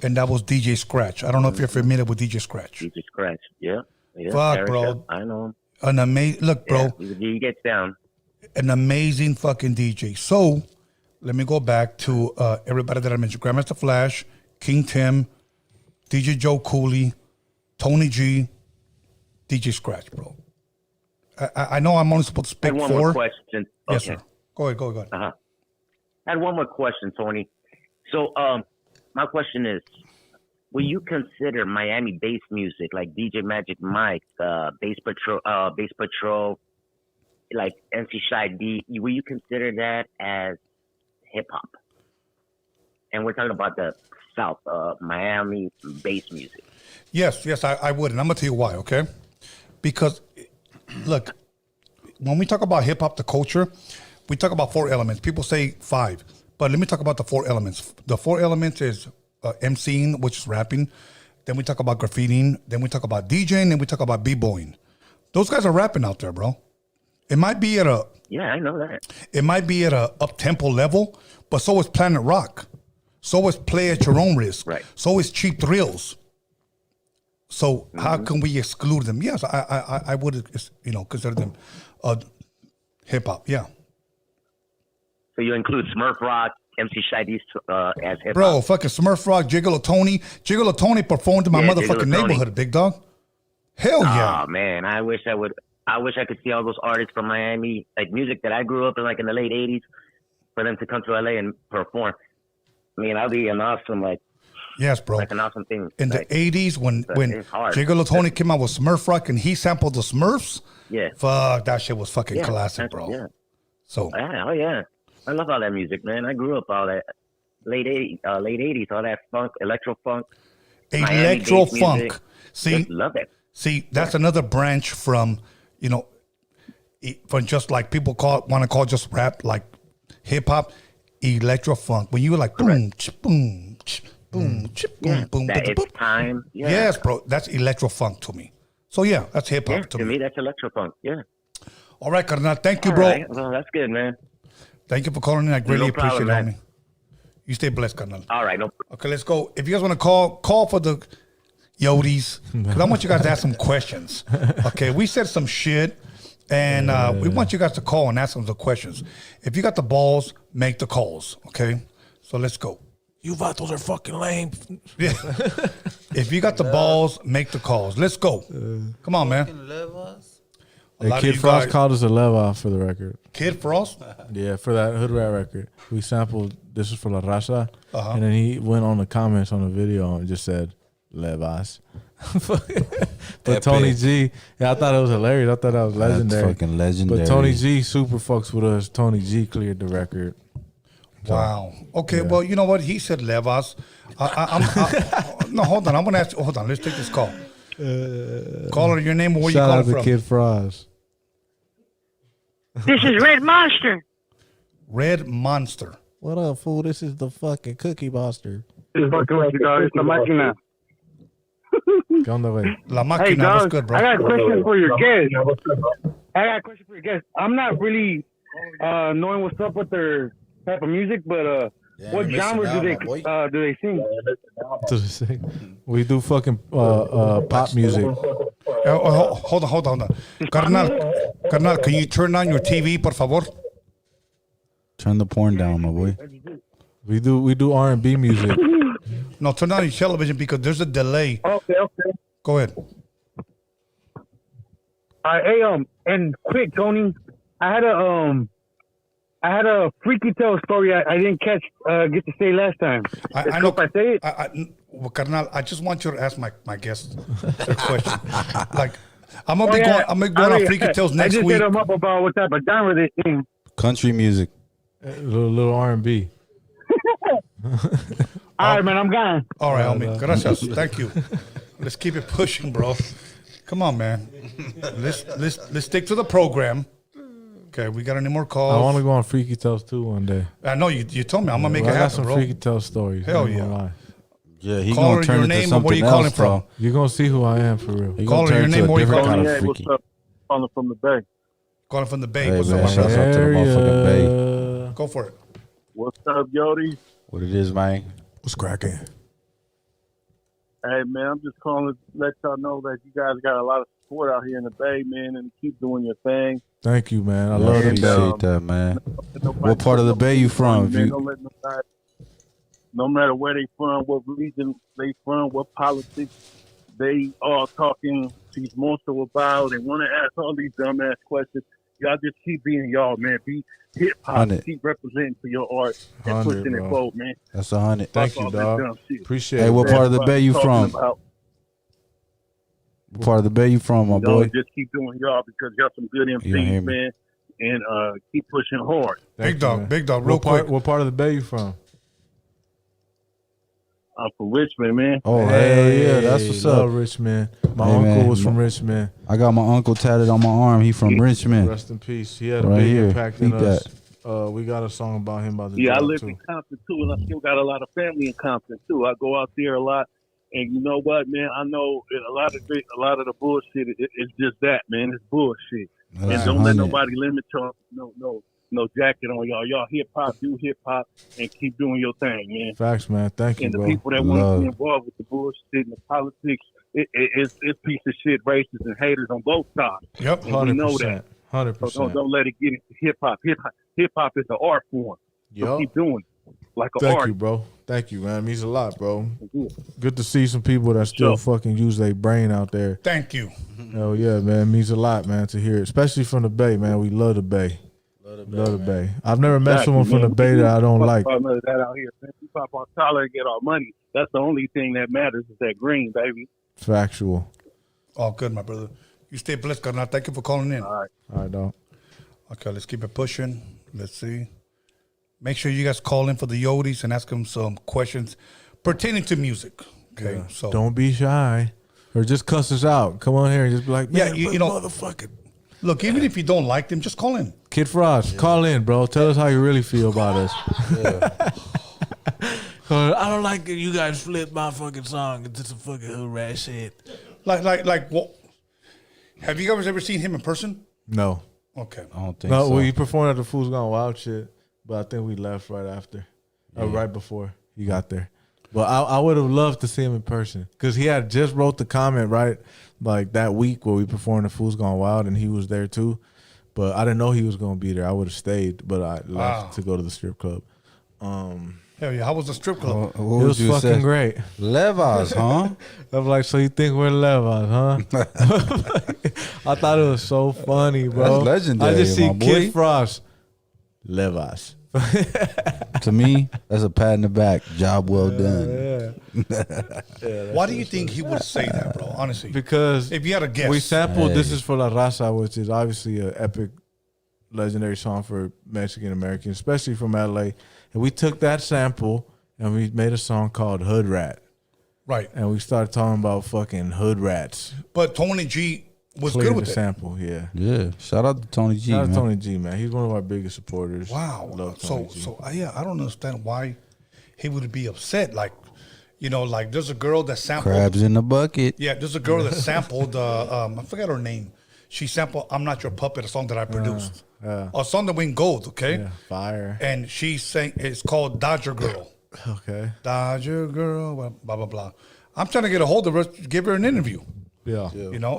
and that was DJ Scratch. I don't know if you're familiar with DJ Scratch. DJ Scratch, yeah. Fuck, bro. I know him. An amazing, look, bro. He gets down. An amazing fucking DJ. So let me go back to everybody that I mentioned: Grandmaster Flash, King Tim, DJ Joe Cooley, Tony G, DJ Scratch, bro. I know I'm only supposed to pick 4. I had one more question. Yes, sir. Go ahead. I had one more question, Tony. So, my question is, will you consider Miami bass music like DJ Magic Mike, Bass Patrol, like MC Shy D? Will you consider that as hip hop? And we're talking about the South, Miami bass music. Yes, I would, and I'm gonna tell you why. Okay, because look, when we talk about hip hop, the culture, we talk about 4 elements. People say 5, but let me talk about the 4 elements. The 4 elements is MCing, which is rapping. Then we talk about graffitiing. Then we talk about DJing. Then we talk about b-boying. Those guys are rapping out there, bro. It might be at a I know that. It might be at a up-tempo level, but so is Planet Rock. So is Play at Your Own Risk. Right. So is Cheap Thrills. So how can we exclude them? Yes, I would, consider them hip hop. Yeah. So you include Smurf Rock, MC Shy D as hip hop. Bro, fucking Smurf Rock, Gigolo Tony. Gigolo Tony performed in my motherfucking neighborhood, big dog. Hell yeah. Oh man, I wish I could see all those artists from Miami, like music that I grew up in, like in the late '80s, for them to come to LA and perform. I mean, that'd be an awesome, yes, bro. Like an awesome thing. In the '80s, when Gigolo Tony came out with Smurf Rock and he sampled the Smurfs, fuck, that shit was fucking classic, bro. Yeah. So. Oh yeah, I love all that music, man. I grew up all that late '80s, all that funk, electro funk. Electro funk. See, just love it. See, that's another branch from, from just like people want to call just rap, like hip hop, electro funk. When you were like boom, boom, boom, boom, boom. That it's time. Yeah. Yes, bro. That's electro funk to me. So yeah, that's hip hop to me. That's electro funk. Yeah. All right, Carnal. Thank you, bro. Right. Well, that's good, man. Thank you for calling in. I greatly appreciate it, homie. You stay blessed, Carnal. All right. Okay, let's go. If you guys want to call for the Yodis, because I want you guys to ask some questions. Okay, we said some shit, and we want you guys to call and ask them the questions. If you got the balls, make the calls. Okay, so let's go. You vatos are fucking lame. Yeah. If you got the balls, make the calls. Let's go. Come on, man. Hey, Kid Frost called us a lev-off for the record. Kid Frost? Yeah, for that Hood Rat record. We sampled, this was for La Raza, and then he went on the comments on the video and just said, Levas. But Tony G, I thought it was hilarious. I thought that was legendary. That's fucking legendary. But Tony G super fucks with us. Tony G cleared the record. Wow. Okay, well, you know what? He said Levas. No, hold on. I'm going to ask you. Hold on. Let's take this call. Caller, your name or where you calling from? Shout out to Kid Frost. This is Red Monster. Red Monster. What up, fool? This is the fucking Cookie Monster. It's fucking with you, dog. It's the máquina. ¿Qué onda, güey? La Hey, máquina, what's dog. good, bro? I got a question for your guest. I'm not really knowing what's up with their type of music, but what genre do they sing? We do fucking pop music. Hold on. Carnal, can you turn on your TV, por favor? Turn the porn down, my boy. We do R&B music. No, turn on your television because there's a delay. Okay. Go ahead. Hey, and quick, Tony, I had a freaky tale story I didn't get to say last time. I know. If I say it. Well, Carnal, I just want you to ask my guest a question. Like, I'm gonna go on Freaky Tales next I just week. hit them up about what type of genre they sing. Country music. Little R&B. All right, man, I'm gone. All right, homie. Gracias. Thank you. Let's keep it pushing, bro. Come on, man. Let's stick to the program. Okay, we got any more calls? I want to go on Freaky Tales too one day. I know you told me I'm gonna make it I got happen, some bro. Freaky Tales stories. Hell I'm not gonna yeah. lie. Yeah, he Call gonna her turn your into name, or something where you else, calling from? bro. You're gonna see who I am for real. He Call gonna her your turn name, into a where you different calling? kind of Hey, what's freaky. up? Calling from the Bay. Calling from the Bay. Hey, What's man, up, my shouts brother? out to the motherfucking Bay. Go for it. What's up, Yodi? What it is, man? What's cracking? Hey, man, I'm just calling to let y'all know that you guys got a lot of support out here in the Bay, man, and keep doing your thing. Thank you, man. I I love appreciate it. that, man. Nobody What part of the Bay you from? If Man, you don't let nobody, no matter where they from, what region they from, what politics they are talking these monsters about, they want to ask all these dumbass questions. Y'all just keep being y'all, man. Be hip hop. 100. Keep representing for your art and 100, pushing it bro. forward, man. that's 100. Thank Fuck you, all that dog. dumb shit. Appreciate Hey, it. what part of the Everybody Bay you talking from? about, What part of the Bay you from, my y'all boy? just keep doing y'all because y'all some good You don't hear MCs, me. man. And keep pushing hard. Thank Big you, dog, man. big dog, real quick. What part of the Bay you from? I'm from Richmond, man. Oh, hell yeah, that's what's love up. Richmond. My Hey, uncle man. was from Richmond. I got my uncle tatted on my arm. He from Richmond. Rest in peace. He had a Right big here. impact in Peep us. We got a song about him about the Yeah, I drop, live too. in Compton too, and I still got a lot of family in Compton too. I go out there a lot, and you know what, man? I know a lot of the bullshit is just that, man. It's bullshit, and That's don't let 100. nobody limit y'all. No jacket on y'all. Y'all hip hop, do hip hop, and keep doing your thing, man. Facts, man. Thank you, And the bro. people that want Love. to be involved with the bullshit and the politics, it's piece of shit, racists and haters on both sides. Yep. And we know that. 100%. So don't let it get into hip hop. Hip hop is an art form. So Yup. keep doing it like an Thank art. you, bro. Thank you, man. It means a lot, bro. Yeah. Good to see some people that still Sure. fucking use their brain out there. Thank you. Hell yeah, man. It means a lot, man, to hear it. Especially from the Bay, man. We love the Bay. Love the Bay. I've never met Exactly, someone from man. the Bay that I don't We like. pop that out here, man. We pop our collar and get our money. That's the only thing that matters is that green, baby. Factual. All good, my brother. You stay blessed, Carnal. Thank you for calling in. All right. All right, dog. Okay, let's keep it pushing. Let's see. Make sure you guys call in for the Yodis and ask them some questions pertaining to music. Okay, so Don't be shy. Or just cuss us out. Come on here and just be like, Yeah, man, you know- motherfucking. look, even if you don't like them, just call in. Kid Frost, call in, bro. Tell us how you really feel about us. I don't like that you guys flip my fucking song into some fucking hood rat shit. Like what? Have you guys ever seen him in person? No. Okay. I don't think No, so. we performed at the Fools Gone Wild shit, but I think we left right after. Right before he got there. But I would have loved to see him in person because he had just wrote the comment, right? Like that week where we performed the Fools Gone Wild and he was there too. But I didn't know he was going to be there. I would have stayed, but I left to go to the strip club. Hell yeah. How was the strip club? What It would was you fucking say? great. Levas, huh? I'm like, so you think we're Levas, huh? I thought it was so funny, bro. That's legendary, I just see my boy. Kid Frost, Levas. To me, that's a pat in the back. Job well done. Why do you think he would say that, bro? Honestly, Because if you had a guess, we sampled Hey. This Is For La Raza, which is obviously an epic, legendary song for Mexican Americans, especially from LA. And we took that sample and we made a song called Hood Rat. right? And we started talking about fucking hood rats. But Tony G was cleared good with the it. sample. Yeah. Yeah. Shout out to Tony G. Shout out man. to Tony G, man. He's one of our biggest supporters. Wow. Love Tony G. I don't understand why he would be upset. Like, like there's a girl that sampled. Crabs in the bucket. Yeah, there's a girl that sampled. I forgot her name. She sampled "I'm Not Your Puppet," a song that I produced, a song that went gold. Okay, Yeah, fire. and she sang. It's called "Dodger Girl." Okay. Dodger Girl, blah blah blah. I'm trying to get a hold of her, give her an interview. Yeah.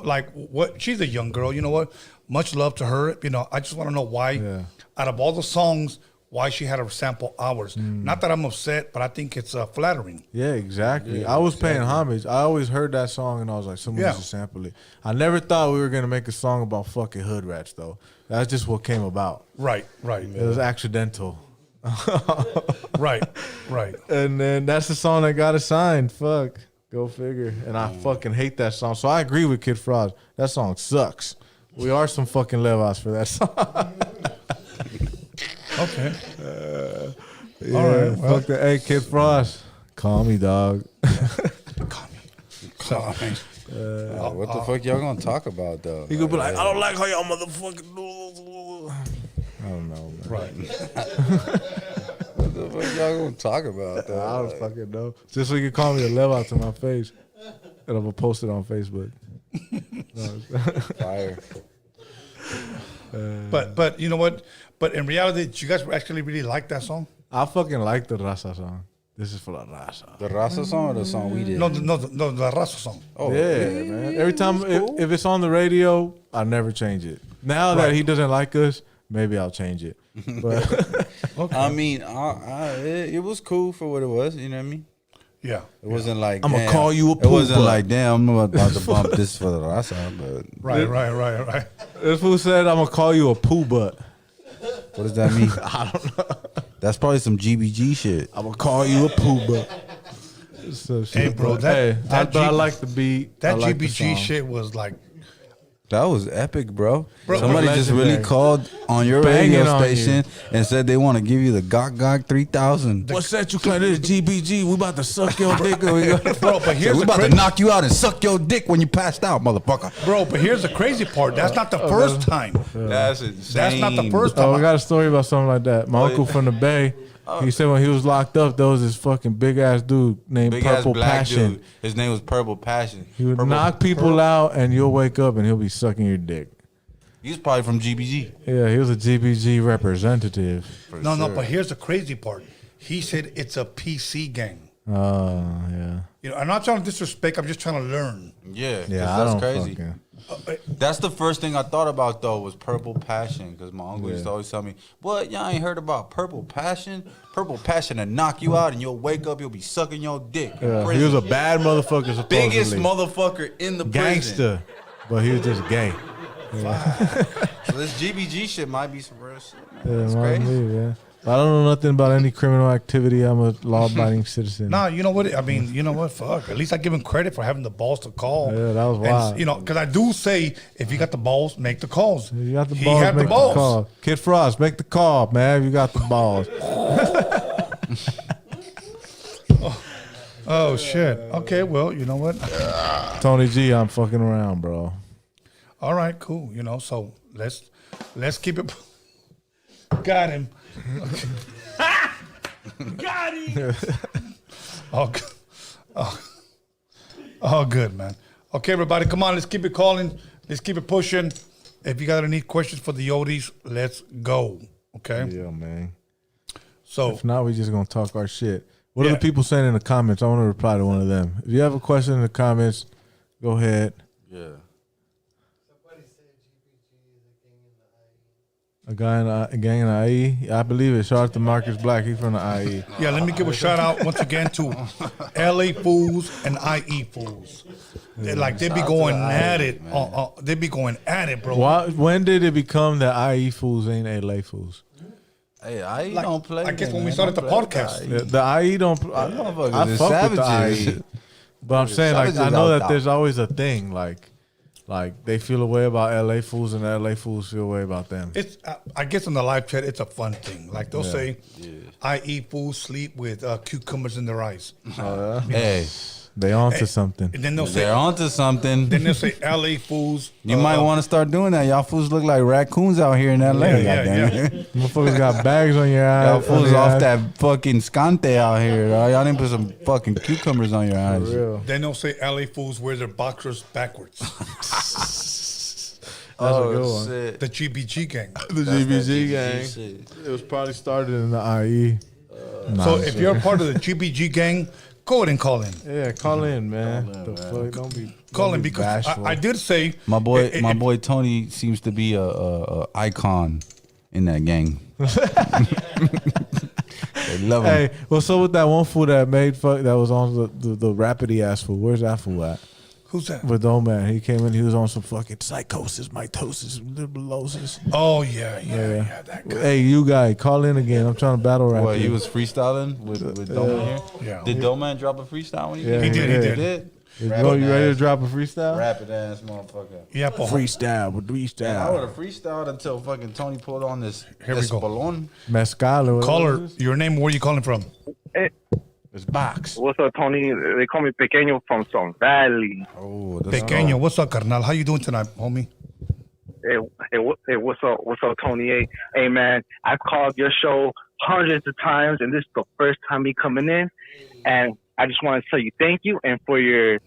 Like what? She's a young girl. You know what? Much love to her. I just want to know why, out of all the songs, why she had to sample ours. Not that I'm upset, but I think it's flattering. Yeah, exactly. I was paying homage. I always heard that song and I was like, someone should sample it. I never thought we were gonna make a song about fucking hood rats though. That's just what came about. Right. It was accidental. Right. And then that's the song that got us signed. Fuck. Go figure. And I fucking hate that song. So I agree with Kid Frost. That song sucks. We are some fucking levas for that song. Okay. Yeah, all right. Well, fuck the hey Kid Frost. Call me, dog. Call me. What the fuck y'all gonna talk about though? He could be like, I don't like how y'all motherfucking do. I don't know, man. Right. What the fuck y'all gonna talk about though? I don't fucking know. Just so you can call me a level to my face. And I'm gonna post it on Facebook. Fire. But you know what? But in reality, did you guys actually really like that song? I fucking like the Raza song. This is for the Raza. The Raza song or the song we did? No, the Raza song. Oh, yeah, man. Every time if it's on the radio, I never change it. Now that he doesn't like us, maybe I'll change it. But Okay. I mean, it was cool for what it was. You know what I mean? Yeah. It wasn't like I'm gonna damn. call you a It wasn't poopa. like damn. I'm about to bump this for the Raza, but Right. this fool said, I'm gonna call you a poo butt. what does that mean? I don't know. That's probably some GBG shit. I'm gonna call you a poo butt. So shit, Hey, bro, but, that I like the beat. That I like the GBG song. shit was like, That was epic, bro. Bro, Somebody just really legendary. called on your Banging radio on station and said they want to give you the Gok 3000. What's that you claim? This is GBG. We about to suck your dick. bro. But here's we the about to crazy, knock you out and suck your dick when you passed out, motherfucker. bro. But here's the crazy part. That's not the first time. That's insane. That's not the first time. Oh, I got a story about something like that. My uncle from the Bay, he said when he was locked up, there was this fucking big ass dude named Big ass Purple black Passion. dude. His name was Purple Passion. He would Purple- knock people out, and you'll wake up and he'll be sucking your dick. He's probably from GBG. Yeah, he was a GBG representative. No, but here's the crazy part. He said it's a PC gang. Oh, yeah. I'm not trying to disrespect. I'm just trying to learn. Yeah, 'cause Yeah, I that's don't crazy. fucking... That's the first thing I thought about though was Purple Passion, because my uncle used to always tell me, "What, y'all ain't heard about Purple Passion? Purple Passion to knock you out and you'll wake up, you'll be sucking your dick." in Yeah, he prison." was a bad motherfucker, supposedly. biggest motherfucker in the prison. Gangster, but he was just gay. So this GBG shit might be some real shit, man. Yeah, That's might crazy. be, yeah. I don't know nothing about any criminal activity. I'm a law-abiding citizen. Nah, you know what? I mean, you know what? Fuck. At least I give him credit for having the balls to call. Yeah, that was wild. And, because I do say, if you got the balls, make the calls. You got the He balls, had the make the balls. call. Kid Frost, make the call, man. You got the balls. Oh shit. Okay, well, you know what? Tony G, I'm fucking around, bro. All right, cool. So let's keep it. Got him. Got him. Oh, good, man. Okay, everybody, come on. Let's keep it calling. Let's keep it pushing. If you got any questions for the Yodis, let's go. Okay. Yeah, man. So If not, we just gonna talk our shit. What are Yeah. the people saying in the comments? I want to reply to one of them. If you have a question in the comments, go ahead. Yeah. A guy in a gang in the IE. I believe it. Shout out to Marcus Black. He's from the IE. yeah, let me give a shout out once again to LA fools and IE fools. They be going at it. They be going at it, bro. When did it become that IE fools ain't LA fools? Hey, I Like, don't play. I guess that, when we man. started Don't the play with podcast. The IE don't. motherfuckers I is fuck with the savages. IE, but I'm saying like I Savages know out that there. there's always a thing like they feel a way about LA fools and LA fools feel a way about them. It's I guess in the live chat, it's a fun thing. Like they'll say, IE fools sleep with cucumbers in their eyes. Hey, They onto something. And then they'll say, They're onto something. then they'll say LA fools. You might want to start doing that. Y'all fools look like raccoons out here in LA. Yeah. Motherfuckers got bags on your eyes. Y'all fools on off your that fucking scante out here. Dog. Y'all didn't put some fucking cucumbers on your eyes. For real. Then they'll say LA fools wear their boxers backwards. That's a good one. shit. The GBG gang. The GBG gang. It was probably started in the IE. So if you're a part of the GBG gang, go ahead and call in. Yeah, call in, man. Fuck? Don't be Call in because I did say My boy Tony seems to be a icon in that gang. They love him. Hey, what's up with that one fool that made fuck that was on the rapidy ass fool? Where's that fool at? Who's that? With Dome Man. He came in, he was on some fucking psychosis, mitosis, liberalosis. Oh yeah. That guy. Hey, you guy, call in again. I'm trying to battle rap. What, he you. was freestyling with Doman here? Yeah. Did Doman drop a freestyle when he Yeah, did? He did. You ready to drop a freestyle? Rapid ass motherfucker. Yeah, but Freestyle with I would freestyle. have freestyled until fucking Tony pulled on this Here we go. Espolon. Mezcal or caller, your name, where you calling from? It's box. What's up, Tony? They call me Pequeño from Sun Valley. Oh, that's Pequeño, what's up, carnal? How you doing tonight, homie? Hey, what's up? What's up, Tony? Hey, man, I've called your show hundreds of times, and this is the first time me coming in. And I just want to tell you thank you. And for your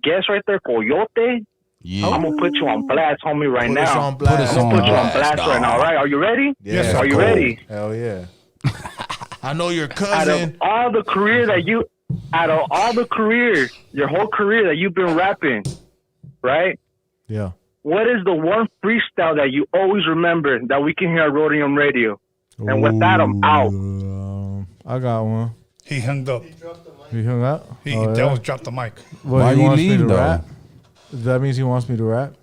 guest right there, Coyote, Yeah. I'm going to put you on blast, homie, right Put us now. on blast. I'm going to put you on blast right now, all right? Are you ready? Yes, Are you cool. ready? Hell yeah. I know your Out of cousin. all the career your whole career that you've been rapping, right? Yeah. What is the one freestyle that you always remember that we can hear on Roadium Radio? And with that, I'm out. I got one. He hung up. He hung up? He Oh, that yeah? was dropped the mic. What, Why he you wants me leave, to though? rap? That means he wants me to rap?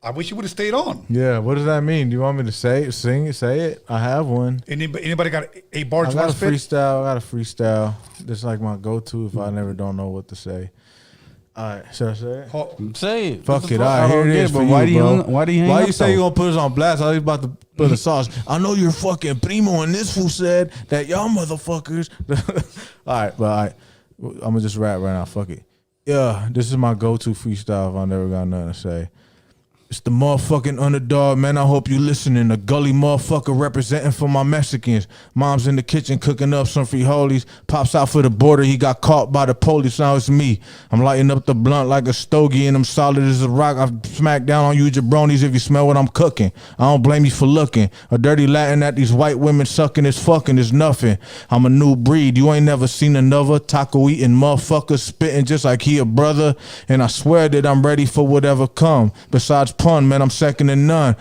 I wish he would have stayed on. Yeah, what does that mean? Do you want me to say it, sing it, say it? I have one. Anybody got a bar I to got a want to spit? freestyle. I got a freestyle. That's like my go-to if I never don't know what to say. All right, should I say it? Oh, Say it. Fuck What the it. fuck? All I right, here don't it get is but for why you, do you bro. hang- why do you hang Why up, you say though? you gonna put us on blast? I was about to put the sauce. I know your fucking primo and this fool said that y'all motherfuckers. All right, but all right. I'm gonna just rap right now. Fuck it. Yeah, this is my go-to freestyle if I never got nothing to say. It's the motherfucking underdog, man. I hope you listening. A gully motherfucker representing for my Mexicans. Mom's in the kitchen cooking up some frijoles. Pops out for the border. He got caught by the police. Now it's me. I'm lighting up the blunt like a stogie, and I'm solid as a rock. I smack down on you jabronis if you smell what I'm cooking. I don't blame you for looking. A dirty Latin at these white women sucking is fucking is nothing. I'm a new breed. You ain't never seen another taco eating motherfucker spitting just like he a brother. And I swear that I'm ready for whatever come. Besides pun, man, I'm second to none.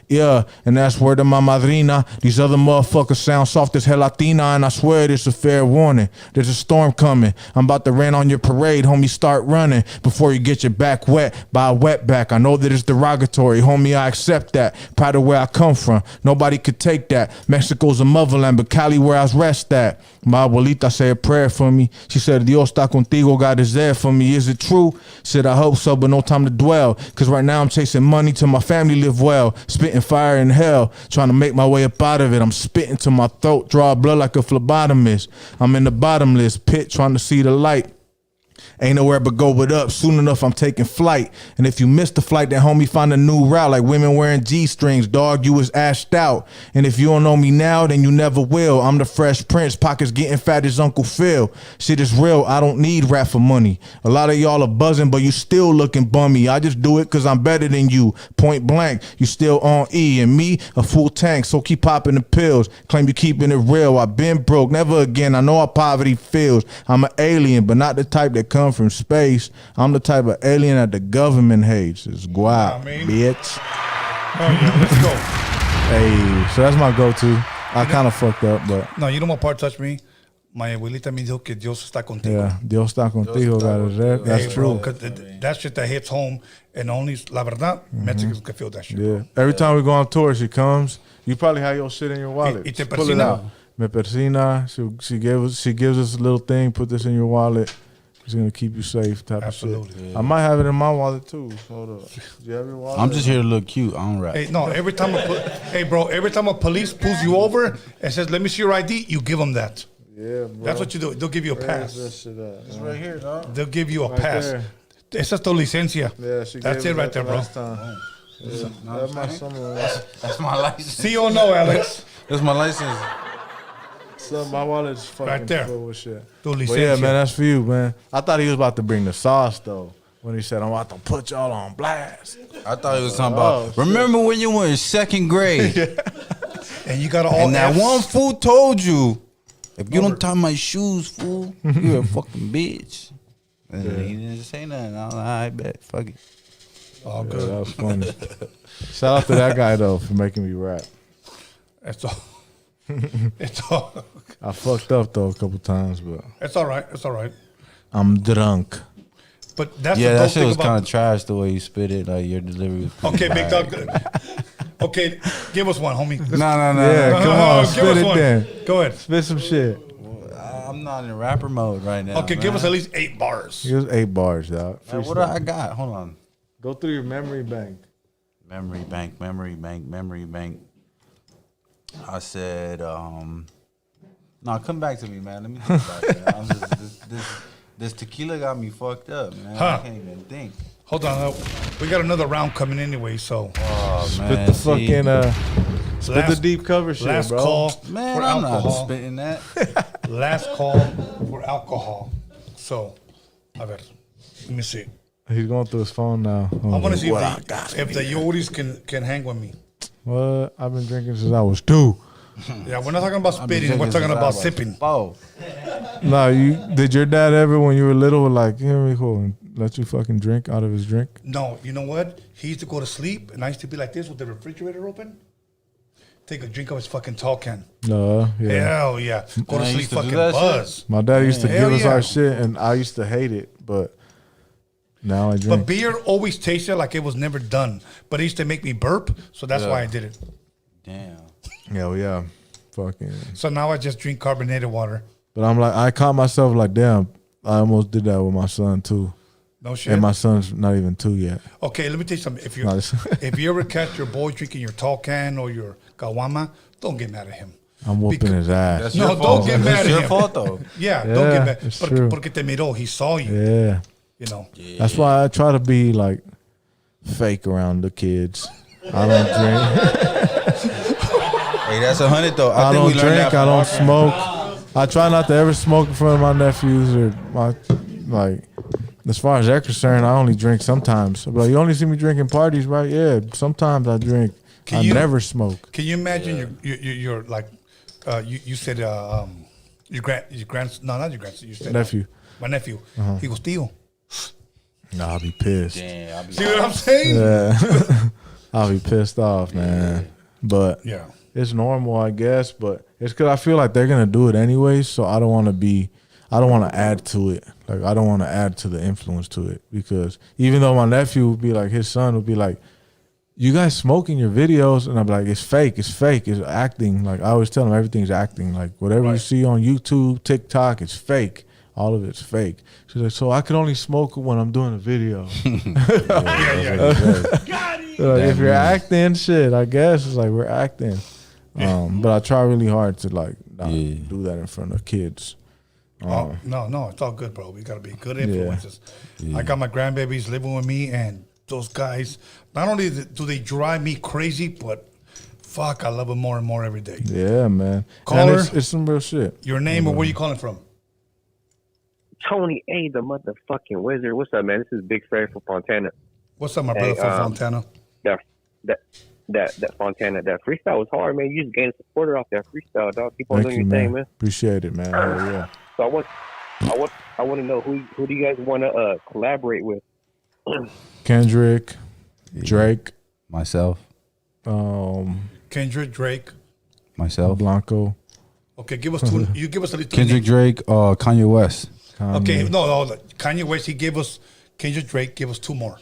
Yeah, and that's word of my madrina. These other motherfuckers sound soft as gelatina, and I swear it's a fair warning. There's a storm coming. I'm about to rain on your parade, homie. Start running before you get your back wet by a wetback. I know that it's derogatory, homie. I accept that. Proud of where I come from. Nobody could take that. Mexico's a motherland, but Cali where I rest at. My abuelita said a prayer for me. She said, Dios está contigo, God is there for me. Is it true? Said, I hope so, but no time to dwell. Cause right now I'm chasing money till my family live well. Spitting fire in hell, trying to make my way up out of it. I'm spitting till my throat draw blood like a phlebotomist. I'm in the bottomless pit trying to see the light. Ain't nowhere but go but up. Soon enough, I'm taking flight. And if you miss the flight, then homie, find a new route. Like women wearing G-strings, dog, you was ashed out. And if you don't know me now, then you never will. I'm the Fresh Prince, pockets getting fat as Uncle Phil. Shit is real, I don't need rap for money. A lot of y'all are buzzing, but you still looking bummy. I just do it cause I'm better than you. Point blank, you still on E. And me, a full tank, so keep popping the pills. Claim you keeping it real, I've been broke, never again. I know how poverty feels. I'm an alien, but not the type that comes from space. I'm the type of alien that the government hates. It's guap, bitch. oh yeah, let's go. Hey, so that's my go-to. I kind of fucked up, but No, you know what part touched me? My abuelita me dijo que Dios está contigo. yeah, Dios está contigo, God. That's Hey, true. bro, 'cause that shit that hits home, and only la verdad, Mexicans can feel that shit. Yeah. Every time we go on tour, she comes. You probably have your shit in your wallet. Y te Just pull it persina? out. Me persina. She gives us a little thing. Put this in your wallet. It's gonna keep you safe. Type Absolutely. of shit. Yeah. I might have it in my wallet too. Hold up. Do you have your wallet? I'm just here to look cute. I don't rap. Hey, no, every time a police pulls you over and says, "Let me see your ID," you give them that. Yeah, bro. That's what you do. They'll give you a pass. That shit up, It's man. right here, dog. They'll give you a Right pass. there. Esa es tu licencia. Yeah, she That's gave it us right there, that bro. last time. Yeah, that's my summer. That's my license. See or no, Alex? That's my license. So my wallet's fucking Right there. full with shit. Tu But yeah, licencia. man, that's for you, man. I thought he was about to bring the sauce though. When he said, "I'm about to put y'all on blast." I thought he was talking about. Remember when you were in second grade, And you got all and that Fs. one fool told you, "If you don't tie my shoes, fool, you're a fucking bitch." And he didn't say nothing. I was like, I bet, fuck it. All Yeah, good. that was funny. Shout out to that guy though for making me rap. It's all. It's all. I fucked up though a couple times, but It's all right. It's all right. I'm drunk. But that's Yeah, the that dope shit thing was kind about. of trash the way you spit it. Like your delivery was pretty Okay, big bad. dog. Okay, give us one, homie. No, Yeah, no. come on, Give spit us it one. then. Go ahead. Spit some shit. I'm not in rapper mode right now. Okay, give us at least 8 bars. Here's 8 bars, dog. What do I got? Hold on. Go through your memory bank. Memory bank, memory bank, memory bank. I said, no, come back to me, man. Let me think about that. I'm just, this tequila got me fucked up, man. Huh. I can't even think. Hold on. We got another round coming anyway, so. Oh, Spit man. the see. fucking spit the Last- deep cover shit, Last bro. call Man, for I'm not alcohol. spitting that. Last call for alcohol. So, a ver, let me see. He's going through his phone now. I want to see what if the Yodis can hang with me. What? I've been drinking since I was 2. Yeah, we're not talking about I've been spitting. We're drinking talking about since I was sipping. 4. No, did your dad ever, when you were little, like, here we go, and let you fucking drink out of his drink? No, you know what? He used to go to sleep, and I used to be like this with the refrigerator open. Take a drink of his fucking tall can. No, yeah. Hell yeah. Go to Man, I sleep used to do fucking that shit. buzz. My dad used to Hell give us yeah. our shit, and I used to hate it, but now I drink. But beer always tasted like it was never done. But it used to make me burp, so that's why I did it. Damn. Hell yeah. Fucking. So now I just drink carbonated water. But I'm like, I caught myself like, damn, I almost did that with my son too. No shit. And my son's not even 2 yet. Okay, let me tell you something. If you Nice. if you ever catch your boy drinking your tall can or your kawama, don't get mad at him. I'm whooping his ass. That's No, your don't fault. get mad That's at your him. fault, though. Yeah, Yeah, don't get mad. it's Porque, true. porque te miró, he saw you. Yeah. You know. That's why I try to be like fake around the kids. I don't drink. Hey, that's 100 though. I think don't we learned drink. that I from don't our smoke. I try not to ever smoke in front of my nephews or my like. As far as they're concerned, I only drink sometimes. But you only see me drinking parties, right? Yeah, sometimes I drink. Can I you- never smoke. Can you imagine you're like you said your grand no, not your grandson, you said Nephew. my nephew. He was tío. Nah, I'll be pissed. Damn, I'll be See what I'm saying? Yeah. I'll be pissed off, man. But Yeah. it's normal, I guess. But it's because I feel like they're gonna do it anyway. So I don't want to add to it. Like I don't want to add to the influence to it because even though my nephew would be like, his son would be like, "You guys smoke in your videos," and I'm like, "It's fake. It's fake. It's acting." Like I always tell him, everything's acting. Like whatever you see on YouTube, TikTok, it's fake. All of it's fake. She's like, "So I can only smoke when I'm doing a video." Like, if you're acting, shit, I guess it's like we're acting. But I try really hard to like not do that in front of kids. Oh, no, it's all good, bro. We gotta be good influences. I got my grandbabies living with me, and those guys. Not only do they drive me crazy, but fuck, I love them more and more every day. Yeah, man. Caller? And it's some real shit. Your name or where you calling from? Tony A, the motherfucking wizard. What's up, man? This is Big Fred from Fontana. What's up, my brother from Fontana? That Fontana, that freestyle was hard, man. You just gained a supporter off that freestyle, dog. Keep on Thank doing you, your man. thing, man. Appreciate it, man. Hell yeah. So I want to know who do you guys want to collaborate with? Kendrick, Drake, myself, Kendrick, Drake. myself, Blanco. Okay, give us two. You give us a little. Kendrick, Drake, Kanye West. Okay, no, Kanye West. He gave us Kendrick, Drake. Give us 2 more.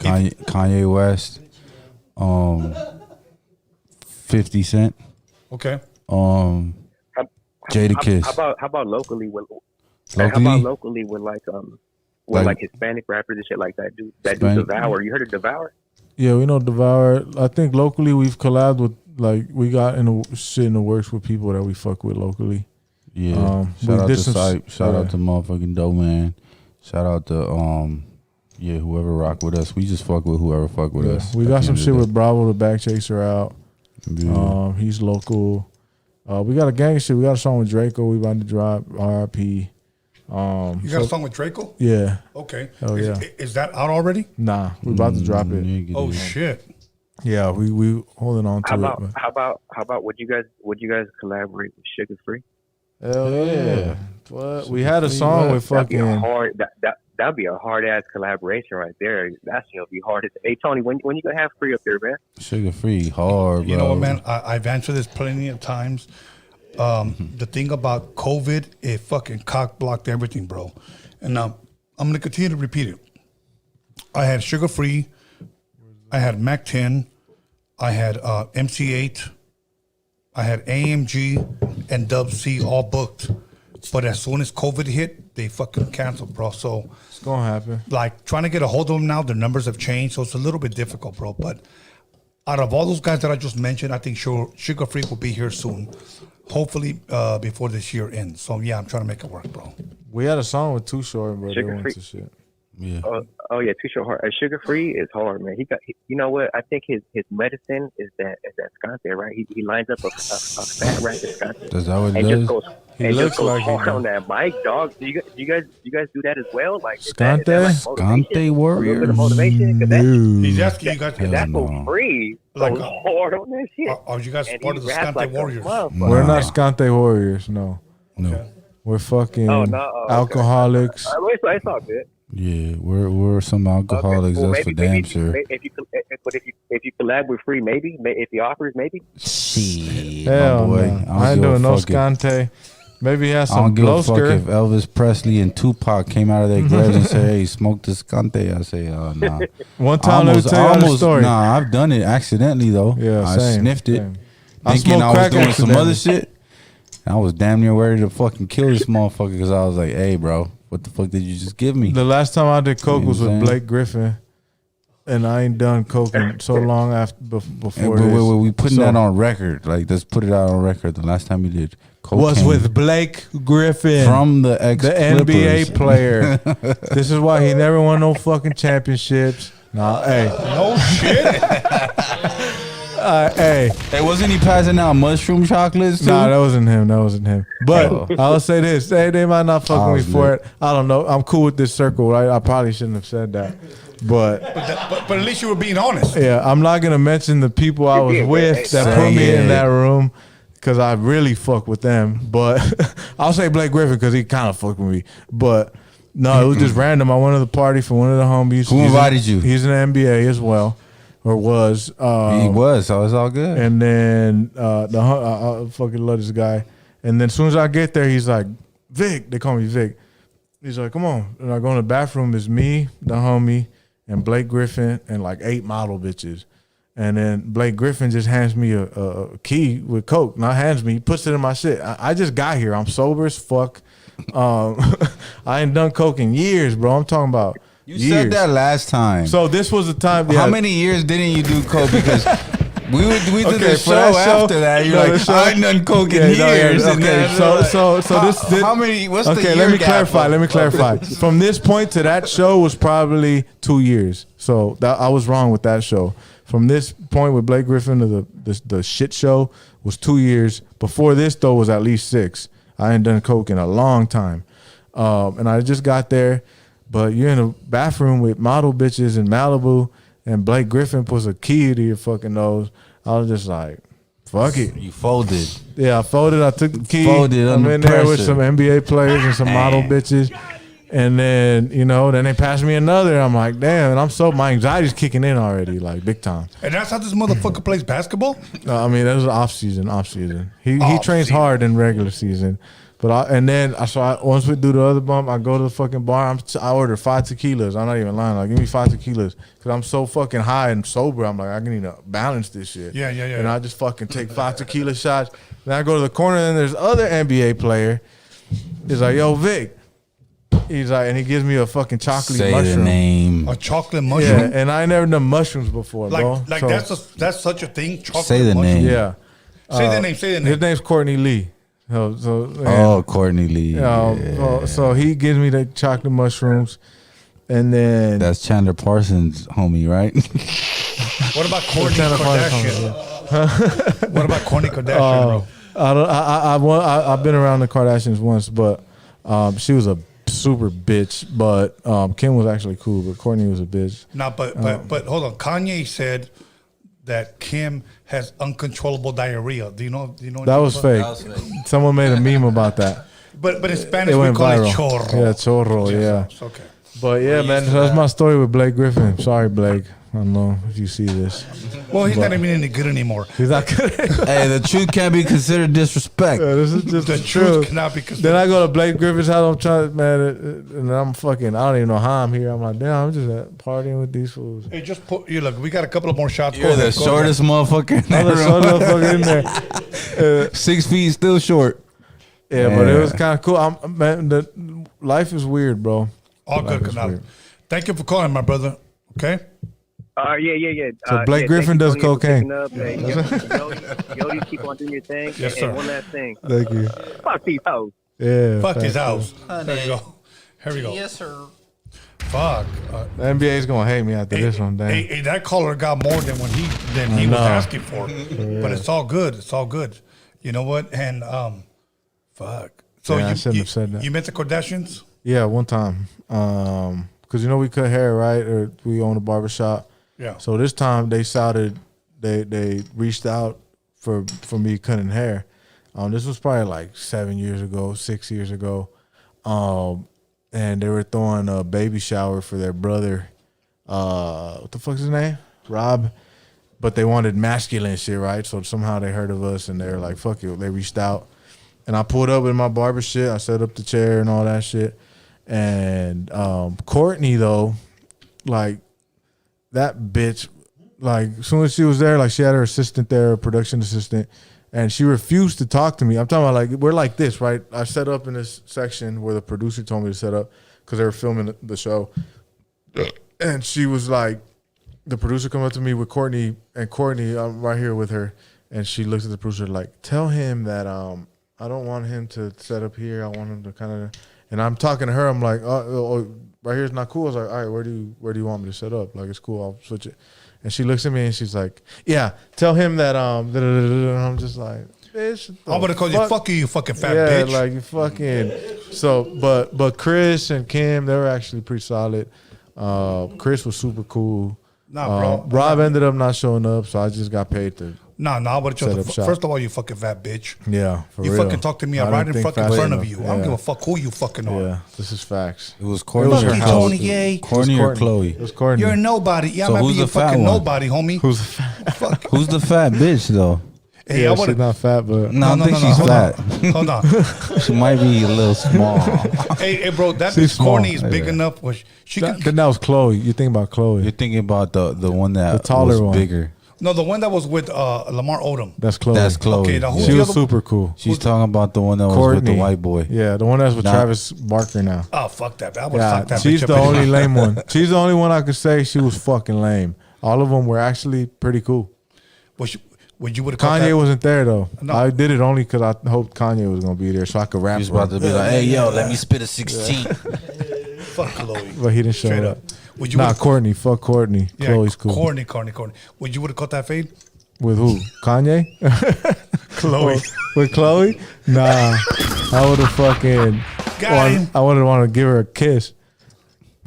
Kanye West, 50 Cent, Okay. Jadakiss. How about locally with like Hispanic rappers and shit like that? Do Devour? You heard of Devour? Yeah, we know Devour. I think locally we've collabed with, like, we got shit in the works with people that we fuck with locally. Yeah. We Shout out did to some Sipe. Shout yeah. out to motherfucking Doe Man. Shout out to whoever rock with us. We just fuck with whoever fuck with us. We at got the some end of shit the with Bravo, the back chaser out. Yeah. He's local. We got a gang of shit. We got a song with Draco. We about to drop R.I.P. You got a song with Draco? Yeah. Okay. Oh yeah. Is that out already? Nah, we about to drop it. Oh shit. Yeah, we holding on to it. How about would you guys collaborate with Sugar Free? Hell yeah. What? We had a song with That'd be a fucking hard that'd be a hard ass collaboration right there. That's gonna be hard. Hey Tony, when you gonna have Free up there, man? Sugar Free, hard, bro. You know what, man? I've answered this plenty of times. The thing about COVID, it fucking cock blocked everything, bro. And now I'm gonna continue to repeat it. I had Sugar Free, I had Mac 10, I had MC8, I had AMG and Dub C all booked. But as soon as COVID hit, they fucking canceled, bro. So it's gonna happen. Like trying to get a hold of them now, their numbers have changed, so it's a little bit difficult, bro. But out of all those guys that I just mentioned, I think Sugar Free will be here soon. Hopefully before this year ends. So yeah, I'm trying to make it work, bro. We had a song with Too Short, bro. Sugar They went Free. to shit. Yeah. Oh yeah, Too Short hard. Sugar Free is hard, man. You know what? I think his medicine is that Scante, right? He lines up a fat rack of Scante. Is that what it and does? just goes He and looks just goes like he hard do. on that mic, dog. Do you guys do that as well? Like is Scante? that like motivation? Scante A Warriors. little bit of motivation. 'Cause He's asking you guys. that no. goes free. Like, Goes hard on that shit. Are you guys And part he of the raps Scante like a Warriors? motherfucker. We're not Scante Warriors, no. No. We're fucking Oh, no. Oh, okay. alcoholics. It's all good. Yeah, we're some alcoholics. Okay. Well, that's for damn sure. If you collab with Free, maybe if he offers, maybe. Shit, Hell my boy. no. I ain't give a doing no fuck if- Scante. Maybe he has I some don't give a fuck Blosker. if Elvis Presley and Tupac came out of their graves and said, "Hey, smoke this Scante." I say, "Oh no." One time, let me tell you the story. Nah, I've done it accidentally though. Yeah, I same, sniffed it, same. I thinking smoked I was crack doing some accidentally. other shit. And I was damn near ready to fucking kill this motherfucker because I was like, "Hey, bro, what the fuck did you just give me?" The last time I did coke You know was what I'm with saying? Blake Griffin, and I ain't done coke in so long after before And this. we putting So, that on record. Like, let's put it out on record. The last time we did cocaine was with Blake Griffin, from the ex the NBA player. This is why he never won no fucking championships. Nah, hey, No shit. hey. Hey, wasn't he passing out mushroom chocolates too? Nah, that wasn't him. That wasn't him. But I'll say this: they might not fuck with me was for lit. it. I don't know. I'm cool with this circle. Right? I probably shouldn't have said that, but but at least you were being honest. yeah, I'm not gonna mention the people I was Yeah, with that say put me in it. that room because I really fuck with them. But I'll say Blake Griffin because he kind of fucked with me. But no, it was just random. I went to the party for one of the homies. Who invited you? He's in the NBA as well, or was. He was, so it's all good. And then I fucking love this guy. And then as soon as I get there, he's like, Vic. They call me Vic. He's like, come on. And I go in the bathroom. It's me, the homie, and Blake Griffin, and like 8 model bitches. And then Blake Griffin just hands me a key with coke. Not hands me, he puts it in my shit. I just got here. I'm sober as fuck. I ain't done coke in years, bro. I'm talking about You years. said that last time. So this was the time. How many years didn't you do coke? Because we did Okay, the for show that show- after that. You're no, like, the show- I ain't done coke in Yeah, no, yeah, years. and okay, then- so this how many? What's the okay, year let me gap clarify. of- Let me clarify. From this point to that show was probably 2 years. So that, I was wrong with that show. From this point with Blake Griffin to the shit show was 2 years. Before this though was at least 6. I ain't done coke in a long time, and I just got there. But you're in a bathroom with model bitches in Malibu, and Blake Griffin puts a key to your fucking nose. I was just like, fuck it. You folded. Yeah, I folded. I took the key. Folded I'm under in there with pressure. some NBA players and some model bitches. And then, then they passed me another. I'm like, damn. And I'm so, my anxiety's kicking in already, like big time. And that's how this motherfucker plays basketball? I mean, that was off season. He Off trains season. hard in regular season. But once we do the other bump, I go to the fucking bar. I order 5 tequilas. I'm not even lying. Like, give me 5 tequilas. Because I'm so fucking high and sober. I'm like, I need to balance this shit. Yeah. And I just fucking take 5 tequila shots. Then I go to the corner and there's other NBA player. He's like, yo, Vic. He's like, and he gives me a fucking chocolate Say mushroom. the name. A chocolate mushroom? Yeah, and I ain't never done mushrooms before, bro. Like So, that's such a thing? Chocolate Say the mushroom? name. yeah. Say the name. His name's Courtney Lee. Oh, Courtney Lee. So he gives me the chocolate mushrooms, and then That's Chandler Parsons' homie, right? What about Kourtney Kardashian? What about Kourtney Kardashian, bro? I've been around the Kardashians once, but she was a super bitch. But Kim was actually cool, but Kourtney was a bitch. No, but hold on. Kanye said that Kim has uncontrollable diarrhea. Do you know? That was fake. Someone made a meme about that. But in Spanish It we went call viral. it chorro. Yeah, chorro. Yeah. It's okay. But yeah, man, that's my story with Blake Griffin. Sorry, Blake. I don't know if you see this. Well, he's not even any good anymore. He's not good. Hey, the truth can't be considered disrespect. Yeah, this is just The truth cannot be considered. Then I go to Blake Griffin's house. I'm trying, man, and I'm fucking. I don't even know how I'm here. I'm like, damn, I'm just partying with these fools. Hey, just put you look. We got a couple of more shots. You're the shortest motherfucker in I'm that the room. short motherfucker in there. 6 feet, still short. Yeah, but it was kind of cool. Man, the life is weird, bro. All good, Canal. Thank you for calling, my brother. Okay. Yeah. So Blake Griffin does cocaine. Yodi, keep on doing your thing. Yes, sir. And one last thing. Thank you. Fuck these hoes. Yeah. Fuck his thanks. house. There you go. Here we go. Yes, sir. Fuck. The NBA's gonna hate me after this one, damn. Hey, that caller got more than he was asking for. But it's all good. It's all good. You know what? And fuck. So Yeah, I shouldn't have said that. You met the Kardashians? Yeah, one time. Cause we cut hair, right? Or we own a barbershop. Yeah. So this time they they reached out for me cutting hair. This was probably like 6 years ago. And they were throwing a baby shower for their brother. What the fuck's his name? Rob. But they wanted masculine shit, right? So somehow they heard of us and they were like, fuck it. They reached out. And I pulled up in my barber shit. I set up the chair and all that shit. And Courtney, though, like, that bitch, like, as soon as she was there, like, she had her assistant there, a production assistant, and she refused to talk to me. I'm talking about, like, we're like this, right? I set up in this section where the producer told me to set up because they were filming the show. And she was like, the producer come up to me with Courtney, and Courtney, I'm right here with her, and she looks at the producer like, tell him that I don't want him to set up here. I want him to kind of, and I'm talking to her. I'm like, oh, right here is not cool. I was like, all right, where do you want me to set up? Like, it's cool. I'll switch it. And she looks at me and she's like, yeah, tell him that. And I'm just like, bitch. I'm gonna call you fuck you fucking fat bitch. Yeah, like you fucking. So, but Chris and Kim, they were actually pretty solid. Chris was super cool. Nah, bro. Rob ended up not showing up, so I just got paid to. Nah, but Set up shop. first of all, you fucking fat bitch. Yeah, for You real. fucking talk to me I right didn't in think fucking fast front of enough. you. I don't Yeah. give a fuck who you fucking are. Yeah, this is facts. It was It Courtney. was her or house. Chloe? Yay. Courtney or Chloe? It was Courtney. You're a nobody. Yeah, So I might who's be a the fat fucking one? nobody, homie. Who's Fuck. Who's the fat bitch though? Hey, yeah, I she's wanna, not fat, but No, I don't think she's hold fat. on. Hold on. She might be a little small. Hey, bro, that She's bitch small. Courtney is big Yeah. enough. She can, that was Chloe. You think about Chloe? You're thinking about the one that The taller was one. bigger. no, the one that was with Lamar Odom. That's Chloe. That's Chloe. Okay, now who's She the was other? super cool. She's talking about the one that was with Courtney. the white boy. Yeah, the one that's with Nah. Travis Barker now. Oh, fuck that. I would have Yeah, fucked that she's bitch the up only anyway. lame one. She's the only one I could say she was fucking lame. All of them were actually pretty cool. Would you would have caught Kanye that? wasn't there though. No. I did it only because I hoped Kanye was gonna be there so I could rap. He's for him. about to be like, hey, yo, let me spit a 16. Fuck Chloe. But he didn't show Straight up. up. Would you Nah, would've- Courtney. Fuck Courtney. Yeah, Chloe's cool. Courtney. Would you would have caught that fade? With who? Kanye? Chloe. With Chloe? Nah. I would have fucking. Got him. I would have wanted to give her a kiss.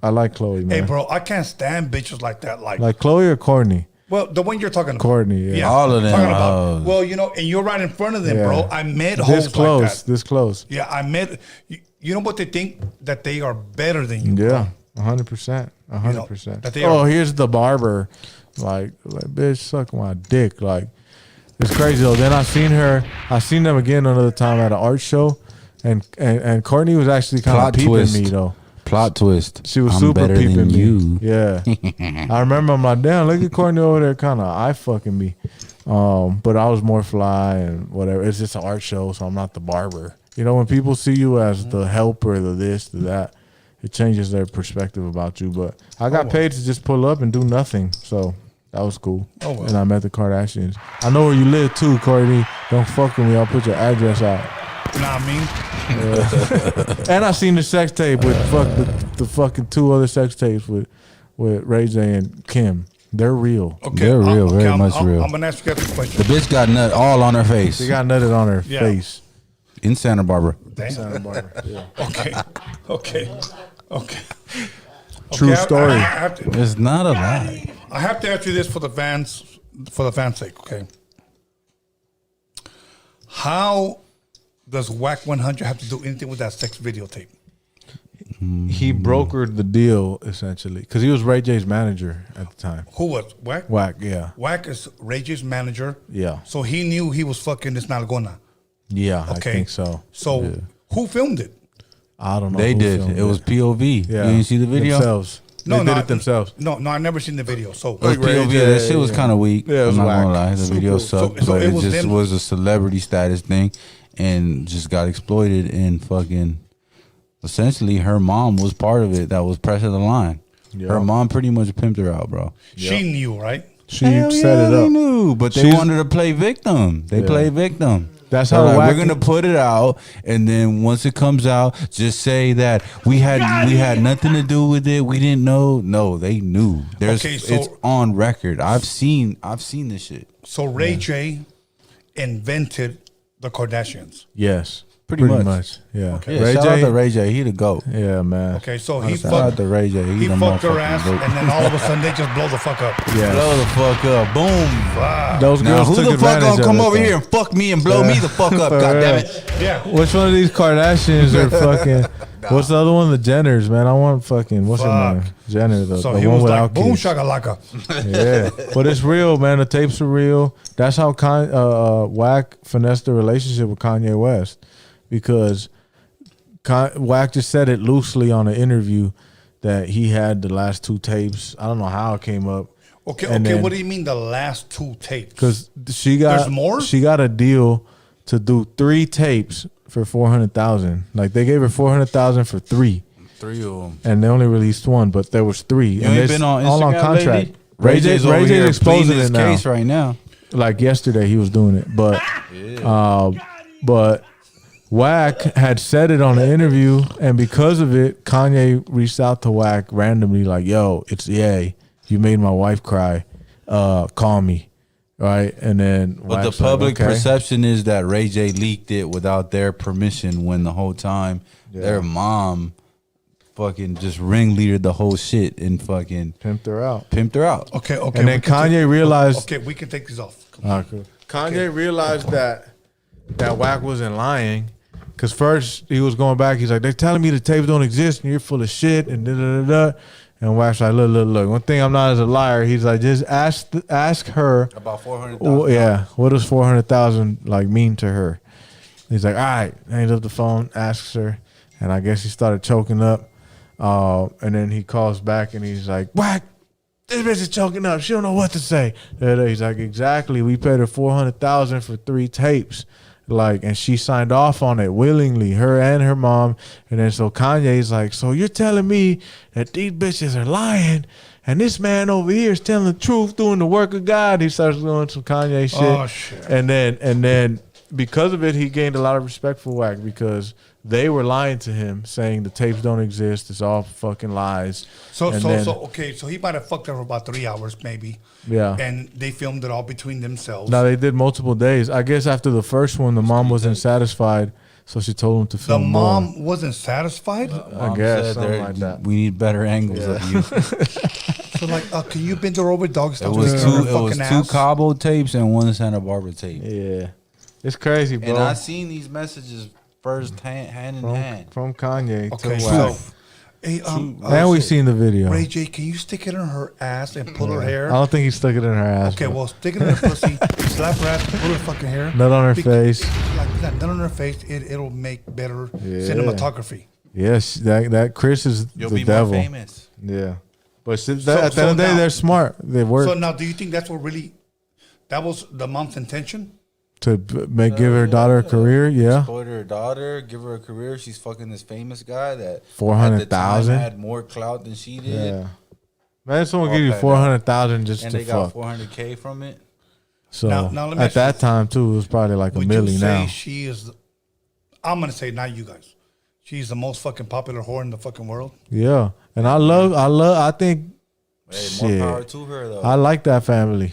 I like Chloe, man. Hey, bro, I can't stand bitches like that. Like Chloe or Courtney? Well, the one you're talking about. Courtney, yeah. All of them. Talking about, well, you know, and you're right in front of them, Yeah. bro. I met This hoes close. like that. This close. Yeah, I met. You know what they think? That they are better than you. Yeah. 100%. 100%. that they Oh, are- here's the barber. Like, bitch, suck my dick. Like, it's crazy though. Then I seen them again another time at an art show, and Courtney was actually kind of Plot peeping twist. me though. Plot twist. She was I'm super better peeping than me. you. Yeah. I remember I'm like, damn, look at Courtney over there kind of eye fucking me. But I was more fly and whatever. It's just an art show, so I'm not the barber. You know, when people see you as the helper, the this, the that, it changes their perspective about you. But I got paid to just pull up and do nothing. So that was cool. Oh, well. And I met the Kardashians. I know where you live too, Courtney. Don't fuck with me. I'll put your address out. Nah, I mean, And I seen the sex tape with the fucking 2 other sex tapes with Ray J and Kim. They're real. okay, They're real, very much real. I'm gonna ask you guys a The question. bitch got nut all on her face They got nutted on her Yeah. face. in Santa Barbara. Damn. Santa Barbara. Yeah. Okay. True story. I have to, It's not a lie. I have to ask you this for the fans' sake. Okay. How does Whack 100 have to do anything with that sex videotape? He brokered the deal essentially because he was Ray J's manager at the time. Who was Whack? Whack, yeah, Whack is Ray J's manager. yeah, So he knew he was fucking this Nalgona. yeah. Okay. I think so. So who filmed it? I don't know. They who did. filmed It was POV. Yeah. You didn't see the video? Themselves. They did it themselves. No, I never seen the video. So It was Ray POV. J, That shit was yeah. kind of weak. Yeah, it was I'm not gonna whack. lie. The video sucked, so but it it was just them- was a celebrity status thing, and just got exploited. And fucking, essentially, her mom was part of it. That was pressing the line. Her mom pretty much pimped her out, bro. she knew, right? She Hell set yeah, it they up. knew, but they She's- wanted to play victim. They played victim. That's They're how like, Whack- we're gonna put it out, and then once it comes out, just say that we had nothing to do with it. We didn't know. No, they knew. Okay, so- it's on record. I've seen this shit. So Ray J invented the Kardashians. Yes, Pretty much. Yeah. Okay. Yeah, Ray shout out J. to Ray J. He the goat. Yeah, man. Okay, so he Shout out fucked, to Ray J. he the fucked her motherfucking ass, goat. and then all of a sudden they just blow the fuck up. Yeah. Blow the fuck up. Boom. Those Now girls who took the fuck advantage gonna of come it, over though. here and fuck me and blow me the fuck up? For God damn real. it. Yeah. Which one of these Kardashians are fucking? What's the other one? The Jenners, man. I want fucking. What's her Fuck. name? Jenner, the So the he one was like, without boom, kids. shakalaka. Yeah, but it's real, man. The tapes are real. That's how Whack finessed the relationship with Kanye West, because Whack just said it loosely on an interview that he had the last 2 tapes. I don't know how it came up. Okay, And okay. then- What do you mean the last 2 tapes? Because she got There's more? She got a deal to do 3 tapes for $400,000. Like they gave her $400,000 for 3, 3 of them. and they only released 1, but there was 3. You and ain't it's been on all on Instagram contract. lately? Ray J's over Ray here J's exposing pleading his it now. case right now. Like yesterday, he was doing it, but but Whack had said it on the interview, and because of it, Kanye reached out to Whack randomly, like, "Yo, it's EA. You made my wife cry. Call me." Right, and then But the Wack's like, public "Okay." perception is that Ray J leaked it without their permission, when the whole time their mom fucking just ringleadered the whole shit and fucking pimped her out. Okay, okay. And then we can Kanye take- realized. Okay, we can take these off. Kanye realized that Whack wasn't lying, because first he was going back. He's like, "They're telling me the tapes don't exist, and you're full of shit." And da da da da. And Whack's like, "Look. One thing I'm not as a liar." He's like, "Just ask her about 400,000. Well, yeah, what does 400,000 like mean to her?" He's like, "All right." Hangs up the phone, asks her, and I guess he started choking up. And then he calls back and he's like, "Whack, this bitch is choking up. She don't know what to say." He's like, "Exactly. We paid her 400,000 for 3 tapes." Like, and she signed off on it willingly, her and her mom. And then so Kanye's like, "So you're telling me that these bitches are lying, and this man over here is telling the truth, doing the work of God?" He starts doing some Kanye shit. Oh, shit. And then because of it, he gained a lot of respect for Whack, because they were lying to him, saying the tapes don't exist. It's all fucking lies. So And so he might have fucked her for about 3 hours, maybe. Yeah. And they filmed it all between themselves. Now they did multiple days. I guess after the first one, the mom wasn't satisfied, so she told him to The film mom more. wasn't satisfied. I Mom guess said something there- like that. We need better angles of you. So like, can you bend her over, dog? It Stop was sticking her two. It was fucking 2 ass? Cabo tapes and 1 Santa Barbara tape. Yeah, it's crazy, bro. And I seen these messages hand in hand. From Kanye Okay, to so Whack. hey, And we seen the video. Ray J, can you stick it in her ass and pull her I hair? don't think he stuck it in her ass. Okay, but well, stick it in her pussy, slap her ass, pull her fucking hair. nut on her Bec- face. Like that, nut on her face, it'll make better Yeah. cinematography. Yes, that Chris is You'll the be devil. more famous. Yeah, but at the So end of the day, now- they're smart. They work So now, do you think that's what really, that was the mom's intention? to give her daughter a career. Yeah, Exploit her daughter, give her a career. She's fucking this famous guy that 400,000 had more clout than she did. yeah. Man, someone All give you that, 400,000 just And to they got fuck. 400K from it. So Now let me at ask you that this. time too, it was probably like a Would you million say now. she is I'm gonna say not you guys. She's the most fucking popular whore in the fucking world. Yeah, and I think. Hey, more power to her though. I like that family.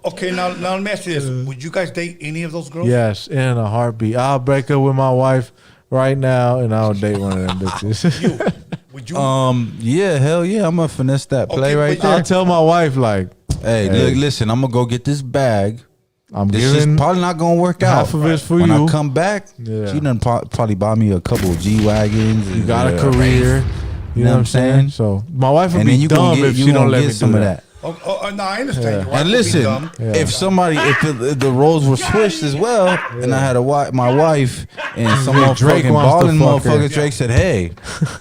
Okay, now let me ask you this: would you guys date any of those girls? Yes, in a heartbeat. I'll break up with my wife right now, and I'll date one of them bitches. Would you? Yeah, hell yeah. I'm gonna finesse that play Okay, right but there. I'll tell my wife like, Hey, look, listen. I'm gonna go get this bag. This is giving probably not gonna work out. half of it's for when you. I come back, Yeah. she done probably buy me a couple of G-Wagons. You got a career. You know what I'm saying? So my wife would And then be you dumb gonna get, if you she gonna don't let get me some do of that. Oh, no, I understand. Your wife And would be listen, dumb. if the roles were switched as well, and I had my wife and some Drake motherfucking wants to balling fuck her. motherfucker, Drake said, "Hey,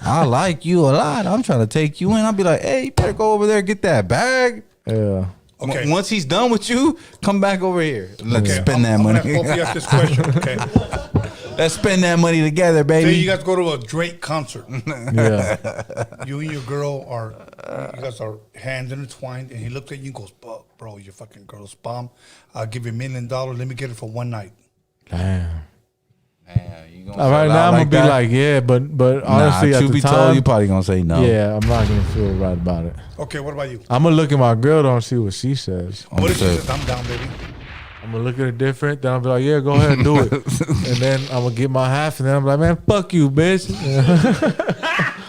I like you a lot. I'm trying to take you in." I'll be like, "Hey, you better go over there and get that bag." Yeah. Okay. Once he's done with you, come back over here. Let's spend that I'm money. gonna both of you ask this question. Okay. Let's spend that money together, Say baby. you guys go to a Drake concert. Yeah. You and your girl you guys are hands intertwined, and he looks at you and goes, "Bro, your fucking girl's bomb. I'll give you $1 million. Let me get it for one night." Damn. You gonna All right, sell now out I'm gonna like be that? like, yeah, but honestly, nah, at truth the be time, told, you probably gonna say no. yeah, I'm not gonna feel right about it. Okay, what about you? I'm gonna look at my girl though and see what she says. What if she Okay. says, "I'm down, baby"? I'm gonna look at it different. Then I'll be like, yeah, go ahead and do it. And then I'm gonna get my half, and then I'm like, man, fuck you, bitch.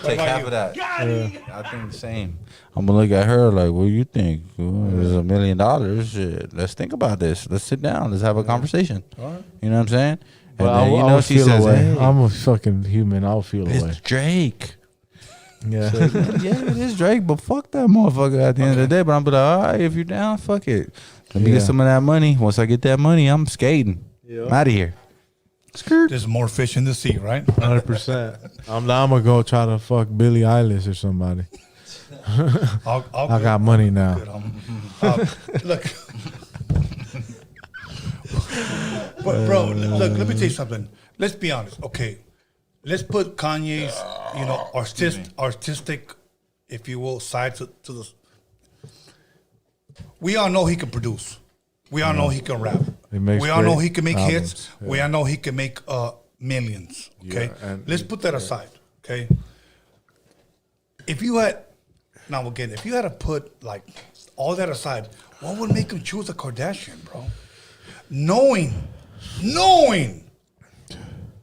Take half of that. I think the same. I'm gonna look at her like, what do you think? There's $1 million. Shit, let's think about this. Let's sit down. Let's have a conversation. You know what I'm saying? And But then, I would she feel says, away. "Hey, I'm a fucking human. I'll feel away. it's Drake." Yeah. Yeah, it is Drake, but fuck that motherfucker at the end of the day. But I'm like, all right, if you're down, fuck it. Let me get some of that money. Once I get that money, I'm skating. I'm out of here. There's more fish in the sea, right? 100%. I'm gonna go try to fuck Billie Eilish or somebody. I got money now. Look. But bro, look, let me tell you something. Let's be honest. Okay. Let's put Kanye's, artistic, if you will, side to the. We all know he can produce. We all know he can rap. We all know he can make hits. Yeah. We all know he can make millions. Okay. Yeah, and let's put that aside. Okay. If you had to put like all that aside, what would make him choose a Kardashian, bro? Knowing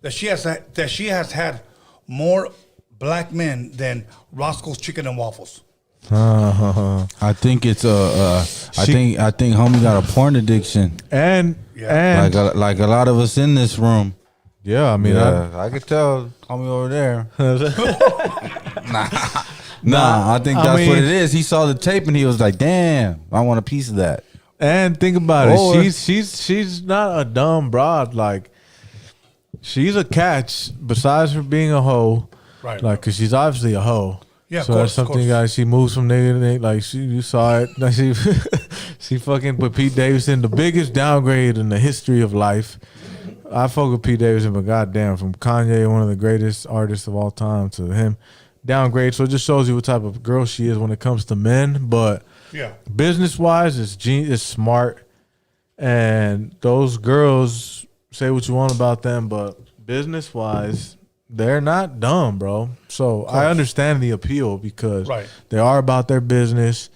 that she has had more black men than Roscoe's Chicken and Waffles. I think it's I think homie got a porn addiction. And Like a lot of us in this room. yeah, I mean, I could tell homie over there. Nah, I think that's what it is. He saw the tape and he was like, "Damn, I want a piece of that." and think about Or- it. She's not a dumb broad. Like, she's a catch. Besides her being a hoe, Right. like, cause she's obviously a hoe. Yeah, of so course, that's something. of course. Guys, she moves from nigga to nigga. Like you saw it. Like she fucking put Pete Davidson, the biggest downgrade in the history of life. I fuck with Pete Davidson, but goddamn, from Kanye, one of the greatest artists of all time, to him, downgrade. So it just shows you what type of girl she is when it comes to men. But Yeah. business wise, it's smart, and those girls, say what you want about them, but business wise, they're not dumb, bro. So I understand the appeal because Right. they are about their business.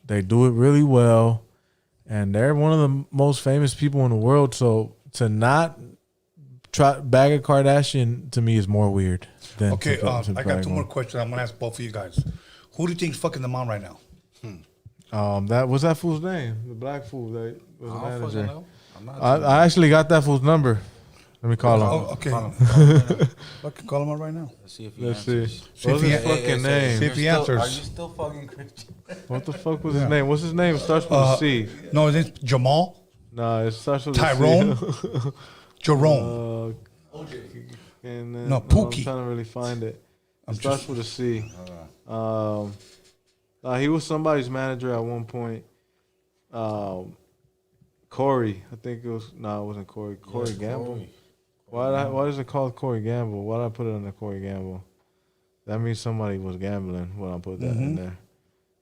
They do it really well, and they're one of the most famous people in the world. So to not try bag a Kardashian to me is more weird than Okay, to I bag got two more one. questions. I'm gonna ask both of you guys. Who do you think's fucking the mom right now? What's that fool's name? The black fool that was the manager. I'm not I actually got that fool's number. Let me call him. Oh, okay. Fucking call him up right now. Let's see if he Let's see. answers. What's if his he- fucking name? see if he Are answers. you still fucking Christian? What the fuck was his name? What's his name? It starts with a C. No, is it Jamal? Nah, it starts with Tyrone? a C. Jerome. And No, I'm Pookie. trying to really find it. It starts with a C. He was somebody's manager at one point. Corey, I think it was. No, it wasn't Corey. Corey Gamble. Why is it called Corey Gamble? Why did I put it under Corey Gamble? That means somebody was gambling when I put that in there.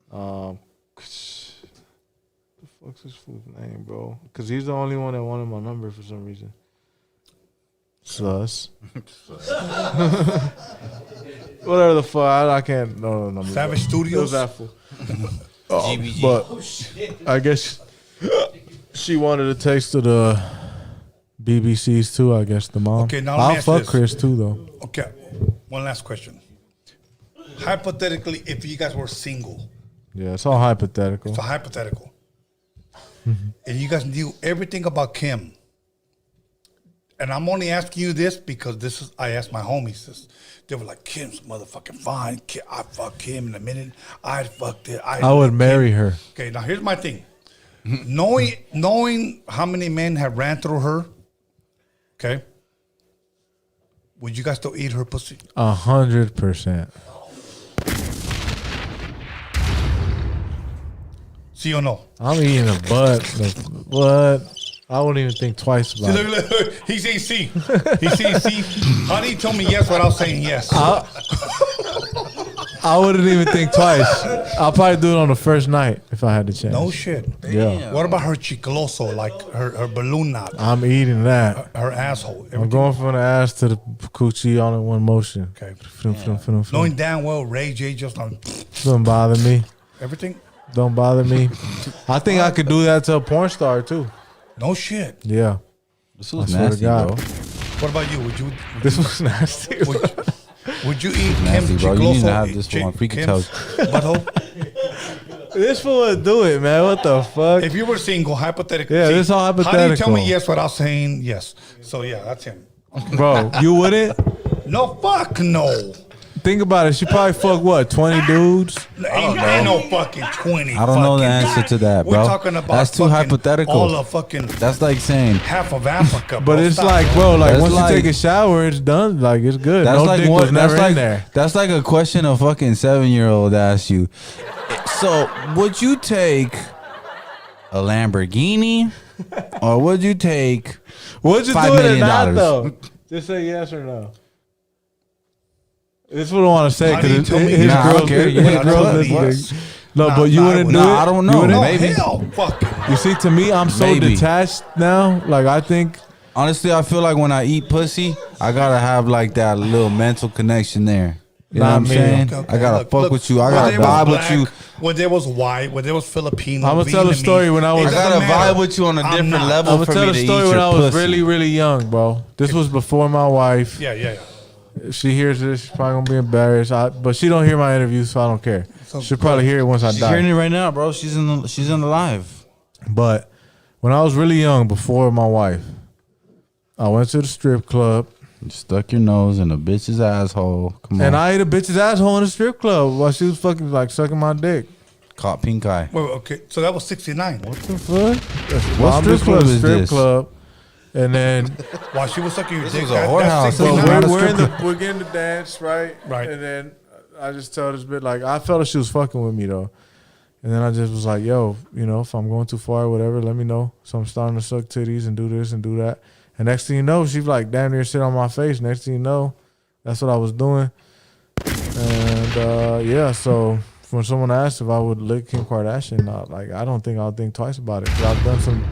The fuck's this fool's name, bro? Because he's the only one that wanted my number for some reason. Sus. Whatever the fuck. I can't. No. Savage It Studios. was that fool. GBG. But I guess she wanted a taste of the BBCs too. I guess the mom. Okay, now let me I'll ask fuck this. Chris too though. Okay, one last question. Hypothetically, if you guys were single, Yeah, it's all hypothetical. it's a hypothetical, and you guys knew everything about Kim, and I'm only asking you this because this is I asked my homies this. They were like, Kim's motherfucking fine. I fuck Kim in a minute. I'd fuck it. I would marry her. Okay, now here's my thing. knowing how many men have ran through her, okay, would you guys still eat her pussy? 100%. See or no? I'm eating a butt. What? I wouldn't even think twice See, about it. look, he's saying C. He's saying C. How do you tell me yes without saying yes? I wouldn't even think twice. I'll probably do it on the first night if I had the chance. No shit. Yeah. What about her chicloso, like her balloon knot, I'm eating that. her asshole? I'm everything? going from the ass to the coochie all in one motion. Okay. Don't Knowing damn well Ray J just on bother me. everything. Don't bother me. I think I could do that to a porn star too. No shit. Yeah. This was I swear to nasty, God. bro. What about you? This was nasty. Would you eat Nasty, Kim bro. You need to chicloso? have this one. Freaky Kim's toast. butthole? This fool would do it, man. What the fuck? If you were single, hypothetically. Yeah, this all How do you tell hypothetical. me yes without saying yes? So yeah, that's him. Bro, you wouldn't? No, fuck no. Think about it. She probably fucked what, 20 dudes? Ain't no fucking 20. I don't know the fucking answer guys. to that, bro. We're talking about That's too fucking hypothetical. All of fucking That's like saying half of Africa. But bro. it's Stop, like, bro, like That's once like- you take a shower, it's done. Like it's good. that's No like dick what was never that's like in there. that's like a question a fucking 7-year-old asks you. So would you take a Lamborghini or would you take Would you $5 do it or million? not though? Just say yes or no. This is what I want to say How do you because tell me his Nah, I don't girls, care. You his ain't girls telling me. listening. No, Nah, but you nah, I wouldn't do wouldn't. it. Nah, I don't You know. wouldn't? No, Maybe. hell, fucking. You see, to me, I'm so Maybe. detached now. Like I think, Honestly, I feel like when I eat pussy, I gotta have like that little mental connection there. You know Not what I'm me. saying? Okay, I gotta look, fuck look, with you. I when gotta there was vibe black, with you. When there was white, when there was Filipino, I'ma tell a Vietnamese, story when I was- it I doesn't gotta matter. vibe with you on a I'm different not. level I'm gonna for tell me a to eat story your when I was pussy. really, really young, bro. This was before my wife. Yeah. If she hears this, she's probably gonna be embarrassed. But she don't hear my interviews, so I don't care. She'll probably hear it once I She's die. hearing it right now, bro. She's in the live. But when I was really young, before my wife, I went to the strip club You stuck your nose in a bitch's asshole. Come on. and I ate a bitch's asshole in the strip club while she was fucking like sucking my dick. Caught pink eye. Wait, okay, so that was 69. What the fuck? What I'm strip just club going to is strip this? club, and then While she was sucking your This dick, was a that's whorehouse. 69. Well, not a we're getting to dance, right? Right. And then I just tell this bit like I felt like she was fucking with me though, and then I just was like, yo, you know, if I'm going too far or whatever, let me know. So I'm starting to suck titties and do this and do that. And next thing you know, she's like damn near sit on my face. Next thing you know, that's what I was doing. And yeah, so when someone asked if I would lick Kim Kardashian, I don't think I'll think twice about it. 'Cause I've done some.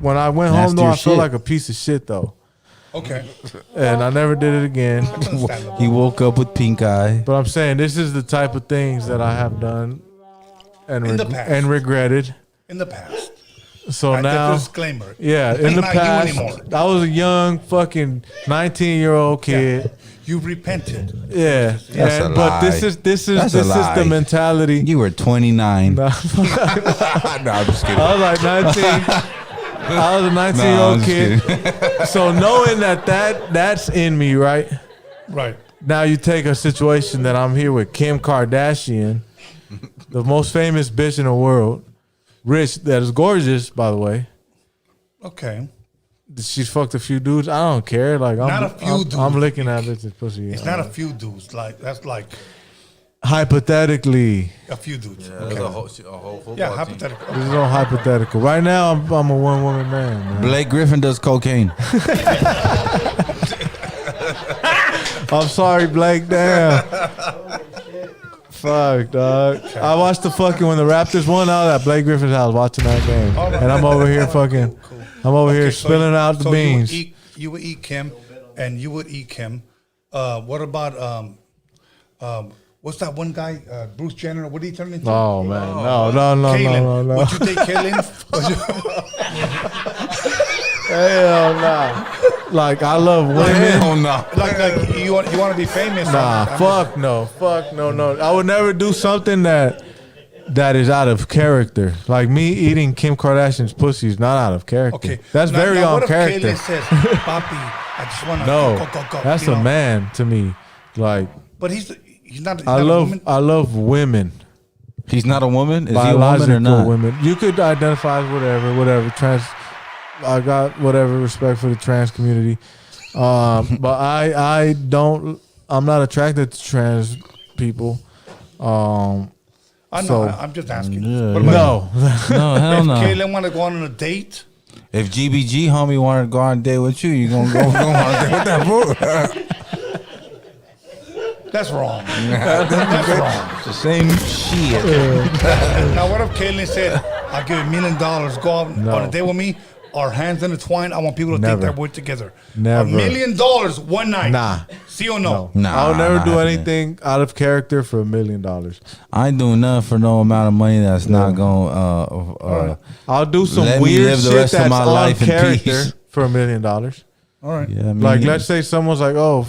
When I went home though, I Nastier felt shit. like a piece of shit though, Okay. and I never did it again. Understandable. He woke up with pink eye. But I'm saying this is the type of things that I have done and In the past. and regretted. In the past. So Right, now, that's a disclaimer. yeah, in Ain't the not you past, anymore. I was a young fucking 19-year-old kid. You repented. Yeah, That's a but this lie. is That's a the lie. mentality. You were 29. Nah, No, I'm just kidding. I was like 19. I was a 19-year-old I'm kid. just So knowing that's in me, right? Right. Now you take a situation that I'm here with Kim Kardashian, the most famous bitch in the world, rich, that is gorgeous, by the way. Okay. She's fucked a few dudes. I don't care. Like Not a few dudes. I'm licking that bitch's pussy. It's not a few dudes. Like that's like Hypothetically, a few dudes. There's Okay. a whole football Yeah, team. hypothetical. this is all hypothetical. Right now, I'm a one-woman man. Man. Blake Griffin does cocaine. I'm sorry, Blake. Damn. Fuck, dog. I watched the fucking when the Raptors won. I was at Blake Griffin's house watching that game, and I'm over here fucking. I'm over here So spilling out the so beans. You would eat Kim. and you would eat Kim, what about what's that one guy, Bruce Jenner? What did he turn into? Oh man, no. Kaylin. Would you take Kaylin? Hell nah. Like I love women. like you want to be famous? Nah, fuck no. I would never do something that is out of character. Like me eating Kim Kardashian's pussy is not out of character. Okay, that's very now on what character. If Kaylin says, "Papi, I just want to go." That's a man to me. Like, but he's not. He's I not love a woman. I love women. He's not a woman. Is he a woman Biological or not? women. You could identify as whatever. Trans. I got whatever respect for the trans community, but I don't. I'm not attracted to trans people. I know. So- I'm just asking. Yeah, What yeah. about No, hell if no. Kaylin want to go on a date? If GBG homie wanted to go on a date with you gonna go on a date with that fool. That's wrong. That's wrong. It's the same shit. Now, what if Kaylin said, "I'll give you $1 million, go out on a date with me"? Our hands intertwined. I want people to think Never. that we're together. Never. $1 million one night. Nah. See or no? Nah, I'll never not do happening. anything out of character for $1 million. I ain't doing nothing for no amount of money that's not gonna I'll do some Let me weird live the shit rest of that's my on life in character peace. for $1 million. All right. yeah, I mean, Like, let's say someone's like, "Oh,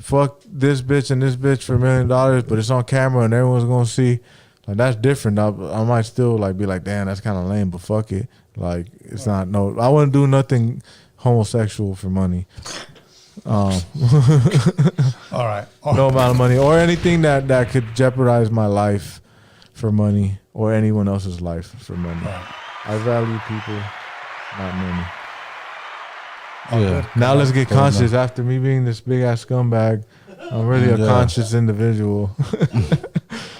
fuck this bitch and this bitch for $1 million," but it's on camera and everyone's gonna see. Like, that's different. I might still like be like, "Damn, that's kind of lame," but fuck it. Like, it's not no. I wouldn't do nothing homosexual for money. All right. No amount of money or anything that could jeopardize my life for money or anyone else's life for money. I value people, not money. yeah. Now let's get conscious. After me being this big ass scumbag, I'm really a Yeah. conscious individual.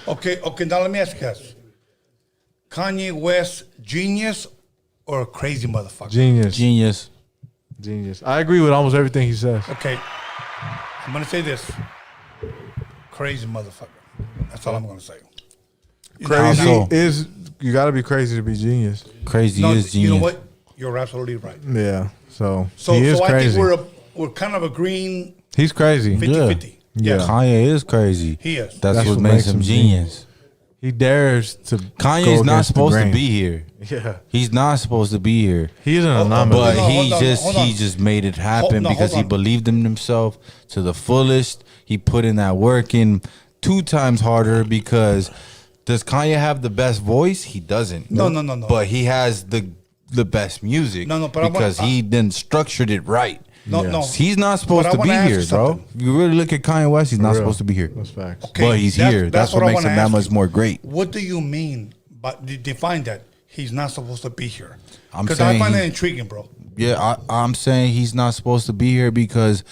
Okay. Now let me ask you guys: Kanye West, genius or a crazy motherfucker? Genius. Genius. I agree with almost everything he says. Okay. I'm gonna say this: crazy motherfucker. That's all I'm gonna say. Crazy so? is you got to be crazy to be genius. Crazy No, is genius. you know what? You're absolutely right. Yeah. So So, he is so I crazy. think we're kind of agreeing He's crazy. 50-50. Yeah. Yes. Kanye is crazy. He is. That's what makes him genius. He dares to. Kanye's go not against the supposed to grain. be here. Yeah. He's not supposed to be here. He's an Hold on, anomaly. But Hold on, hold on. he just made it happen no, because hold he on. believed in himself to the fullest. He put in that work in 2 times harder because does Kanye have the best voice? He doesn't. No. But he has the best music. No, but I because wanna- he then structured it right. No. He's not supposed But I to be wanna ask here, you bro. something. If you really look at Kanye West, he's not real. supposed to be here. That's facts. Okay, But he's here. That's what I makes wanna him that ask much you. more great. What do you mean? But define that. He's not supposed to be here. I'm Because I saying find he- that intriguing, bro. Yeah, I'm saying he's not supposed to be here because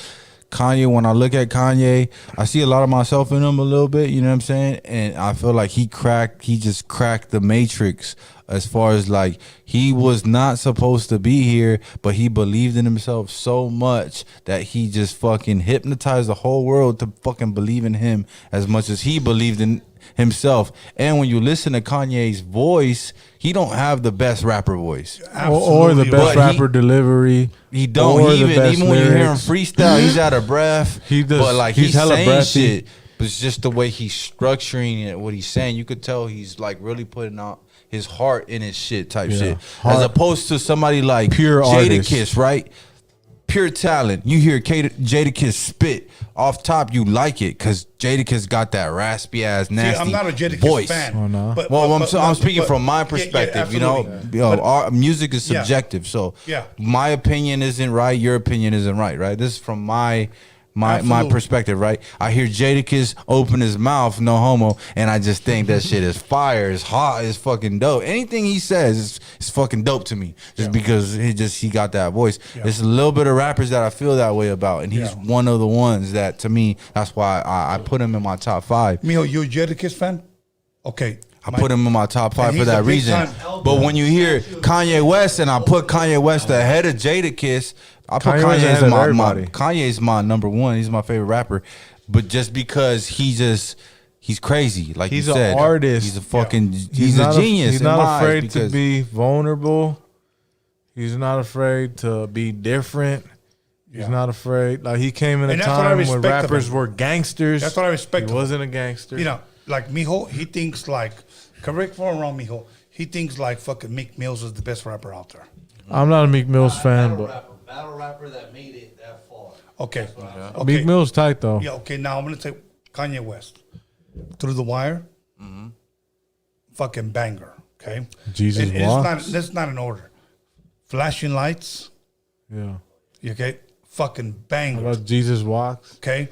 Kanye, when I look at Kanye, I see a lot of myself in him a little bit, you know what I'm saying? And I feel like he just cracked the matrix as far as like he was not supposed to be here, but he believed in himself so much that he just fucking hypnotized the whole world to fucking believe in him as much as he believed in himself. And when you listen to Kanye's voice, he don't have the best rapper voice. Or the Absolutely best But he- rapper delivery. He don't. Or He the best even when you hear him lyrics. freestyle, he's out of breath. He does- But like he's he's hella saying breathy. shit. But it's just the way he's structuring it, what he's saying. You could tell he's like really putting out his heart in his shit type shit. As Heart. opposed to somebody like Pure artist. Jadakiss, right? Pure talent. You hear Jadakiss spit off top, you like it because Jadakiss got that raspy ass nasty See, I'm not a Jadakiss voice. fan. Oh, no. Well, I'm speaking from my yeah, perspective. You know, absolutely. our music is Yeah. subjective. So Yeah. my opinion isn't right. Your opinion isn't right. Right. This is from my Absolutely. perspective. Right. I hear Jadakiss open his mouth, no homo, and I just think that shit is fire. It's hot. It's fucking dope. Anything he says is fucking dope to me. Just because he got that voice. There's a little bit of rappers that I feel that way about, and he's one of the ones that to me. That's why I put him in my top 5. Mijo, you a Jadakiss fan? Okay. I put him in my top 5 And for he's a that big reason. time- But when you hear Kanye West and I put Kanye West ahead of Jadakiss, I put Kanye West Kanye ahead as of my everybody. Kanye's my number 1. He's my favorite rapper. But just because he's crazy, like He's you an said, artist. He's a fucking he's a not genius. He's in not my eyes afraid to because- be vulnerable. He's not afraid to be different. Yeah. He's not afraid. Like he came in a And that's what I time when respect of rappers him. were gangsters. That's what I respect. He of him. wasn't a gangster. You know, like Mijo, he thinks like, correct me if I'm wrong, Mijo. He thinks like fucking Meek Mills is the best rapper out there. I'm not a Meek Mills fan, but Battle rapper that made it that far. Okay. Okay. Meek Mill's tight though. Yeah. Okay. Now I'm gonna take Kanye West. Through the Wire. Fucking banger. Okay. Jesus Walks. That's not in order. Flashing Lights. Yeah. You okay? Fucking How banger. about Jesus Walks? Okay.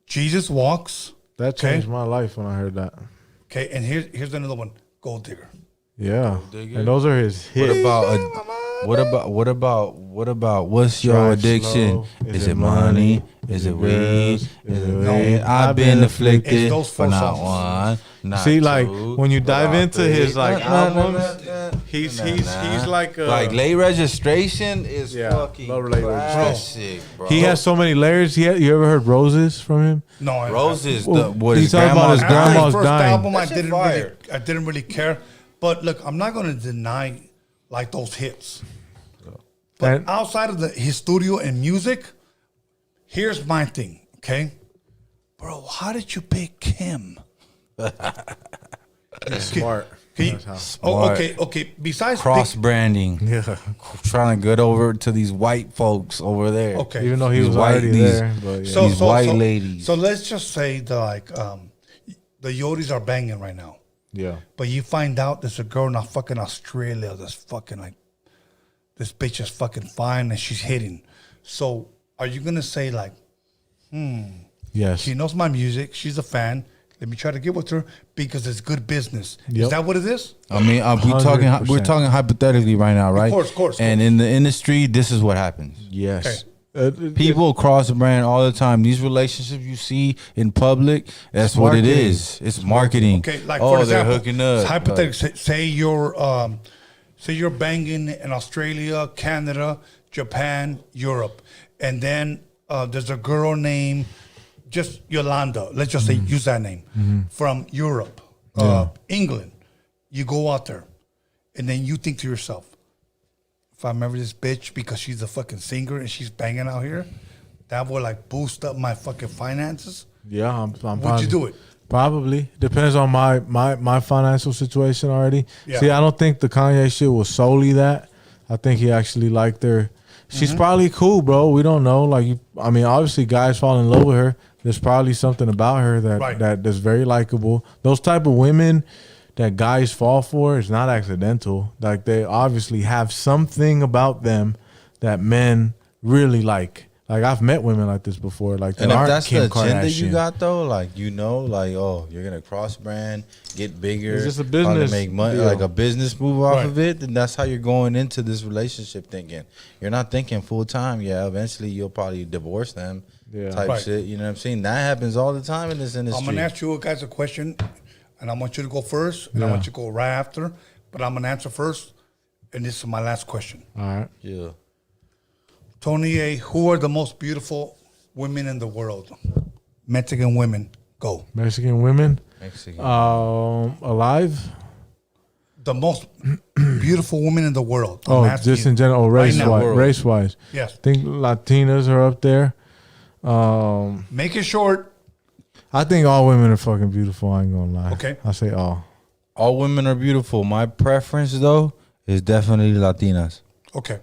Jesus Walks. That changed my life when I heard that. Okay. And here's another one. Gold Digger. Yeah. Digger. And those are his hits. What about what's your Drive addiction? slow. Is it money? Is it weed? girls? Is it No. weed? I've been It's afflicted those for four not songs. one, not See, like two, when you dive but into three. his like albums, he's he's like like late registration is Yeah, fucking love Late classic, bro. he has so many layers. You ever heard Roses from him? No, I Roses. Well, What he's his talking about his grandma's After grandma's his first dying. album, That shit fire. I didn't really care. But look, I'm not gonna deny like those hits. But And- outside of his studio and music, here's my thing, okay? Bro, how did you pick him? Smart. Can you, That's oh, okay. Besides cross branding, Yeah. trying to get over to these white folks over there. Okay. Even though he These was white- already these- there, but yeah. These white ladies. So let's just say that like the Yodis are banging right now. yeah. But you find out there's a girl in fucking Australia that's fucking like, this bitch is fucking fine and she's hitting. So are you gonna say like, Yes. she knows my music, she's a fan, let me try to get with her because it's good business. Yep. Is that what it is? I mean, we're 100%. talking hypothetically right now, right? Of course. And in the industry, this is what happens. Yes. People cross brand all the time. These relationships you see in public, that's what it Marketing. is. It's marketing. Okay, like oh, for example, they're hooking up. hypothetically, say you're banging in Australia, Canada, Japan, Europe, and then there's a girl named just Yolanda. Let's just say use that name from Europe, England. You go out there, and then you think to yourself, if I remember this bitch because she's a fucking singer and she's banging out here, that would like boost up my fucking finances. Yeah. I'm Would you do it? Probably. Depends on my financial situation already. Yeah. See, I don't think the Kanye shit was solely that. I think he actually liked her. She's probably cool, bro. We don't know. Like, I mean, obviously guys fall in love with her. There's probably something about her that's very likable. Those type of women that guys fall for is not accidental. Like, they obviously have something about them that men really like. Like, I've met women like this before. Like, And that if aren't that's Kim the agenda Kardashian. you got though, like oh, you're gonna cross brand, get bigger, It's just a trying business to make money, deal. like a business move off Right. of it, then that's how you're going into this relationship thinking. You're not thinking full time. Yeah, eventually you'll probably divorce them, type Right. shit. You know what I'm saying? That happens all the time in this industry. I'm gonna ask you guys a question, and I want you to go first, and I want you to go right after. But I'm gonna answer first, and this is my last question. All right. Yeah. Tony A, who are the most beautiful women in the world? Mexican women. Go. Mexican women. Mexican. Alive. The most beautiful women in the world. I'm Oh, asking just you. in general, Right race now. wise. World. Race wise. Yes. I think Latinas are up there. Make it short. I think all women are fucking beautiful. I ain't gonna lie. Okay. I say all. All women are beautiful. My preference though is definitely Latinas. Okay.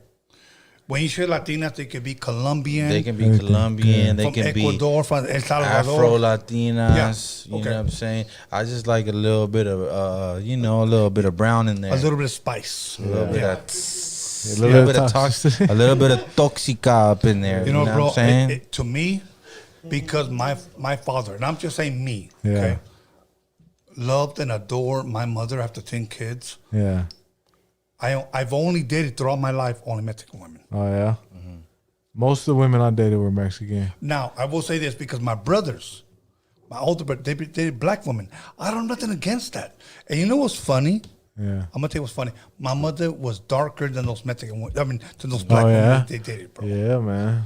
When you say Latinas, they could be Colombian, They can be Anything. Colombian. They from can be Ecuador, from El Salvador. Afro Latinas, Yeah, you okay. know what I'm saying? I just like a little bit of, a little bit of brown in there. A little bit of spice. A little bit Yeah. of, A little bit of toxic, a little bit of toxica up in there. You know, what bro, I'm saying? to me, because my father, and I'm just saying me, Yeah. okay, loved and adored my mother after 10 kids. Yeah. I've only dated throughout my life only Mexican women. Oh yeah. Most of the women I dated were Mexican. Now, I will say this because my brothers, my older brother, they dated black women. I don't have nothing against that. And you know what's funny? Yeah. I'm going to tell you what's funny. My mother was darker than those Mexican women. I mean, than those black Oh, women yeah? that they dated, bro. Yeah, man.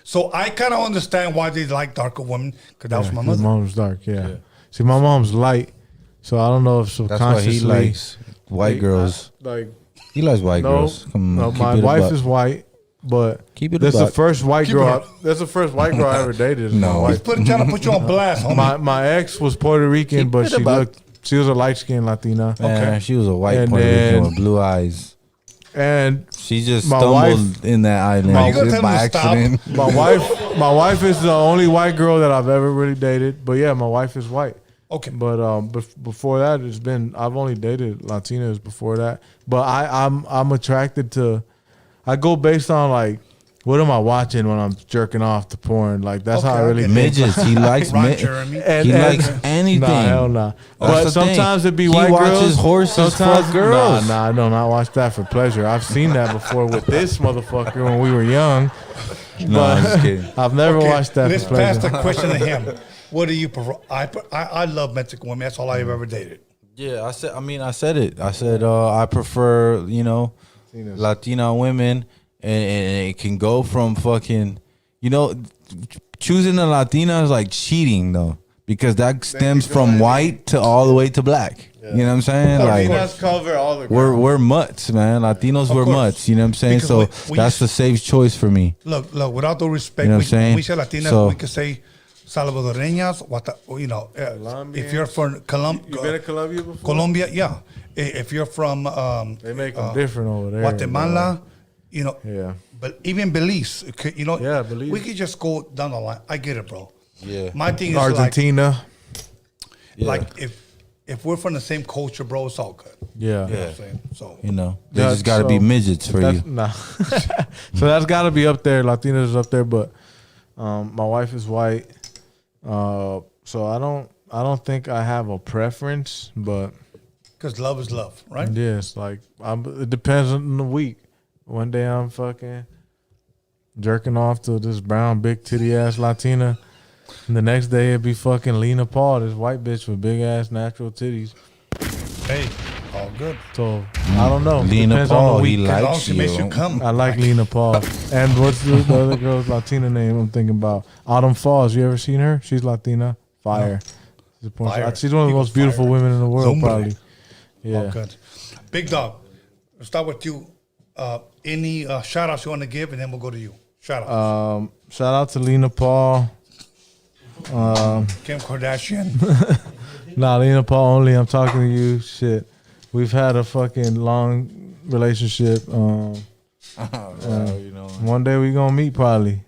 So I kind of understand why they like darker women because that was my His mother. mom's dark. Yeah. See, my mom's light, so I don't know if That's why subconsciously. he likes white girls. Like He likes white no, girls. Come on, no, keep my it a wife buck. is white. But Keep it a that's the buck. first white Keep girl. it That's the first white girl I ever dated. is my No. wife. Trying to put you on blast, homie. My ex was Puerto Rican, Keep but it a she buck. looked. She was a light skinned Latina. Man, she was a white And Puerto Rican then- with blue eyes. And She just My stumbled wife- in that island My- You gonna tell by him to stop? accident. my wife is the only white girl that I've ever really dated. But yeah, my wife is white. Okay. But before that, I've only dated Latinas before that. But I'm attracted to. I go based on like, what am I watching when I'm jerking off to porn? Like that's how I Okay, I really get it. Midgets. He likes Ron mid- Jeremy. He likes anything. Nah, hell nah. But That's the thing. sometimes it be He white girls. watches horses sometimes fuck girls. Nah, I do not watch that for pleasure. I've seen that before with this motherfucker when we were young. No, I'm just kidding. I've never Okay, watched that let's for pass pleasure. the question to him. What do you prefer? I love Mexican women. That's all I've ever dated. Yeah, I said it. I said I prefer, Latina women, and it can go from fucking, choosing a Latina is like cheating though, because that stems from white to all the way to black. You know what I'm saying? Like Latinas cover all the we're mutts, man. Latinos were course. mutts. You know what I'm saying? Because So we that's the safe choice for me. Look, with all respect, You know what I'm saying? we say Latinas, So- we could say Salvadoreñas, if you're from You been to Colombia before? Colombia, yeah. If you're from They make them different over there. Guatemala, Yeah. but even Belize, okay, Yeah, Belize. we could just go down the line. I get it, bro. Yeah. My thing is Argentina. like if we're from the same culture, bro, it's all good. Yeah. You know what I'm saying? So They just got to be midgets for you. Nah. So that's got to be up there. Latinas is up there, but my wife is white. So I don't think I have a preference, but because love is love, right? yeah, it's like it depends on the week. One day I'm fucking jerking off to this brown big titty ass Latina, and the next day it'd be fucking Lena Paul, this white bitch with big ass natural titties. Hey, all good. So I don't know. Lena Depends on Paul, the he week. As long likes as she makes you you. come. I like Lena Paul. And what's the other girl's Latina name I'm thinking about? Autumn Falls. You ever seen her? She's Latina. Fire. She's, a porn Fire. star. She's one of the Eagle most beautiful fire. women in the world, Zumba. probably. All Yeah. good. Big Dog, let's start with you. Any shout outs you want to give, and then we'll go to you. Shout out. Shout out to Lena Paul. Kim Kardashian. Nah, Lena Paul only. I'm talking to you. Shit. We've had a fucking long relationship. One day we gonna meet probably,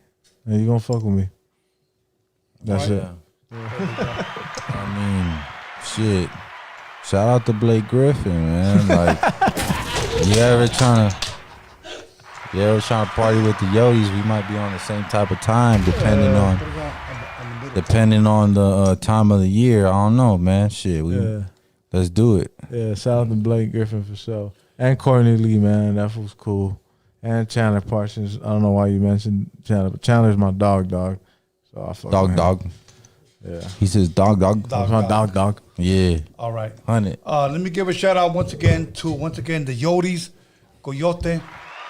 and you gonna fuck with me. That's it. I mean, shit. Shout out to Blake Griffin, man. Like, you ever trying to party with the Yodis? We might be on the same type of time, depending on the time of the year. I don't know, man. Shit, let's do it. Yeah, shout out to Blake Griffin for sure. And Courtney Lee, man. That was cool. And Chandler Parsons. I don't know why you mentioned Chandler, but Chandler's my dog. So I fuck with him. Dog. Yeah. He says dog. That's my dog. Yeah. All right. 100. Let me give a shout out once again to the Yodis, Coyote.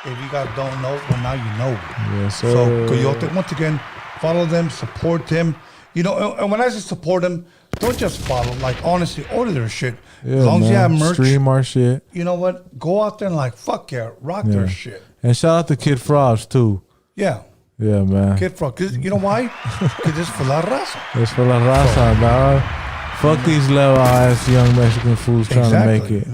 If you guys don't know, well now you know. Yes, sir. So Coyote, once again, follow them, support them. And when I say support them, don't just follow. Like honestly, order their shit. Yeah, as long as you have man. merch, Stream our shit. you know what? Go out there and fuck yeah, rock their shit. And shout out to Kid Frost too. Yeah. Yeah, man. Kid Frog. 'Cause you know why? Because it's for la raza. It's for la raza, dog. Fuck these level ass young Mexican fools trying to make it.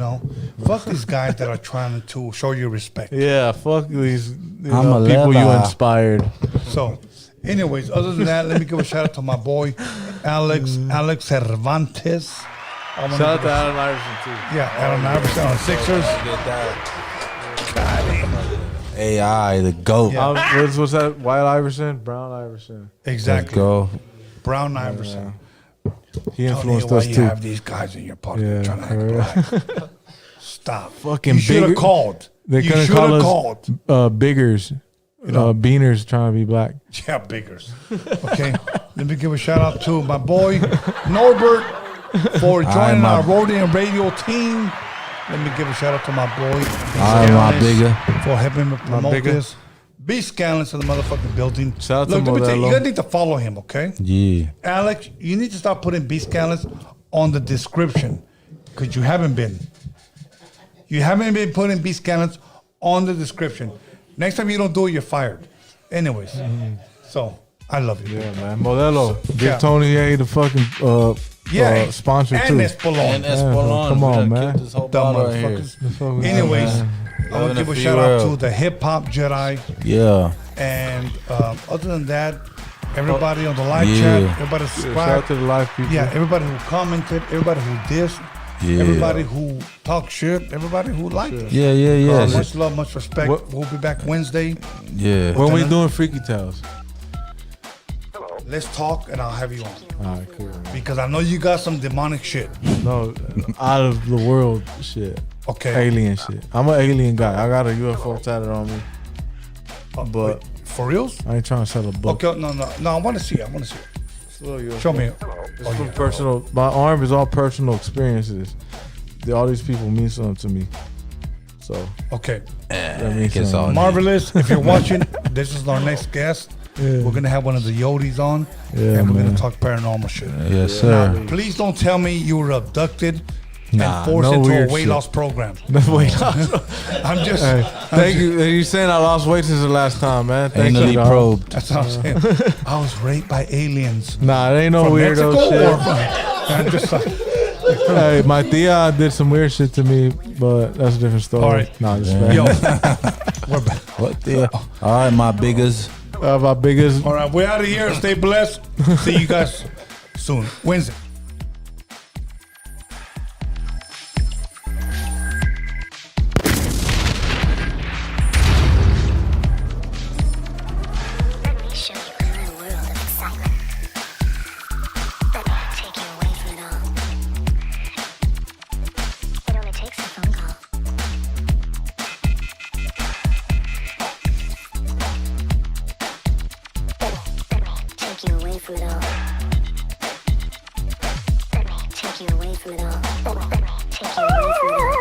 Fuck these guys that are trying to show you respect. Yeah, fuck these I'm a people you level. inspired. So, anyways, other than that, let me give a shout out to my boy, Alex Cervantes. Shout out to Allen Iverson too. Yeah, Allen Iverson on Sixers. AI, the GOAT. Yeah. What's that? White Iverson? Brown Iverson. Exactly. Let's go. Brown Iverson. He influenced Tell me us why too. you have these guys in your pocket Yeah, trying to for real. act black. Stop. Fucking you should have bigger- called. They You couldn't should call have us called. biggers. Beaners trying to be black. Yeah, biggers. Okay. Let me give a shout out to my boy Norbert for joining our Roadium radio team. Let me give a shout out to my boy My bigger. for helping me promote bigger. this. Be Scandalous in the motherfucking building. Shout out to Look, let me tell you, Modelo. you gotta need to follow him, okay? Yeah. Alex, you need to start putting Be Scandalous on the description because you haven't been. You haven't been putting Be Scandalous on the description. Next time you don't do it, you're fired. Anyways, so I love you. Yeah, man. Modelo. Give Yeah. Tony A the fucking sponsor and too. Espolon. And Espolon. Come We on, done man. killed this whole Dumb bottle right here. motherfuckers. Anyways, I want Living to give a a few shout out world. to the Hip Hop Jedi. Yeah. And other than that, everybody on the live Yeah. chat, everybody Shout out subscribed. to the live people. Yeah, everybody who commented, everybody who dissed, Yeah. everybody who talked shit, everybody who liked us. Yeah. Much love, much respect. We'll be back Wednesday. Yeah. When we doing Freaky Tales? Let's talk and I'll have you on. All right, cool. Man. Because I know you got some demonic shit. No, out of the world shit. Okay. Alien shit. I'm an alien guy. I got a UFO tatted on me. But wait, for reals? I ain't trying to sell a book. Okay, no, I want to see it. Show me. It's from personal. My arm is all personal experiences. All these people mean something to me. So okay, that means something. Marvelous. If you're watching, this is our next guest. Yeah. We're gonna have one of the Yodis on, Yeah, and we're man. gonna talk paranormal shit. Yes, sir. Now, please don't tell me you were abducted Nah, and forced no into a weird weight shit. loss program. No weight loss. I'm just. Hey, thank you. You saying I lost weight since the last time, man? Thank Anally you, dog. probed. That's what I'm saying. I was raped by aliens. Nah, it ain't no From weirdo Mexico shit. or from, I'm just Hey, my tia did some weird shit to me, but that's a different story. All right. Nah, just Yo, man. we're back. What the? All right, my biggest. My biggest. All right, we're out of here. Stay blessed. See you guys soon. Wednesday. Take you away from it all. Let me take you away from it all. Let me take you away from it all.